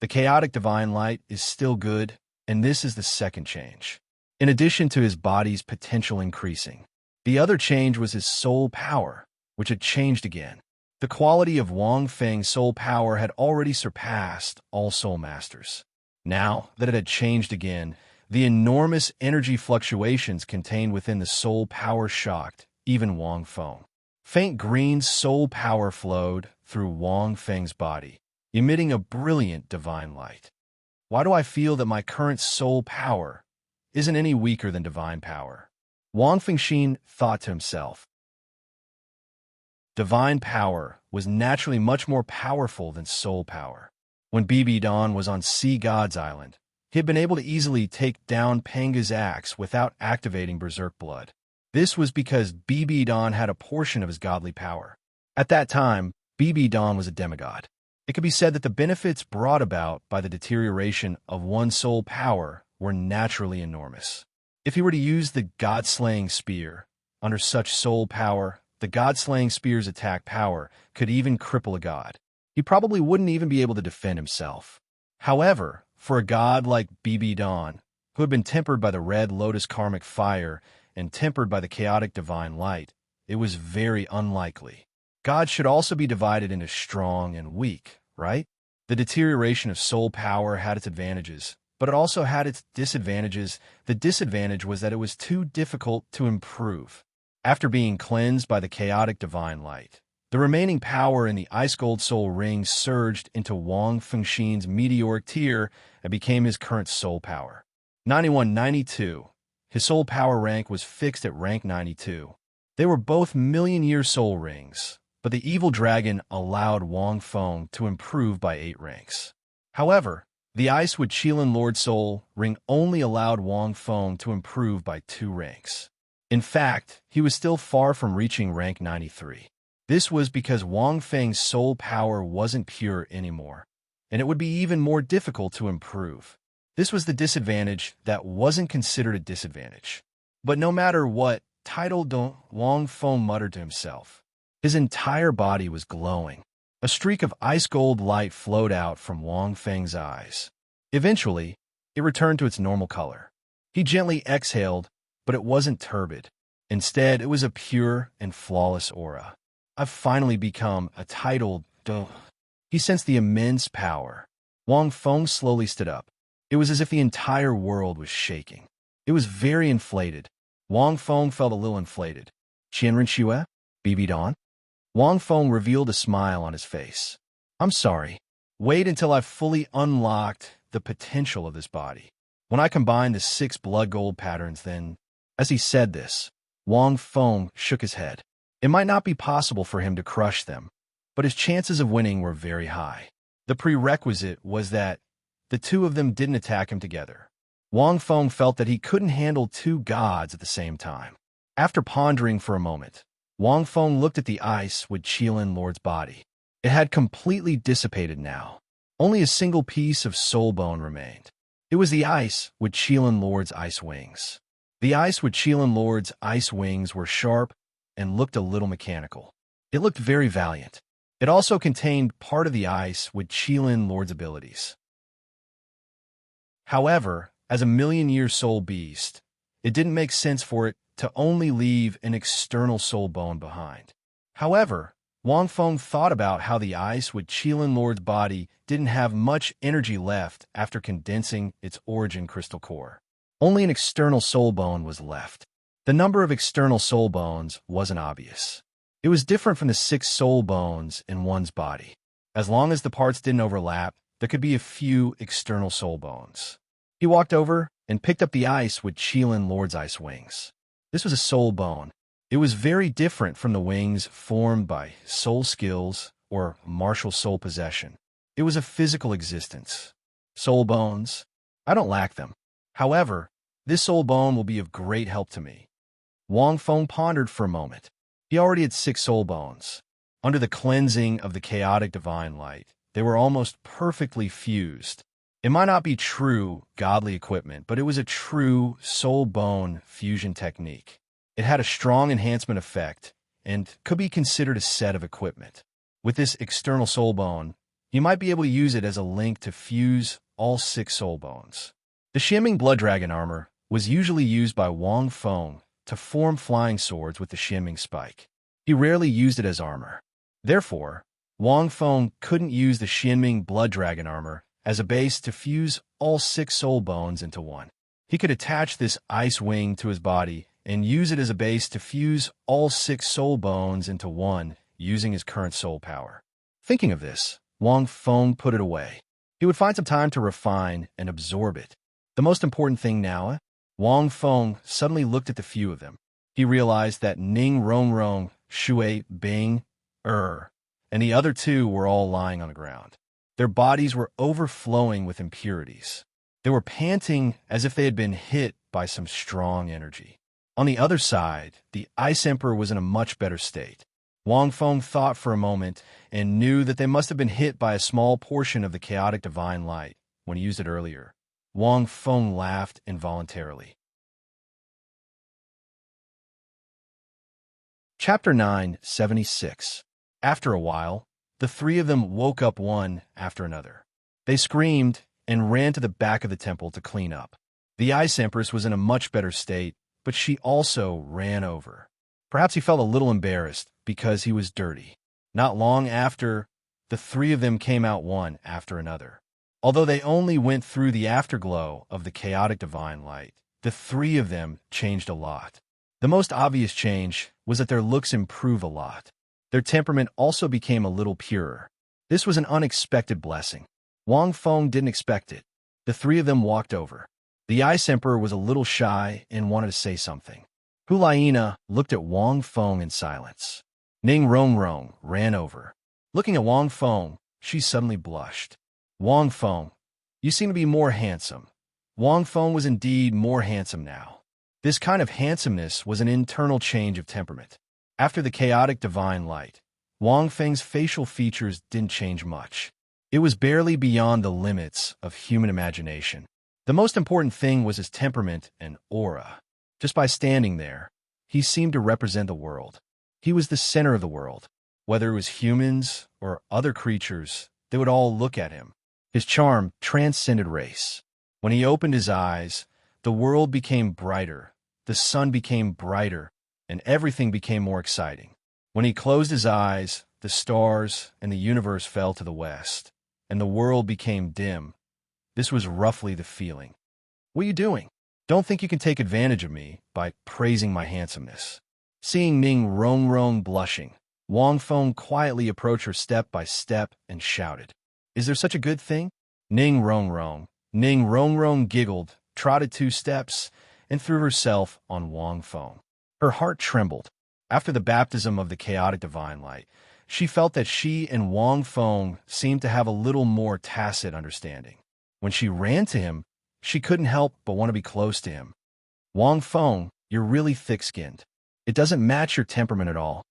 The chaotic divine light is still good, and this is the second change. In addition to his body's potential increasing, the other change was his soul power, which had changed again. The quality of Wang Feng's soul power had already surpassed all soul masters. Now that it had changed again, the enormous energy fluctuations contained within the soul power shocked even Wang Feng. Faint green soul power flowed through Wang Feng's body, emitting a brilliant divine light. Why do I feel that my current soul power isn't any weaker than divine power? Wang Fengxin thought to himself. Divine power was naturally much more powerful than soul power. When BB Dawn was on Sea God's Island, he had been able to easily take down Panga's axe without activating Berserk Blood. This was because BB Dawn had a portion of his godly power. At that time, BB Dawn was a demigod. It could be said that the benefits brought about by the deterioration of one's soul power were naturally enormous. If he were to use the God-slaying spear, under such soul power, the God-slaying spear's attack power could even cripple a god. He probably wouldn't even be able to defend himself. However, for a god like BB Dawn, who had been tempered by the red lotus karmic fire and tempered by the chaotic divine light, it was very unlikely. Gods should also be divided into strong and weak, right? The deterioration of soul power had its advantages, but it also had its disadvantages. The disadvantage was that it was too difficult to improve. After being cleansed by the chaotic divine light, the remaining power in the ice gold soul ring surged into Wang Fengxin's meteoric tier and became his current soul power. 9192. His soul power rank was fixed at rank 92. They were both million-year soul rings, but the evil dragon allowed Wang Feng to improve by 8 ranks. However, the Icewood Qilin Lord Soul ring only allowed Wang Feng to improve by 2 ranks. In fact, he was still far from reaching rank 93. This was because Wang Feng's soul power wasn't pure anymore, and it would be even more difficult to improve. This was the disadvantage that wasn't considered a disadvantage. But no matter what title Wang Feng muttered to himself, his entire body was glowing. A streak of ice gold light flowed out from Wang Feng's eyes. Eventually, it returned to its normal color. He gently exhaled, but it wasn't turbid. Instead, it was a pure and flawless aura. I've finally become a titled Douluo. He sensed the immense power. Wang Feng slowly stood up. It was as if the entire world was shaking. It was very inflated. Wang Feng felt a little inflated. Qianren Xue? BB Dawn? Wang Feng revealed a smile on his face. I'm sorry. Wait until I've fully unlocked the potential of this body. When I combine the 6 blood gold patterns, then... As he said this, Wang Feng shook his head. It might not be possible for him to crush them, but his chances of winning were very high. The prerequisite was that the 2 of them didn't attack him together. Wang Feng felt that he couldn't handle 2 gods at the same time. After pondering for a moment, Wang Feng looked at the Icewood Qilin Lord's body. It had completely dissipated now. Only a single piece of soul bone remained. It was the ice with Qilin Lord's ice wings. The ice with Qilin Lord's ice wings were sharp and looked a little mechanical. It looked very valiant. It also contained part of the ice with Qilin Lord's abilities. However, as a million-year soul beast, it didn't make sense for it to only leave an external soul bone behind. However, Wang Feng thought about how the ice with Qilin Lord's body didn't have much energy left after condensing its origin crystal core. Only an external soul bone was left. The number of external soul bones wasn't obvious. It was different from the 6 soul bones in one's body. As long as the parts didn't overlap, there could be a few external soul bones. He walked over and picked up the ice with Qilin Lord's ice wings. This was a soul bone. It was very different from the wings formed by soul skills or martial soul possession. It was a physical existence. Soul bones? I don't lack them. However, this soul bone will be of great help to me. Wang Feng pondered for a moment. He already had 6 soul bones. Under the cleansing of the chaotic divine light, they were almost perfectly fused. It might not be true godly equipment, but it was a true soul bone fusion technique. It had a strong enhancement effect and could be considered a set of equipment. With this external soul bone, you might be able to use it as a link to fuse all 6 soul bones. The shimming blood dragon armor was usually used by Wang Feng to form flying swords with the shimming spike. He rarely used it as armor. Therefore, Wang Feng couldn't use the shimming blood dragon armor as a base to fuse all 6 soul bones into one. He could attach this ice wing to his body and use it as a base to fuse all 6 soul bones into one using his current soul power. Thinking of this, Wang Feng put it away. He would find some time to refine and absorb it. The most important thing now, Wang Feng suddenly looked at the few of them. He realized that Ning Rongrong, Shui Bing, and the other 2 were all lying on the ground. Their bodies were overflowing with impurities. They were panting as if they had been hit by some strong energy. On the other side, the Ice Emperor was in a much better state. Wang Feng thought for a moment and knew that they must have been hit by a small portion of the chaotic divine light when he used it earlier. Wang Feng laughed involuntarily. Chapter 976. After a while, the 3 of them woke up one after another. They screamed and ran to the back of the temple to clean up. The Ice Empress was in a much better state, but she also ran over. Perhaps he felt a little embarrassed because he was dirty. Not long after, the 3 of them came out one after another. Although they only went through the afterglow of the chaotic divine light, the 3 of them changed a lot. The most obvious change was that their looks improved a lot. Their temperament also became a little purer. This was an unexpected blessing. Wang Feng didn't expect it. The 3 of them walked over. The Ice Emperor was a little shy and wanted to say something. Hulaina looked at Wang Feng in silence. Ning Rongrong ran over. Looking at Wang Feng, she suddenly blushed. Wang Feng, you seem to be more handsome. Wang Feng was indeed more handsome now. This kind of handsomeness was an internal change of temperament. After the chaotic divine light, Wang Feng's facial features didn't change much. It was barely beyond the limits of human imagination. The most important thing was his temperament and aura. Just by standing there, he seemed to represent the world. He was the center of the world. Whether it was humans or other creatures, they would all look at him. His charm transcended race. When he opened his eyes, the world became brighter, the sun became brighter, and everything became more exciting. When he closed his eyes, the stars and the universe fell to the west, and the world became dim. This was roughly the feeling. What are you doing? Don't think you can take advantage of me by praising my handsomeness. Seeing Ning Rongrong blushing, Wang Feng quietly approached her step by step and shouted, "Is there such a good thing?" Ning Rongrong giggled, trotted 2 steps, and threw herself on Wang Feng. Her heart trembled. After the baptism of the chaotic divine light, she felt that she and Wang Feng seemed to have a little more tacit understanding. When she ran to him, she couldn't help but want to be close to him. Wang Feng, you're really thick-skinned. It doesn't match your temperament at all.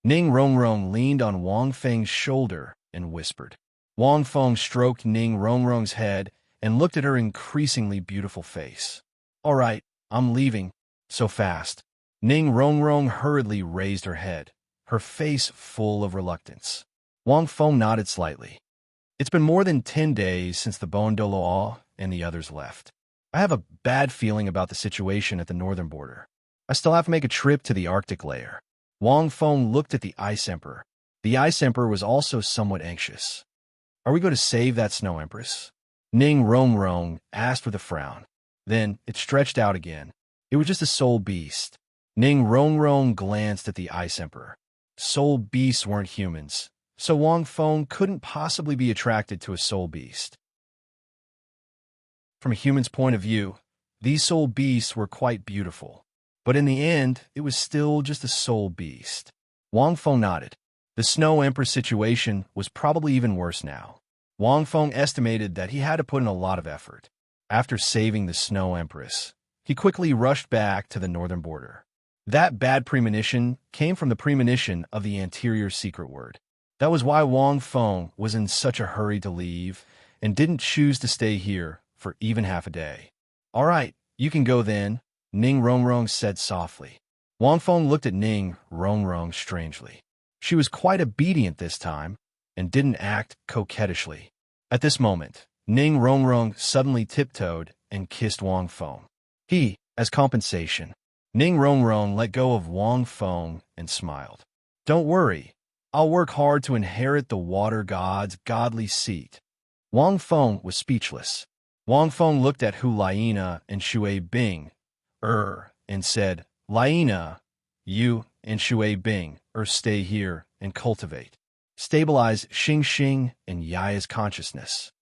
Ning Rongrong leaned on Wang Feng's shoulder and whispered. Wang Feng stroked Ning Rongrong's head and looked at her increasingly beautiful face. "All right, I'm leaving. So fast." Ning Rongrong hurriedly raised her head, her face full of reluctance. Wang Feng nodded slightly. "It's been more than 10 days since the Douluo and the others left. I have a bad feeling about the situation at the northern border. I still have to make a trip to the Arctic layer." Wang Feng looked at the Ice Emperor. The Ice Emperor was also somewhat anxious. "Are we going to save that Snow Empress?" Ning Rongrong asked with a frown. Then it stretched out again. "It was just a soul beast." Ning Rongrong glanced at the Ice Emperor. Soul beasts weren't humans, so Wang Feng couldn't possibly be attracted to a soul beast. From a human's point of view, these soul beasts were quite beautiful. But in the end, it was still just a soul beast. Wang Feng nodded. The Snow Empress situation was probably even worse now. Wang Feng estimated that he had to put in a lot of effort. After saving the Snow Empress, he quickly rushed back to the northern border. That bad premonition came from the premonition of the anterior secret word. That was why Wang Feng was in such a hurry to leave and didn't choose to stay here for even half a day. "All right, you can go then," Ning Rongrong said softly. Wang Feng looked at Ning Rongrong strangely. She was quite obedient this time and didn't act coquettishly. At this moment, Ning Rongrong suddenly tiptoed and kissed Wang Feng. As compensation, Ning Rongrong let go of Wang Feng and smiled. "Don't worry, I'll work hard to inherit the water god's godly seat." Wang Feng was speechless. Wang Feng looked at Hu Laina and Shui Bing, and said, "Laina, you and Shui Bing, stay here and cultivate. Stabilize Xing Xing and Yaya's consciousness."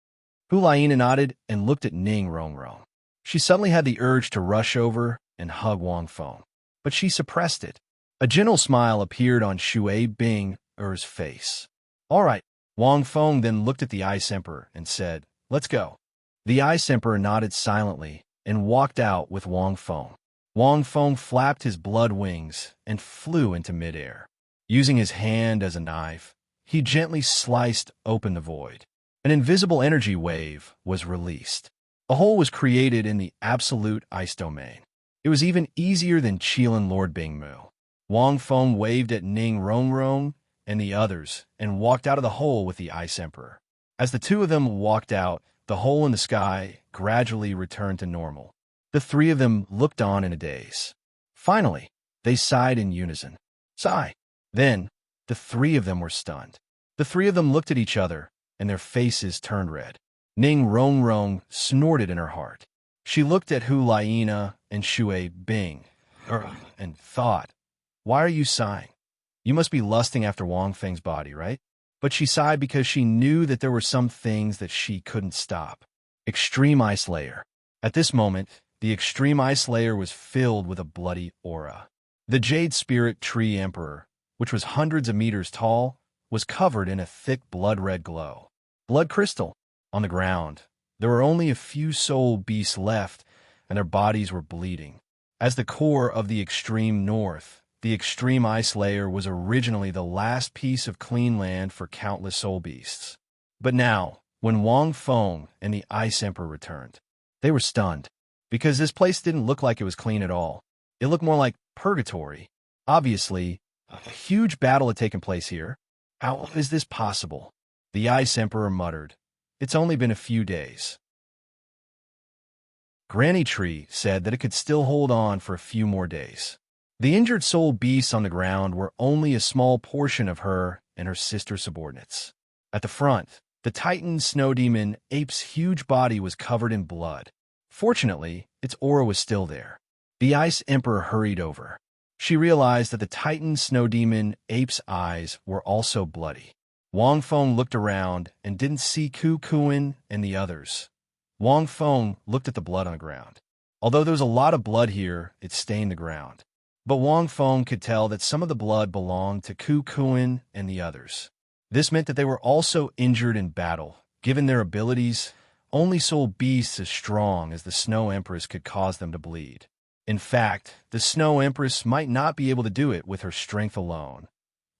Hu Laina nodded and looked at Ning Rongrong. She suddenly had the urge to rush over and hug Wang Feng, but she suppressed it. A gentle smile appeared on Shui Bing's face. "All right." Wang Feng then looked at the Ice Emperor and said, "Let's go." The Ice Emperor nodded silently and walked out with Wang Feng. Wang Feng flapped his blood wings and flew into midair. Using his hand as a knife, he gently sliced open the void. An invisible energy wave was released. A hole was created in the absolute ice domain. It was even easier than Qilin Lord Bingmu. Wang Feng waved at Ning Rongrong and the others and walked out of the hole with the Ice Emperor. As the two of them walked out, the hole in the sky gradually returned to normal. The three of them looked on in a daze. Finally, they sighed in unison. Sigh. Then, the three of them were stunned. The three of them looked at each other, and their faces turned red. Ning Rongrong snorted in her heart. She looked at Hu Laina and Shui Bing, and thought, "Why are you sighing? You must be lusting after Wang Feng's body, right?" But she sighed because she knew that there were some things that she couldn't stop. Extreme Ice Layer. At this moment, the Extreme Ice Layer was filled with a bloody aura. The Jade Spirit Tree Emperor, which was hundreds of meters tall, was covered in a thick blood-red glow. Blood crystal. On the ground, there were only a few soul beasts left, and their bodies were bleeding. As the core of the extreme north, the extreme ice layer was originally the last piece of clean land for countless soul beasts. But now, when Wang Feng and the Ice Emperor returned, they were stunned, because this place didn't look like it was clean at all. It looked more like purgatory. Obviously, a huge battle had taken place here. How is this possible? The Ice Emperor muttered. It's only been a few days. Granny Tree said that it could still hold on for a few more days. The injured soul beasts on the ground were only a small portion of her and her sister subordinates. At the front, the Titan Snow Demon Ape's huge body was covered in blood. Fortunately, its aura was still there. The Ice Emperor hurried over. She realized that the Titan Snow Demon Ape's eyes were also bloody. Wang Feng looked around and didn't see Ku Kuin and the others. Wang Feng looked at the blood on the ground. Although there was a lot of blood here, it stained the ground. But Wang Feng could tell that some of the blood belonged to Ku Kuin and the others. This meant that they were also injured in battle. Given their abilities, only soul beasts as strong as the Snow Empress could cause them to bleed. In fact, the Snow Empress might not be able to do it with her strength alone.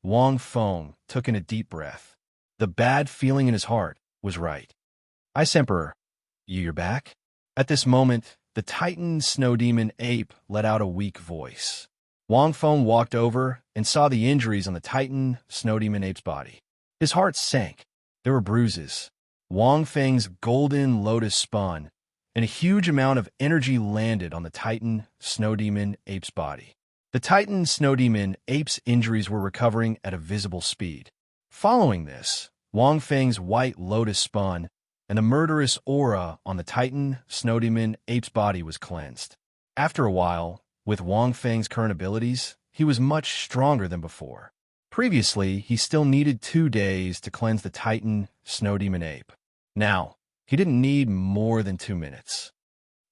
Wang Feng took in a deep breath. The bad feeling in his heart was right. Ice Emperor, You're back? At this moment, the Titan snow demon ape let out a weak voice. Wang Feng walked over and saw the injuries on the Titan snow demon ape's body. His heart sank. There were bruises. Wang Feng's golden lotus spun, and a huge amount of energy landed on the Titan snow demon ape's body. The Titan snow demon ape's injuries were recovering at a visible speed. Following this, Wang Feng's white lotus spun, and the murderous aura on the Titan snow demon ape's body was cleansed. After a while, with Wang Feng's current abilities, he was much stronger than before. Previously, he still needed 2 days to cleanse the Titan snow demon ape. Now, he didn't need more than 2 minutes.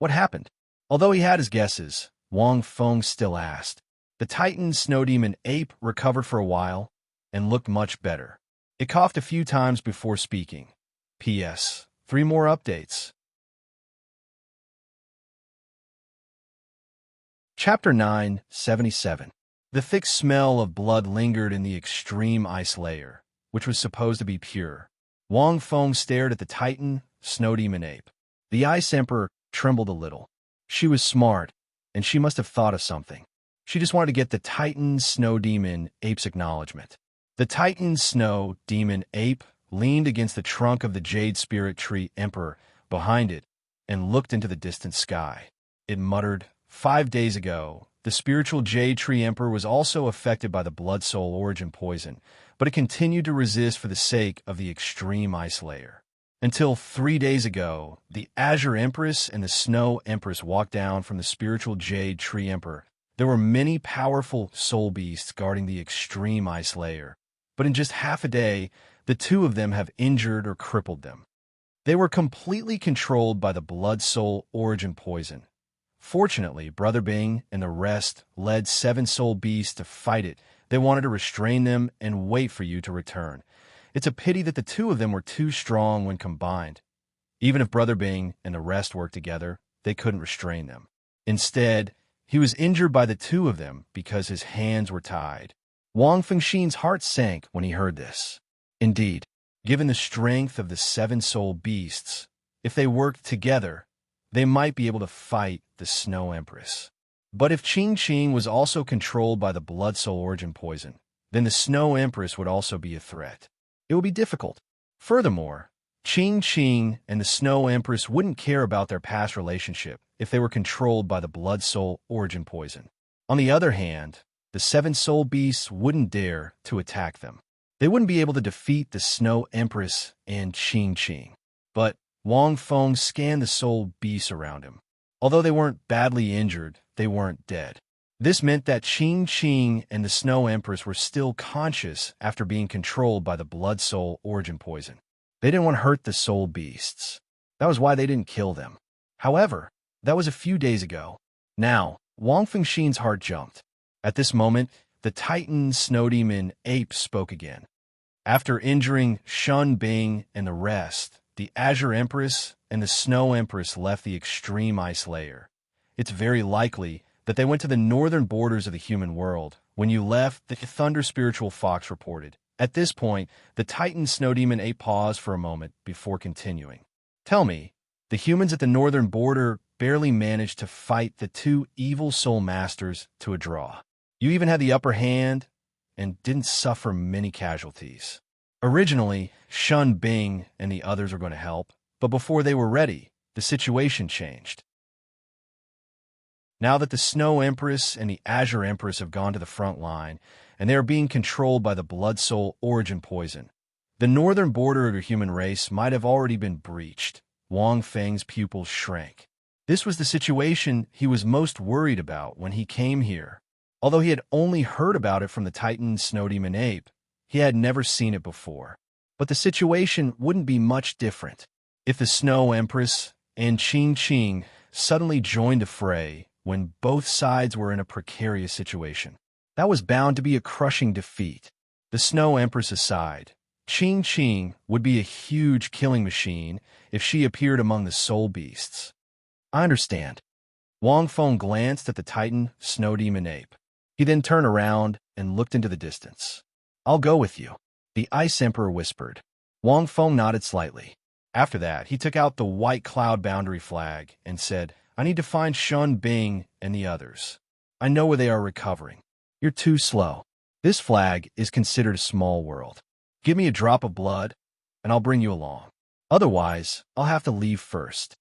What happened? Although he had his guesses, Wang Feng still asked. The Titan snow demon ape recovered for a while and looked much better. It coughed a few times before speaking. P.S. 3 more updates. Chapter 977. The thick smell of blood lingered in the extreme ice layer, which was supposed to be pure. Wang Feng stared at the Titan snow demon ape. The Ice Emperor trembled a little. She was smart, and she must have thought of something. She just wanted to get the Titan snow demon ape's acknowledgement. The Titan snow demon ape leaned against the trunk of the Jade Spirit Tree Emperor behind it and looked into the distant sky. It muttered, 5 days ago, the spiritual Jade Tree Emperor was also affected by the Blood Soul origin poison, but it continued to resist for the sake of the extreme ice layer. Until 3 days ago, the Azure Empress and the Snow Empress walked down from the spiritual Jade Tree Emperor. There were many powerful soul beasts guarding the extreme ice layer, but in just half a day, the 2 of them have injured or crippled them. They were completely controlled by the Blood Soul origin poison. Fortunately, Brother Bing and the rest led 7 soul beasts to fight it. They wanted to restrain them and wait for you to return. It's a pity that the 2 of them were too strong when combined. Even if Brother Bing and the rest worked together, they couldn't restrain them. Instead, he was injured by the 2 of them because his hands were tied. Wang Fengxin's heart sank when he heard this. Indeed, given the strength of the 7 soul beasts, if they worked together, they might be able to fight the Snow Empress. But if Qing Qing was also controlled by the Blood Soul origin poison, then the Snow Empress would also be a threat. It would be difficult. Furthermore, Qing Qing and the Snow Empress wouldn't care about their past relationship if they were controlled by the Blood Soul origin poison. On the other hand, the 7 soul beasts wouldn't dare to attack them. They wouldn't be able to defeat the Snow Empress and Qing Qing. But Wang Feng scanned the soul beasts around him. Although they weren't badly injured, they weren't dead. This meant that Qing Qing and the Snow Empress were still conscious after being controlled by the Blood Soul origin poison. They didn't want to hurt the soul beasts. That was why they didn't kill them. However, that was a few days ago. Now, Wang Fengxin's heart jumped. At this moment, the Titan snow demon ape spoke again. After injuring Shun Bing and the rest, the Azure Empress and the Snow Empress left the extreme ice layer. It's very likely that they went to the northern borders of the human world. When you left, the Thunder Spiritual Fox reported. At this point, the Titan snow demon ape paused for a moment before continuing. Tell me, the humans at the northern border barely managed to fight the 2 evil soul masters to a draw. You even had the upper hand and didn't suffer many casualties. Originally, Shun Bing and the others were going to help, but before they were ready, the situation changed. Now that the Snow Empress and the Azure Empress have gone to the front line, and they are being controlled by the Blood Soul origin poison, the northern border of your human race might have already been breached. Wang Feng's pupils shrank. This was the situation he was most worried about when he came here. Although he had only heard about it from the Titan snow demon ape, he had never seen it before. But the situation wouldn't be much different if the Snow Empress and Qing Qing suddenly joined a fray when both sides were in a precarious situation. That was bound to be a crushing defeat. The Snow Empress aside, Qing Qing would be a huge killing machine if she appeared among the soul beasts. I understand. Wang Feng glanced at the Titan snow demon ape. He then turned around and looked into the distance. I'll go with you, the Ice Emperor whispered. Wang Feng nodded slightly. After that, he took out the white cloud boundary flag and said, I need to find Shun Bing and the others. I know where they are recovering. You're too slow. This flag is considered a small world. Give me a drop of blood, and I'll bring you along. Otherwise, I'll have to leave first.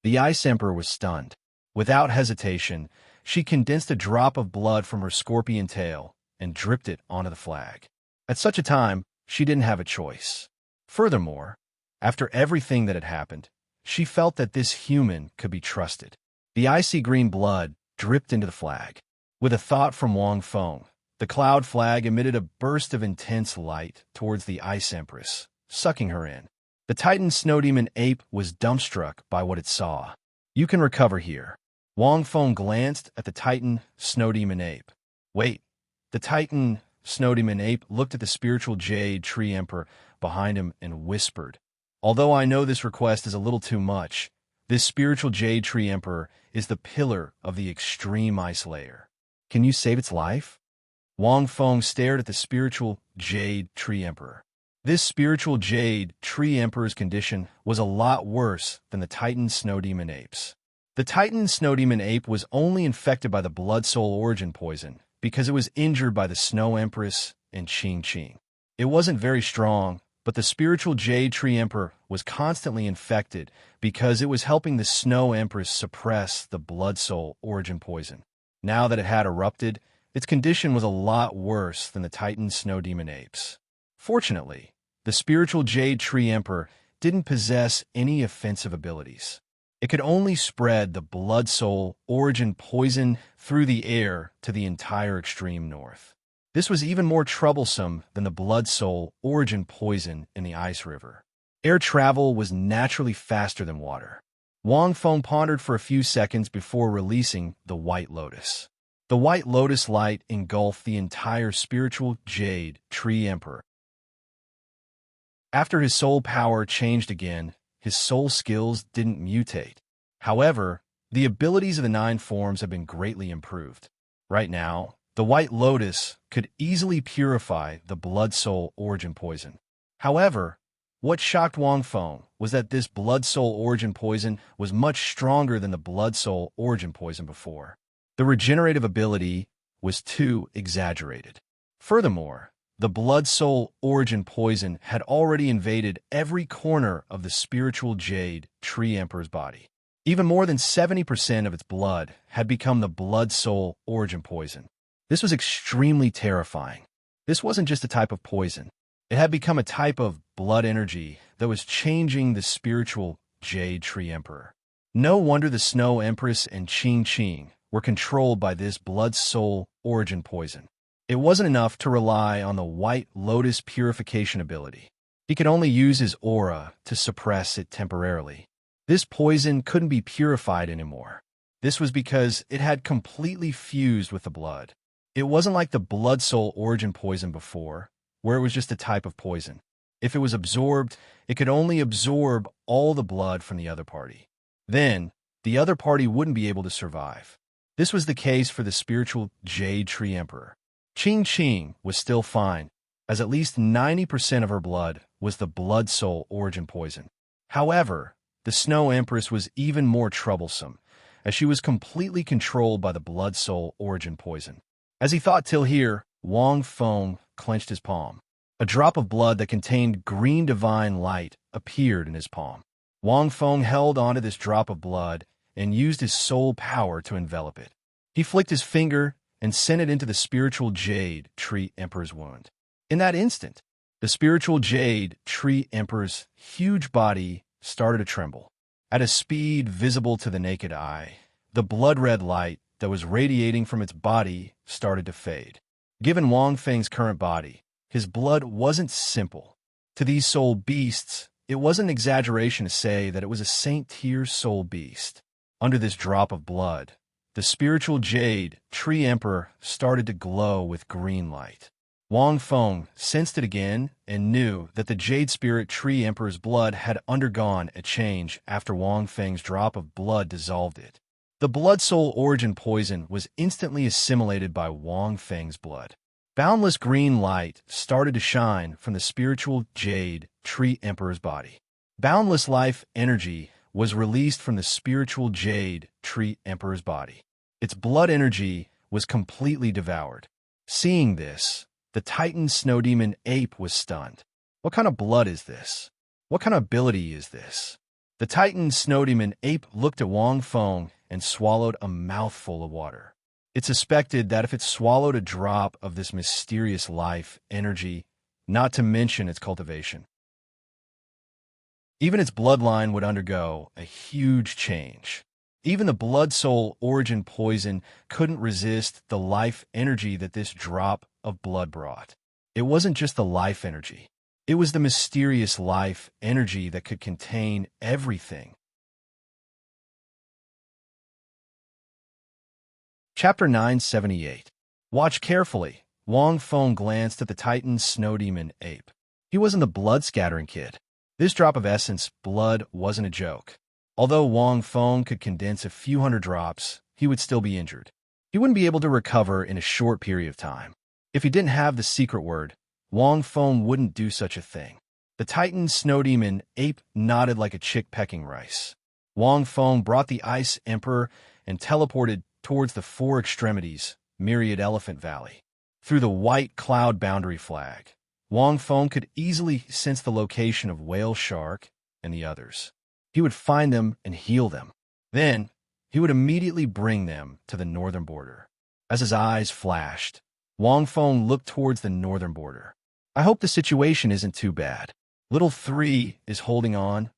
The Ice Emperor was stunned. Without hesitation, she condensed a drop of blood from her scorpion tail and dripped it onto the flag. At such a time, she didn't have a choice. Furthermore, after everything that had happened, she felt that this human could be trusted. The icy green blood dripped into the flag. With a thought from Wang Feng, the cloud flag emitted a burst of intense light towards the Ice Empress, sucking her in. The Titan Snow Demon Ape was dumbstruck by what it saw. You can recover here. Wang Feng glanced at the Titan Snow Demon Ape. Wait. The Titan Snow Demon Ape looked at the spiritual Jade Tree Emperor behind him and whispered, Although I know this request is a little too much, this spiritual Jade Tree Emperor is the pillar of the extreme ice layer. Can you save its life? Wang Feng stared at the spiritual Jade Tree Emperor. This spiritual Jade Tree Emperor's condition was a lot worse than the Titan Snow Demon Ape's. The Titan Snow Demon Ape was only infected by the Blood Soul Origin poison because it was injured by the Snow Empress and Qing Qing. It wasn't very strong, but the spiritual Jade Tree Emperor was constantly infected because it was helping the Snow Empress suppress the Blood Soul Origin poison. Now that it had erupted, its condition was a lot worse than the Titan Snow Demon Ape's. Fortunately, the spiritual Jade Tree Emperor didn't possess any offensive abilities. It could only spread the Blood Soul Origin poison through the air to the entire extreme north. This was even more troublesome than the Blood Soul Origin poison in the Ice River. Air travel was naturally faster than water. Wang Feng pondered for a few seconds before releasing the White Lotus. The White Lotus light engulfed the entire spiritual Jade Tree Emperor. After his soul power changed again, his soul skills didn't mutate. However, the abilities of the 9 forms have been greatly improved. Right now, the White Lotus could easily purify the Blood Soul Origin poison. However, what shocked Wang Feng was that this Blood Soul Origin poison was much stronger than the Blood Soul Origin poison before. The regenerative ability was too exaggerated. Furthermore, the Blood Soul Origin poison had already invaded every corner of the spiritual Jade Tree Emperor's body. Even more than 70% of its blood had become the Blood Soul Origin poison. This was extremely terrifying. This wasn't just a type of poison. It had become a type of blood energy that was changing the spiritual Jade Tree Emperor. No wonder the Snow Empress and Qing Qing were controlled by this Blood Soul Origin poison. It wasn't enough to rely on the White Lotus purification ability. He could only use his aura to suppress it temporarily. This poison couldn't be purified anymore. This was because it had completely fused with the blood. It wasn't like the Blood Soul Origin poison before, where it was just a type of poison. If it was absorbed, it could only absorb all the blood from the other party. Then, the other party wouldn't be able to survive. This was the case for the spiritual Jade Tree Emperor. Qing Qing was still fine, as at least 90% of her blood was the Blood Soul Origin poison. However, the Snow Empress was even more troublesome, as she was completely controlled by the Blood Soul Origin poison. As he thought till here, Wang Feng clenched his palm. A drop of blood that contained green divine light appeared in his palm. Wang Feng held onto this drop of blood and used his soul power to envelop it. He flicked his finger and sent it into the spiritual Jade Tree Emperor's wound. In that instant, the spiritual Jade Tree Emperor's huge body started to tremble. At a speed visible to the naked eye, the blood-red light that was radiating from its body started to fade. Given Wang Feng's current body, his blood wasn't simple. To these soul beasts, it wasn't an exaggeration to say that it was a saint-tier soul beast. Under this drop of blood, the spiritual Jade Tree Emperor started to glow with green light. Wang Feng sensed it again and knew that the Jade Spirit Tree Emperor's blood had undergone a change after Wang Feng's drop of blood dissolved it. The Blood Soul Origin poison was instantly assimilated by Wang Feng's blood. Boundless green light started to shine from the spiritual Jade Tree Emperor's body. Boundless life energy was released from the spiritual jade tree emperor's body. Its blood energy was completely devoured. Seeing this, the Titan snow demon ape was stunned. What kind of blood is this? What kind of ability is this? The Titan snow demon ape looked at Wang Feng and swallowed a mouthful of water. It suspected that if it swallowed a drop of this mysterious life energy, not to mention its cultivation, even its bloodline would undergo a huge change. Even the blood soul origin poison couldn't resist the life energy that this drop of blood brought. It wasn't just the life energy. It was the mysterious life energy that could contain everything. Chapter 978. Watch carefully. Wang Feng glanced at the Titan snow demon ape. He wasn't the blood-scattering kid. This drop of essence blood wasn't a joke. Although Wang Feng could condense a few hundred drops, he would still be injured. He wouldn't be able to recover in a short period of time. If he didn't have the secret word, Wang Feng wouldn't do such a thing. The Titan snow demon ape nodded like a chick pecking rice. Wang Feng brought the Ice Emperor and teleported towards the four extremities, Myriad Elephant Valley. Through the white cloud boundary flag, Wang Feng could easily sense the location of Whale Shark and the others. He would find them and heal them. Then, he would immediately bring them to the northern border. As his eyes flashed, Wang Feng looked towards the northern border. I hope the situation isn't too bad. Little 3 is holding on.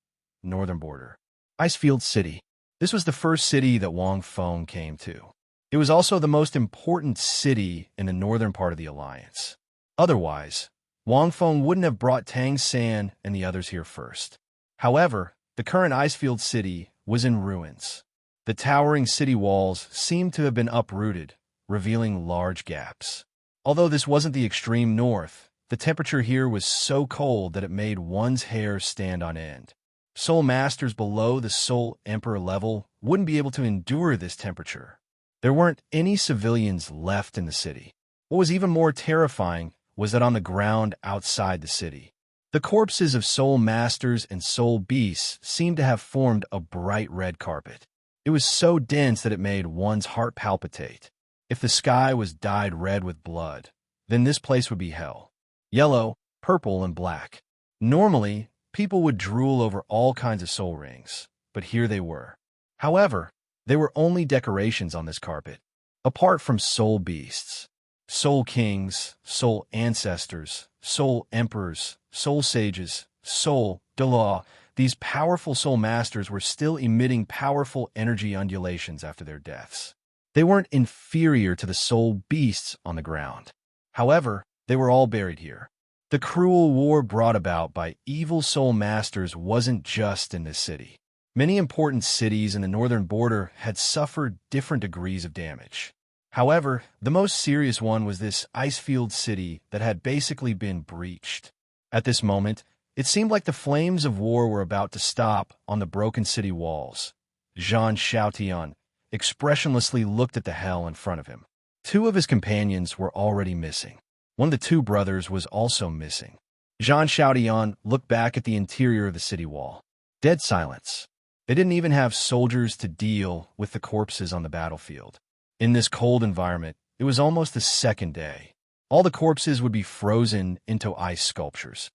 Northern border. Icefield City. This was the first city that Wang Feng came to. It was also the most important city in the northern part of the Alliance. Otherwise, Wang Feng wouldn't have brought Tang San and the others here first. However, the current Icefield City was in ruins. The towering city walls seemed to have been uprooted, revealing large gaps. Although this wasn't the extreme north, the temperature here was so cold that it made one's hair stand on end. Soul Masters below the Soul Emperor level wouldn't be able to endure this temperature. There weren't any civilians left in the city. What was even more terrifying was that on the ground outside the city, the corpses of Soul Masters and Soul Beasts seemed to have formed a bright red carpet. It was so dense that it made one's heart palpitate. If the sky was dyed red with blood, then this place would be hell. Yellow, purple, and black. Normally, people would drool over all kinds of soul rings, but here they were. However, they were only decorations on this carpet. Apart from soul beasts, soul kings, soul ancestors, soul emperors, soul sages, soul Dalu, these powerful soul masters were still emitting powerful energy undulations after their deaths. They weren't inferior to the soul beasts on the ground. However, they were all buried here. The cruel war brought about by evil soul masters wasn't just in this city. Many important cities in the northern border had suffered different degrees of damage. However, the most serious one was this Icefield City that had basically been breached. At this moment, it seemed like the flames of war were about to stop on the broken city walls. Jean Xiaotian expressionlessly looked at the hell in front of him. 2 of his companions were already missing. One of the 2 brothers was also missing. Jean Xiaotian looked back at the interior of the city wall. Dead silence. They didn't even have soldiers to deal with the corpses on the battlefield. In this cold environment, it was almost the second day. All the corpses would be frozen into ice sculptures.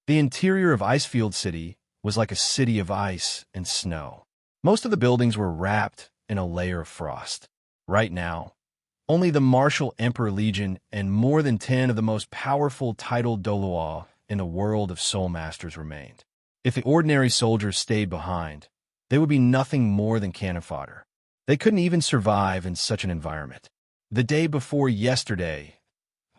The interior of Icefield City was like a city of ice and snow. Most of the buildings were wrapped in a layer of frost. Right now, only the Martial Emperor Legion and more than 10 of the most powerful titled Douluo in the world of Soul Masters remained. If the ordinary soldiers stayed behind, they would be nothing more than cannon fodder. They couldn't even survive in such an environment. The day before yesterday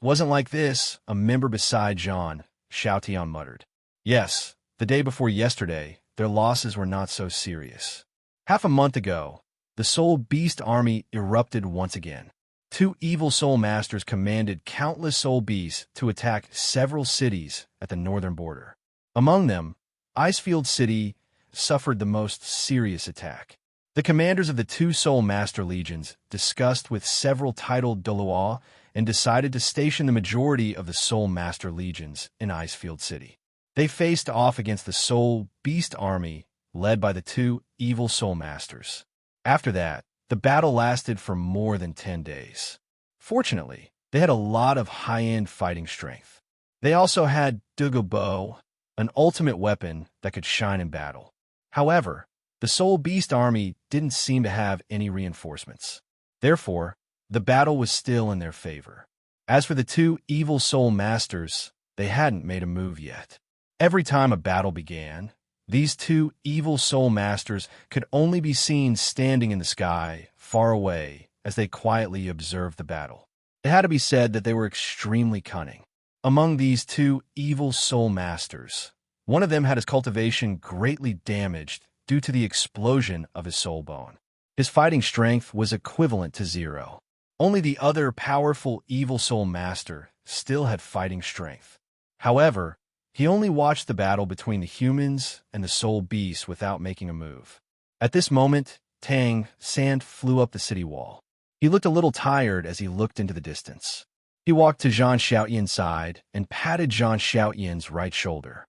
wasn't like this, a member beside Jean Xiaotian muttered. Yes, the day before yesterday, their losses were not so serious. Half a month ago, the Soul Beast army erupted once again. 2 evil soul masters commanded countless soul beasts to attack several cities at the northern border. Among them, Icefield City suffered the most serious attack. The commanders of the 2 Soul Master Legions discussed with several titled Douluo and decided to station the majority of the Soul Master Legions in Icefield City. They faced off against the Soul Beast army led by the two evil Soul Masters. After that, the battle lasted for more than 10 days. Fortunately, they had a lot of high-end fighting strength. They also had Douluo, an ultimate weapon that could shine in battle. However, the Soul Beast army didn't seem to have any reinforcements. Therefore, the battle was still in their favor. As for the two evil Soul Masters, they hadn't made a move yet. Every time a battle began, these two evil Soul Masters could only be seen standing in the sky, far away, as they quietly observed the battle. It had to be said that they were extremely cunning. Among these two evil Soul Masters, one of them had his cultivation greatly damaged due to the explosion of his soul bone. His fighting strength was equivalent to 0. Only the other powerful evil Soul Master still had fighting strength. However, he only watched the battle between the humans and the Soul Beast without making a move. At this moment, Tang San flew up the city wall. He looked a little tired as he looked into the distance. He walked to Zhang Xiaoyan's side and patted Zhang Xiaoyan's right shoulder.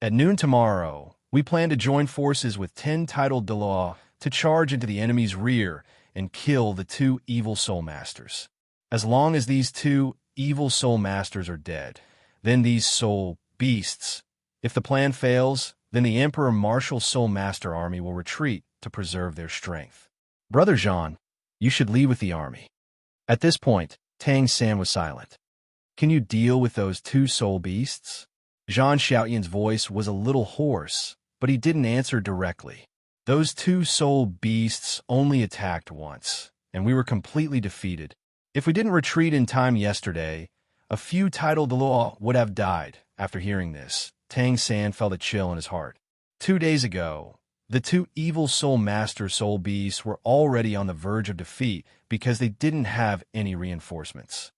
At noon tomorrow, we plan to join forces with 10 titled Dalu to charge into the enemy's rear and kill the two evil Soul Masters. As long as these two evil Soul Masters are dead, then these Soul Beasts. If the plan fails, then the Emperor Martial Soul Master army will retreat to preserve their strength. Brother Zhang, you should lead with the army. At this point, Tang San was silent. Can you deal with those two Soul Beasts? Zhang Xiaoyan's voice was a little hoarse, but he didn't answer directly. Those two Soul Beasts only attacked once, and we were completely defeated. If we didn't retreat in time yesterday, a few titled Dalu would have died. After hearing this, Tang San felt a chill in his heart. 2 days ago, the two evil Soul Master Soul Beasts were already on the verge of defeat because they didn't have any reinforcements.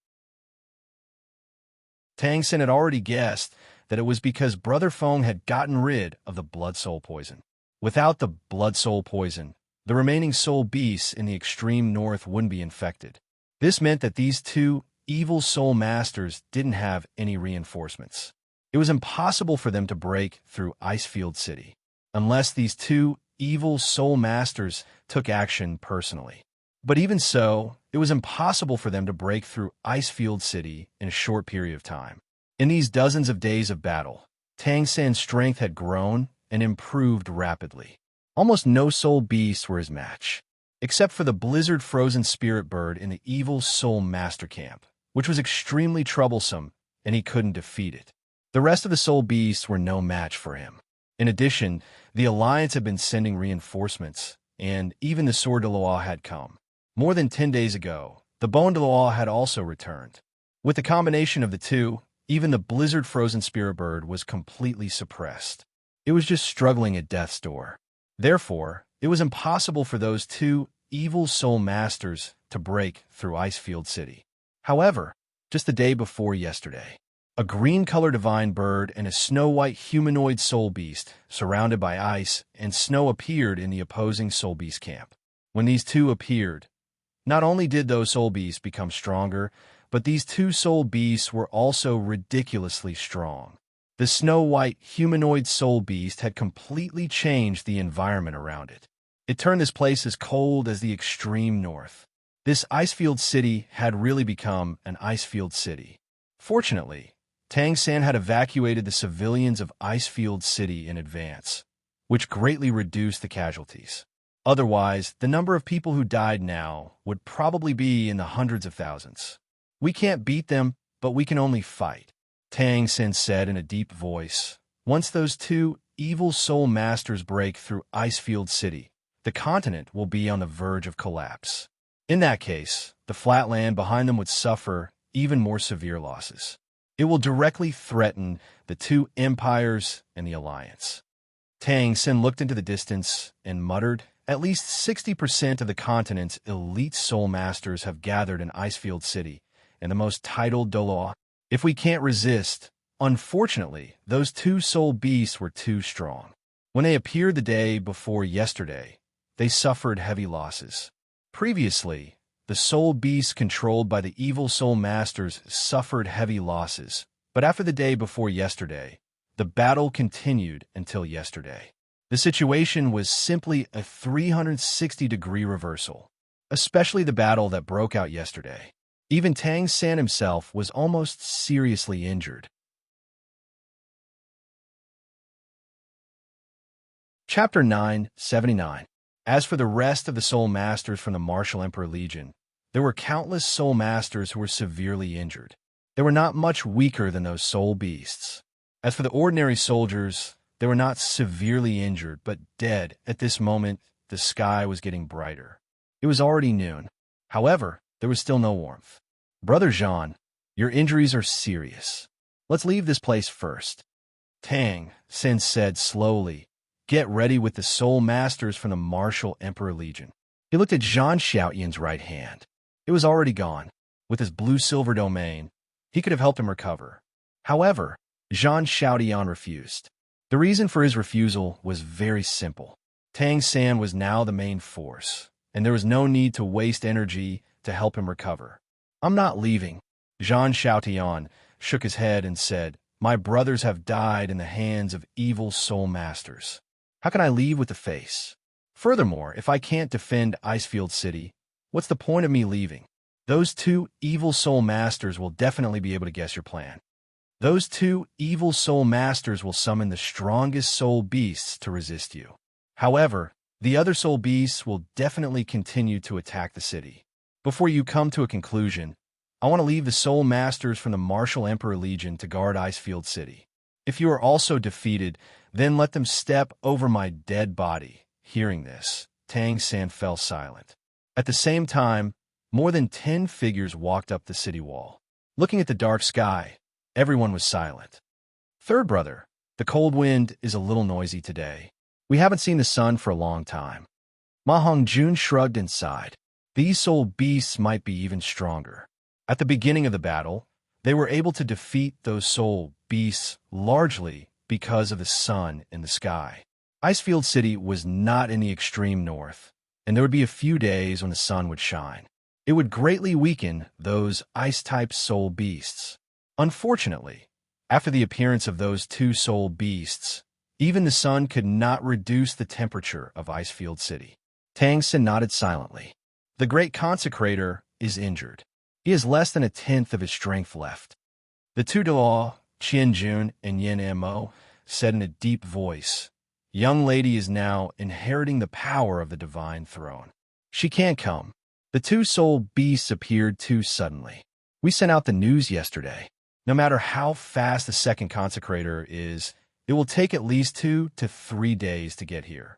Tang San had already guessed that it was because Brother Feng had gotten rid of the Blood Soul poison. Without the Blood Soul poison, the remaining Soul Beasts in the extreme north wouldn't be infected. This meant that these two evil Soul Masters didn't have any reinforcements. It was impossible for them to break through Icefield City, unless these two evil Soul Masters took action personally. But even so, it was impossible for them to break through Icefield City in a short period of time. In these dozens of days of battle, Tang San's strength had grown and improved rapidly. Almost no Soul Beasts were his match, except for the Blizzard Frozen Spirit Bird in the evil Soul Master camp, which was extremely troublesome, and he couldn't defeat it. The rest of the Soul Beasts were no match for him. In addition, the Alliance had been sending reinforcements, and even the Sword Dalu had come. More than 10 days ago, the Bone Dalu had also returned. With the combination of the two, even the Blizzard Frozen Spirit Bird was completely suppressed. It was just struggling at death's door. Therefore, it was impossible for those two evil Soul Masters to break through Icefield City. However, just the day before yesterday, a green-colored divine bird and a snow-white humanoid Soul Beast surrounded by ice and snow appeared in the opposing Soul Beast camp. When these two appeared, not only did those Soul Beasts become stronger, but these two Soul Beasts were also ridiculously strong. The snow-white humanoid Soul Beast had completely changed the environment around it. It turned this place as cold as the extreme north. This Icefield City had really become an Icefield City. Fortunately, Tang San had evacuated the civilians of Icefield City in advance, which greatly reduced the casualties. Otherwise, the number of people who died now would probably be in the hundreds of thousands. We can't beat them, but we can only fight, Tang San said in a deep voice. Once those two evil Soul Masters break through Icefield City, the continent will be on the verge of collapse. In that case, the flat land behind them would suffer even more severe losses. It will directly threaten the two empires and the alliance. Tang San looked into the distance and muttered, "At least 60% of the continent's elite Soul Masters have gathered in Icefield City, and the most titled Douluo. If we can't resist, unfortunately, those two Soul Beasts were too strong. When they appeared the day before yesterday, they suffered heavy losses. Previously, the Soul Beasts controlled by the evil Soul Masters suffered heavy losses, but after the day before yesterday, The battle continued until yesterday. The situation was simply a 360-degree reversal, especially the battle that broke out yesterday. Even Tang San himself was almost seriously injured. Chapter 979. As for the rest of the Soul Masters from the Martial Emperor Legion, there were countless Soul Masters who were severely injured. They were not much weaker than those Soul Beasts. As for the ordinary soldiers, they were not severely injured, but dead. At this moment, the sky was getting brighter. It was already noon. However, there was still no warmth. Brother Jean, your injuries are serious. Let's leave this place first. Tang San said slowly, get ready with the Soul Masters from the Martial Emperor Legion. He looked at Jean Xiaoyan's right hand. It was already gone. With his blue-silver domain, he could have helped him recover. However, Jean Xiaoyan refused. The reason for his refusal was very simple. Tang San was now the main force, and there was no need to waste energy to help him recover. I'm not leaving. Jean Xiaoyan shook his head and said, my brothers have died in the hands of evil Soul Masters. How can I leave with the face? Furthermore, if I can't defend Icefield City, what's the point of me leaving? Those two evil Soul Masters will definitely be able to guess your plan. Those two evil Soul Masters will summon the strongest Soul Beasts to resist you. However, the other Soul Beasts will definitely continue to attack the city. Before you come to a conclusion, I want to leave the Soul Masters from the Martial Emperor Legion to guard Icefield City. If you are also defeated, then let them step over my dead body. Hearing this, Tang San fell silent. At the same time, more than 10 figures walked up the city wall. Looking at the dark sky, everyone was silent. Third brother, the cold wind is a little noisy today. We haven't seen the sun for a long time. Ma Hongjun shrugged and sighed. These Soul Beasts might be even stronger. At the beginning of the battle, they were able to defeat those Soul Beasts largely because of the sun in the sky. Icefield City was not in the extreme north, and there would be a few days when the sun would shine. It would greatly weaken those ice-type Soul Beasts. Unfortunately, after the appearance of those two Soul Beasts, even the sun could not reduce the temperature of Icefield City. Tang San nodded silently. The Great Consecrator is injured. He has less than a tenth of his strength left. The two Dalu, Qianjun and Yan Mo, said in a deep voice, young lady is now inheriting the power of the divine throne. She can't come. The two Soul Beasts appeared too suddenly. We sent out the news yesterday. No matter how fast the second Consecrator is, it will take at least 2 to 3 days to get here.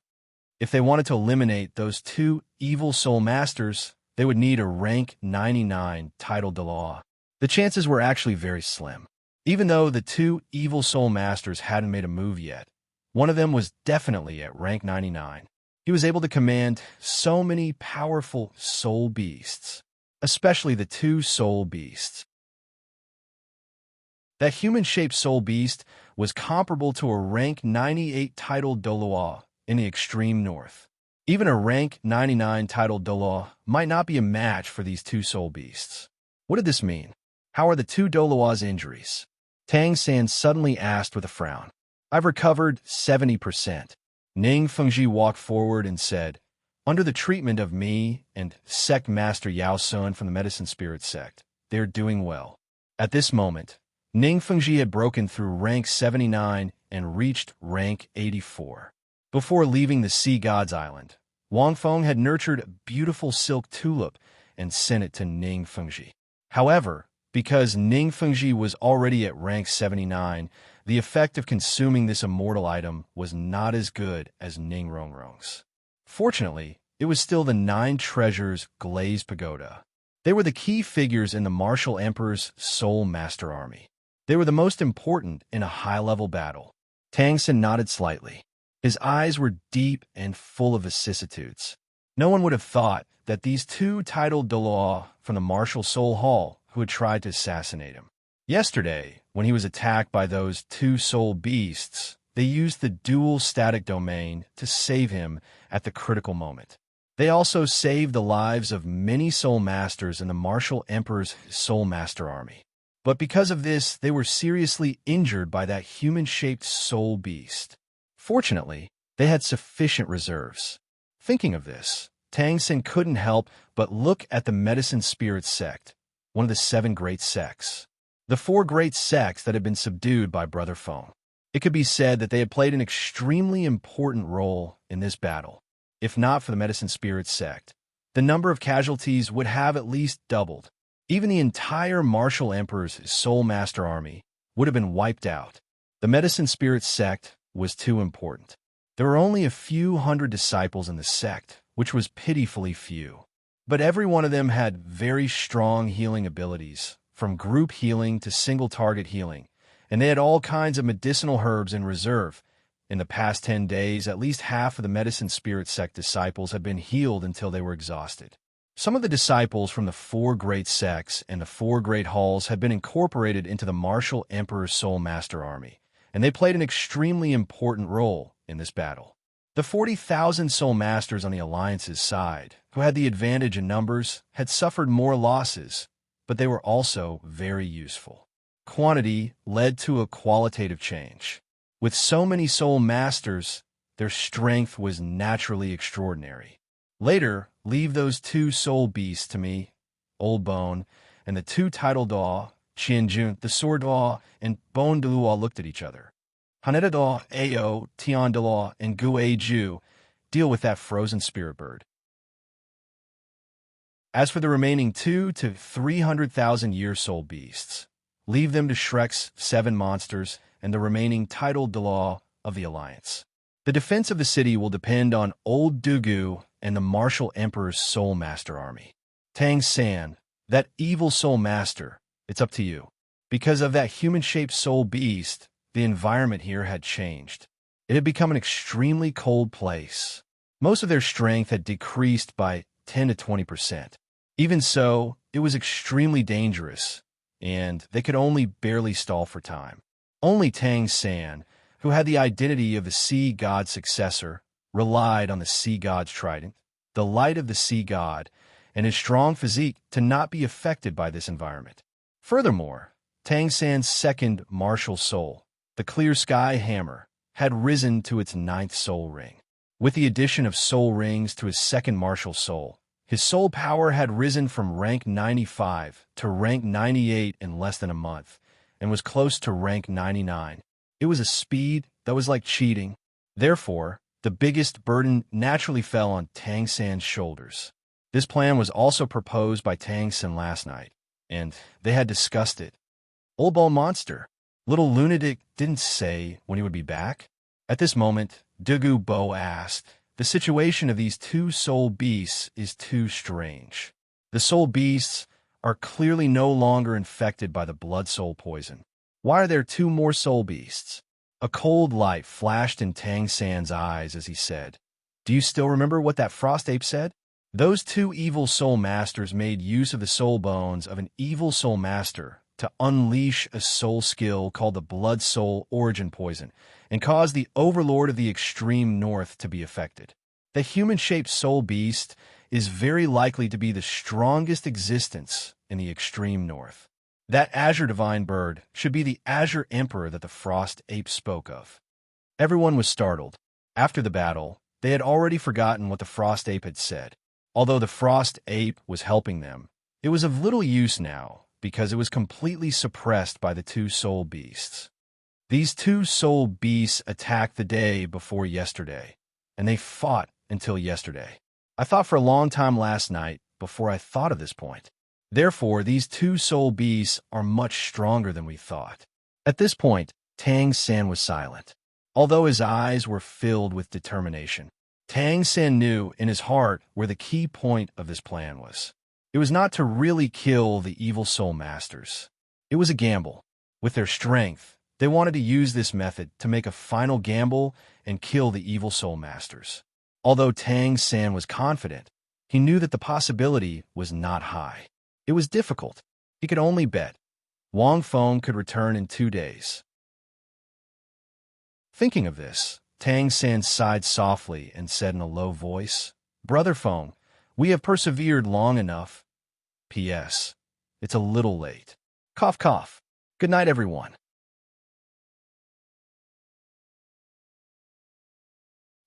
If they wanted to eliminate those two evil Soul Masters, they would need a rank 99 title Dalu. The chances were actually very slim. Even though the two evil Soul Masters hadn't made a move yet, one of them was definitely at rank 99. He was able to command so many powerful Soul Beasts, especially the two Soul Beasts. That human-shaped Soul Beast was comparable to a rank 98 titled Douluo in the extreme north. Even a rank 99 titled Douluo might not be a match for these two Soul Beasts. What did this mean? How are the two Douluo's injuries? Tang San suddenly asked with a frown. I've recovered 70%. Ning Fengji walked forward and said, under the treatment of me and Sect Master Yao Sun from the Medicine Spirit Sect, they're doing well. At this moment, Ning Fengji had broken through rank 79 and reached rank 84. Before leaving the Sea God's Island, Wang Feng had nurtured a beautiful silk tulip and sent it to Ning Fengji. However, because Ning Fengji was already at rank 79, the effect of consuming this immortal item was not as good as Ning Rongrong's. Fortunately, it was still the 9 treasures glazed pagoda. They were the key figures in the Martial Emperor's Soul Master Army. They were the most important in a high-level battle. Tang San nodded slightly. His eyes were deep and full of vicissitudes. No one would have thought that these two titled Dalu from the Martial Soul Hall who had tried to assassinate him. Yesterday, when he was attacked by those two Soul Beasts, they used the dual static domain to save him at the critical moment. They also saved the lives of many Soul Masters in the Martial Emperor's Soul Master Army. But because of this, they were seriously injured by that human-shaped soul beast. Fortunately, they had sufficient reserves. Thinking of this, Tang Sen couldn't help but look at the medicine spirit sect, one of the 7 great sects. The 4 great sects that had been subdued by Brother Feng. It could be said that they had played an extremely important role in this battle. If not for the medicine spirit sect, the number of casualties would have at least doubled. Even the entire martial emperor's soul master army would have been wiped out. The medicine spirit sect was too important. There were only a few hundred disciples in the sect, which was pitifully few. But every one of them had very strong healing abilities, from group healing to single-target healing, and they had all kinds of medicinal herbs in reserve. In the past 10 days, at least half of the medicine spirit sect disciples had been healed until they were exhausted. Some of the disciples from the 4 great sects and the 4 great halls had been incorporated into the martial emperor's soul master army, and they played an extremely important role in this battle. The 40,000 soul masters on the Alliance's side, who had the advantage in numbers, had suffered more losses, but they were also very useful. Quantity led to a qualitative change. With so many soul masters, their strength was naturally extraordinary. Later, leave those 2 soul beasts to me, Old Bone, and the 2 title Daw, Qianjun, the sword Daw, and Bone Dalu looked at each other. Haneda Daw, Ao, Tian Daw, and Gue Ju, deal with that frozen spirit bird. As for the remaining 2 to 300,000 year soul beasts, leave them to Shrek's 7 monsters and the remaining titled Dalu of the Alliance. The defense of the city will depend on Old Dugu and the martial emperor's soul master army. Tang San, that evil soul master, it's up to you. Because of that human-shaped soul beast, the environment here had changed. It had become an extremely cold place. Most of their strength had decreased by 10 to 20%. Even so, it was extremely dangerous, and they could only barely stall for time. Only Tang San, who had the identity of the sea god's successor, relied on the sea god's trident, the light of the sea god, and his strong physique to not be affected by this environment. Furthermore, Tang San's second martial soul, the clear sky hammer, had risen to its 9th soul ring. With the addition of soul rings to his second martial soul, his soul power had risen from rank 95 to rank 98 in less than a month, and was close to rank 99. It was a speed that was like cheating. Therefore, the biggest burden naturally fell on Tang San's shoulders. This plan was also proposed by Tang San last night, and they had discussed it. Old Ball Monster, little lunatic, didn't say when he would be back. At this moment, Dugu Bo asked, "The situation of these 2 soul beasts is too strange. The soul beasts are clearly no longer infected by the blood soul poison. Why are there 2 more soul beasts?" A cold light flashed in Tang San's eyes as he said, "Do you still remember what that frost ape said? Those 2 evil soul masters made use of the soul bones of an evil soul master to unleash a soul skill called the blood soul origin poison and cause the overlord of the extreme north to be affected. The human-shaped soul beast is very likely to be the strongest existence in the extreme north. That azure divine bird should be the azure emperor that the frost ape spoke of." Everyone was startled. After the battle, they had already forgotten what the frost ape had said. Although the frost ape was helping them, it was of little use now because it was completely suppressed by the 2 soul beasts. These 2 soul beasts attacked the day before yesterday, and they fought until yesterday. I thought for a long time last night before I thought of this point. Therefore, these 2 soul beasts are much stronger than we thought. At this point, Tang San was silent, although his eyes were filled with determination. Tang San knew in his heart where the key point of this plan was. It was not to really kill the evil soul masters. It was a gamble. With their strength, they wanted to use this method to make a final gamble and kill the evil soul masters. Although Tang San was confident, he knew that the possibility was not high. It was difficult. He could only bet. Wang Feng could return in 2 days. Thinking of this, Tang San sighed softly and said in a low voice, "Brother Feng, we have persevered long enough. P.S. It's a little late. Cough, cough. Good night, everyone.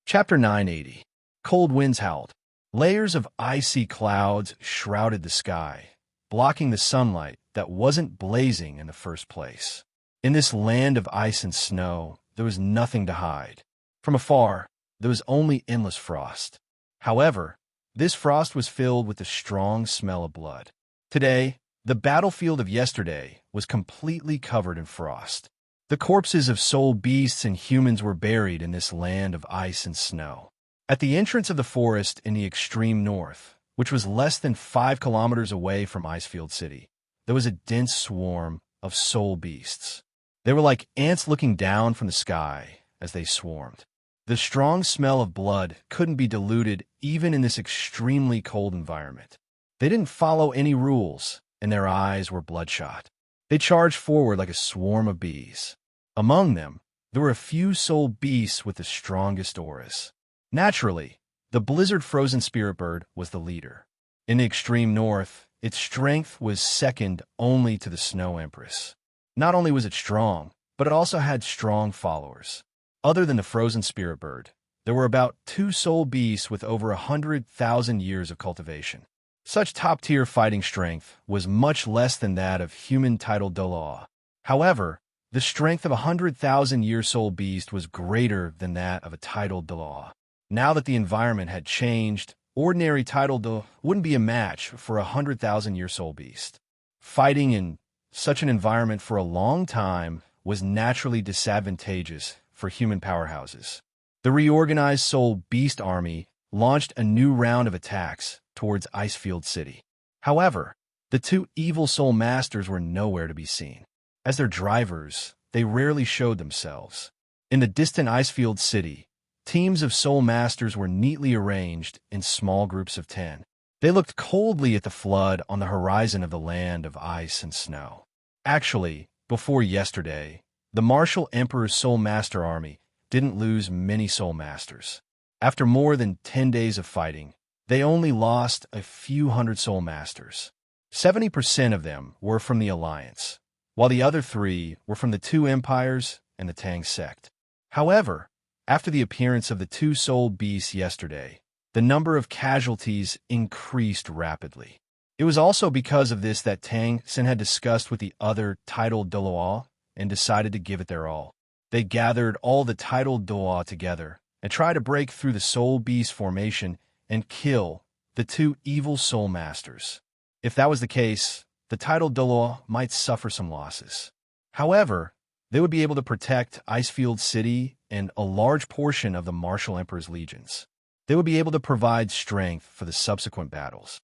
Chapter 980. Cold winds howled. Layers of icy clouds shrouded the sky, blocking the sunlight that wasn't blazing in the first place. In this land of ice and snow, there was nothing to hide. From afar, there was only endless frost. However, this frost was filled with the strong smell of blood. Today, the battlefield of yesterday was completely covered in frost. The corpses of soul beasts and humans were buried in this land of ice and snow. At the entrance of the forest in the extreme north, which was less than 5 kilometers away from Icefield City, there was a dense swarm of soul beasts. They were like ants looking down from the sky as they swarmed. The strong smell of blood couldn't be diluted even in this extremely cold environment. They didn't follow any rules, and their eyes were bloodshot. They charged forward like a swarm of bees. Among them, there were a few soul beasts with the strongest auras. Naturally, the blizzard-frozen spirit bird was the leader. In the extreme north, its strength was second only to the Snow Empress. Not only was it strong, but it also had strong followers. Other than the frozen spirit bird, there were about 2 soul beasts with over 100,000 years of cultivation. Such top-tier fighting strength was much less than that of human titled Douluo. However, the strength of 100,000-year soul beast was greater than that of a titled Douluo. Now that the environment had changed, ordinary titled Douluo wouldn't be a match for a 100,000-year soul beast. Fighting in such an environment for a long time was naturally disadvantageous for human powerhouses. The reorganized soul beast army launched a new round of attacks towards Icefield City. However, the 2 evil soul masters were nowhere to be seen. As their drivers, they rarely showed themselves. In the distant Icefield City, teams of soul masters were neatly arranged in small groups of 10. They looked coldly at the flood on the horizon of the land of ice and snow. Actually, before yesterday, the Martial Emperor's Soul Master army didn't lose many soul masters. After more than 10 days of fighting, they only lost a few hundred soul masters. 70% of them were from the Alliance, while the other 3 were from the 2 empires and the Tang sect. However, after the appearance of the 2 soul beasts yesterday, the number of casualties increased rapidly. It was also because of this that Tang Sen had discussed with the other titled Douluo and decided to give it their all. They gathered all the titled Douluo together and tried to break through the soul beast formation and kill the 2 evil soul masters. If that was the case, the titled Douluo might suffer some losses. However, they would be able to protect Icefield City and a large portion of the Martial Emperor's legions. They would be able to provide strength for the subsequent battles.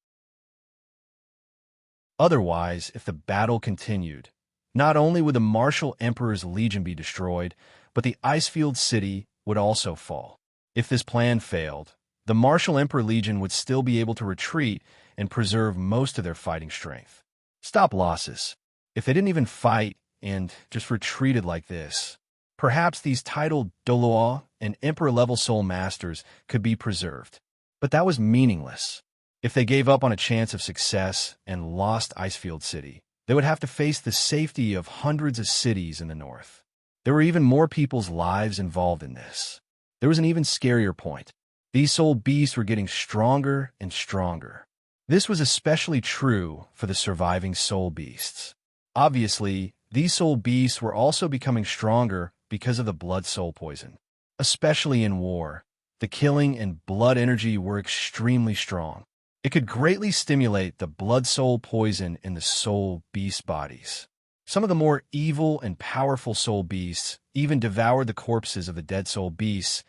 Otherwise, if the battle continued, not only would the Martial Emperor's legion be destroyed, but the Icefield City would also fall. If this plan failed, the Martial Emperor Legion would still be able to retreat and preserve most of their fighting strength. Stop losses. If they didn't even fight and just retreated like this, perhaps these titled Douluo and Emperor-level soul masters could be preserved. But that was meaningless. If they gave up on a chance of success and lost Icefield City, they would have to face the safety of hundreds of cities in the north. There were even more people's lives involved in this. There was an even scarier point. These soul beasts were getting stronger and stronger. This was especially true for the surviving soul beasts. Obviously, these soul beasts were also becoming stronger because of the blood soul poison. Especially in war, the killing and blood energy were extremely strong. It could greatly stimulate the blood soul poison in the soul beast bodies. Some of the more evil and powerful soul beasts even devoured the corpses of the dead soul beasts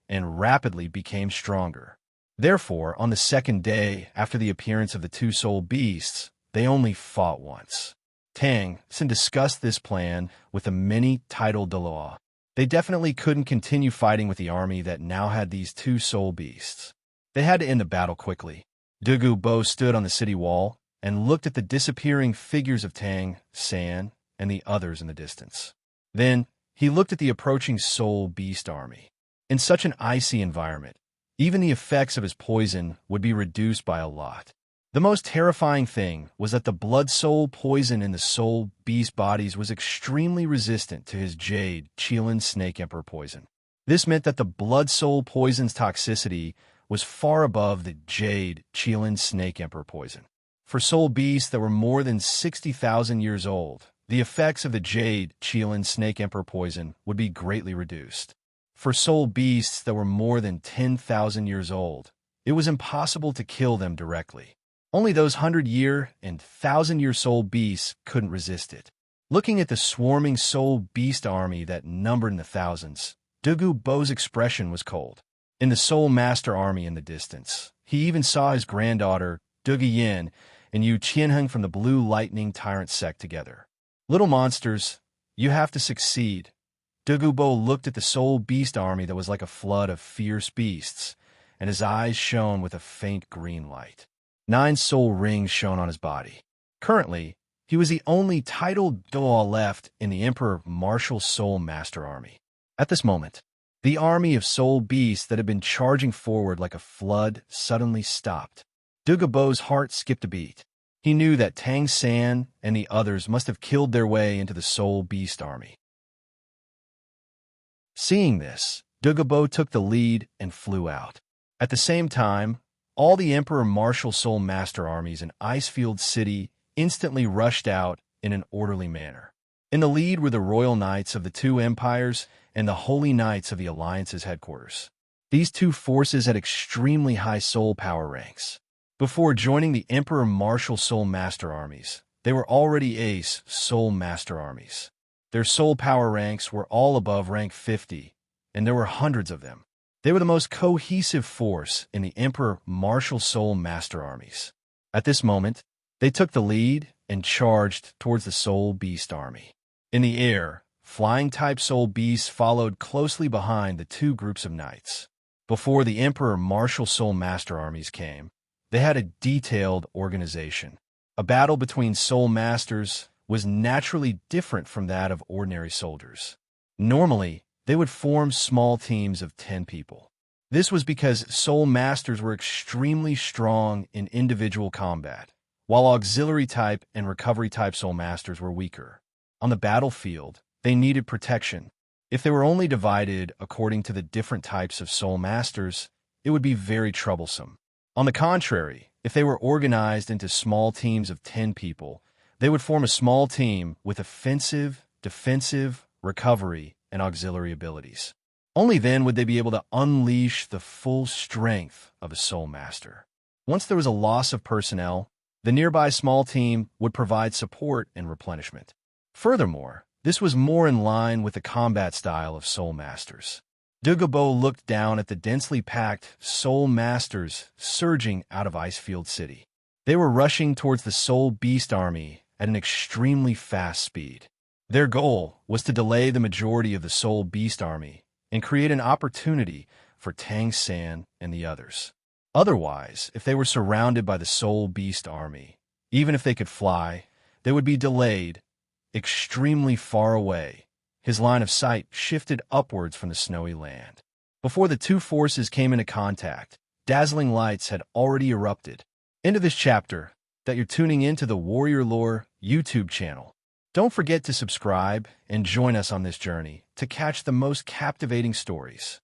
and rapidly became stronger. Therefore, on the second day after the appearance of the 2 soul beasts, they only fought once. Tang Sen discussed this plan with the many titled Douluo. They definitely couldn't continue fighting with the army that now had these 2 soul beasts. They had to end the battle quickly. Douluo Bo stood on the city wall and looked at the disappearing figures of Tang Sen and the others in the distance. Then, he looked at the approaching soul beast army. In such an icy environment, even the effects of his poison would be reduced by a lot. The most terrifying thing was that the blood soul poison in the soul beast bodies was extremely resistant to his jade Qilin snake emperor poison. This meant that the blood soul poison's toxicity was far above the jade Qilin snake emperor poison. For soul beasts that were more than 60,000 years old, the effects of the jade Qilin snake emperor poison would be greatly reduced. For soul beasts that were more than 10,000 years old, it was impossible to kill them directly. Only those 100-year and 1,000-year soul beasts couldn't resist it. Looking at the swarming soul beast army that numbered in the thousands, Douluo's expression was cold. In the soul master army in the distance, he even saw his granddaughter, Douluo, and Yu Qianheng from the Blue Lightning Tyrant sect together. Little monsters, you have to succeed. Douluo looked at the soul beast army that was like a flood of fierce beasts, and his eyes shone with a faint green light. 9 soul rings shone on his body. Currently, he was the only titled Douluo left in the Emperor Martial Soul Master Army. At this moment, the army of soul beasts that had been charging forward like a flood suddenly stopped. Douluo's heart skipped a beat. He knew that Tang San and the others must have killed their way into the soul beast army. Seeing this, Douluo took the lead and flew out. At the same time, all the Emperor Martial Soul Master armies in Icefield City instantly rushed out in an orderly manner. In the lead were the Royal Knights of the two empires and the Holy Knights of the Alliance's headquarters. These two forces had extremely high soul power ranks. Before joining the Emperor Martial Soul Master armies, they were already Ace Soul Master armies. Their soul power ranks were all above rank 50, and there were hundreds of them. They were the most cohesive force in the Emperor Martial Soul Master armies. At this moment, they took the lead and charged towards the Soul Beast army. In the air, flying-type soul beasts followed closely behind the two groups of knights. Before the Emperor Martial Soul Master armies came, they had a detailed organization. A battle between soul masters was naturally different from that of ordinary soldiers. Normally, they would form small teams of 10 people. This was because soul masters were extremely strong in individual combat, while auxiliary type and recovery type soul masters were weaker. On the battlefield, they needed protection. If they were only divided according to the different types of soul masters, it would be very troublesome. On the contrary, if they were organized into small teams of 10 people, they would form a small team with offensive, defensive, recovery, and auxiliary abilities. Only then would they be able to unleash the full strength of a soul master. Once there was a loss of personnel, the nearby small team would provide support and replenishment. Furthermore, this was more in line with the combat style of soul masters. Douluo looked down at the densely packed soul masters surging out of Icefield City. They were rushing towards the soul beast army at an extremely fast speed. Their goal was to delay the majority of the soul beast army and create an opportunity for Tang San and the others. Otherwise, if they were surrounded by the soul beast army, even if they could fly, they would be delayed extremely far away. His line of sight shifted upwards from the snowy land. Before the two forces came into contact, dazzling lights had already erupted. Into this chapter, that you're tuning into the Warrior Lore YouTube channel. Don't forget to subscribe and join us on this journey to catch the most captivating stories.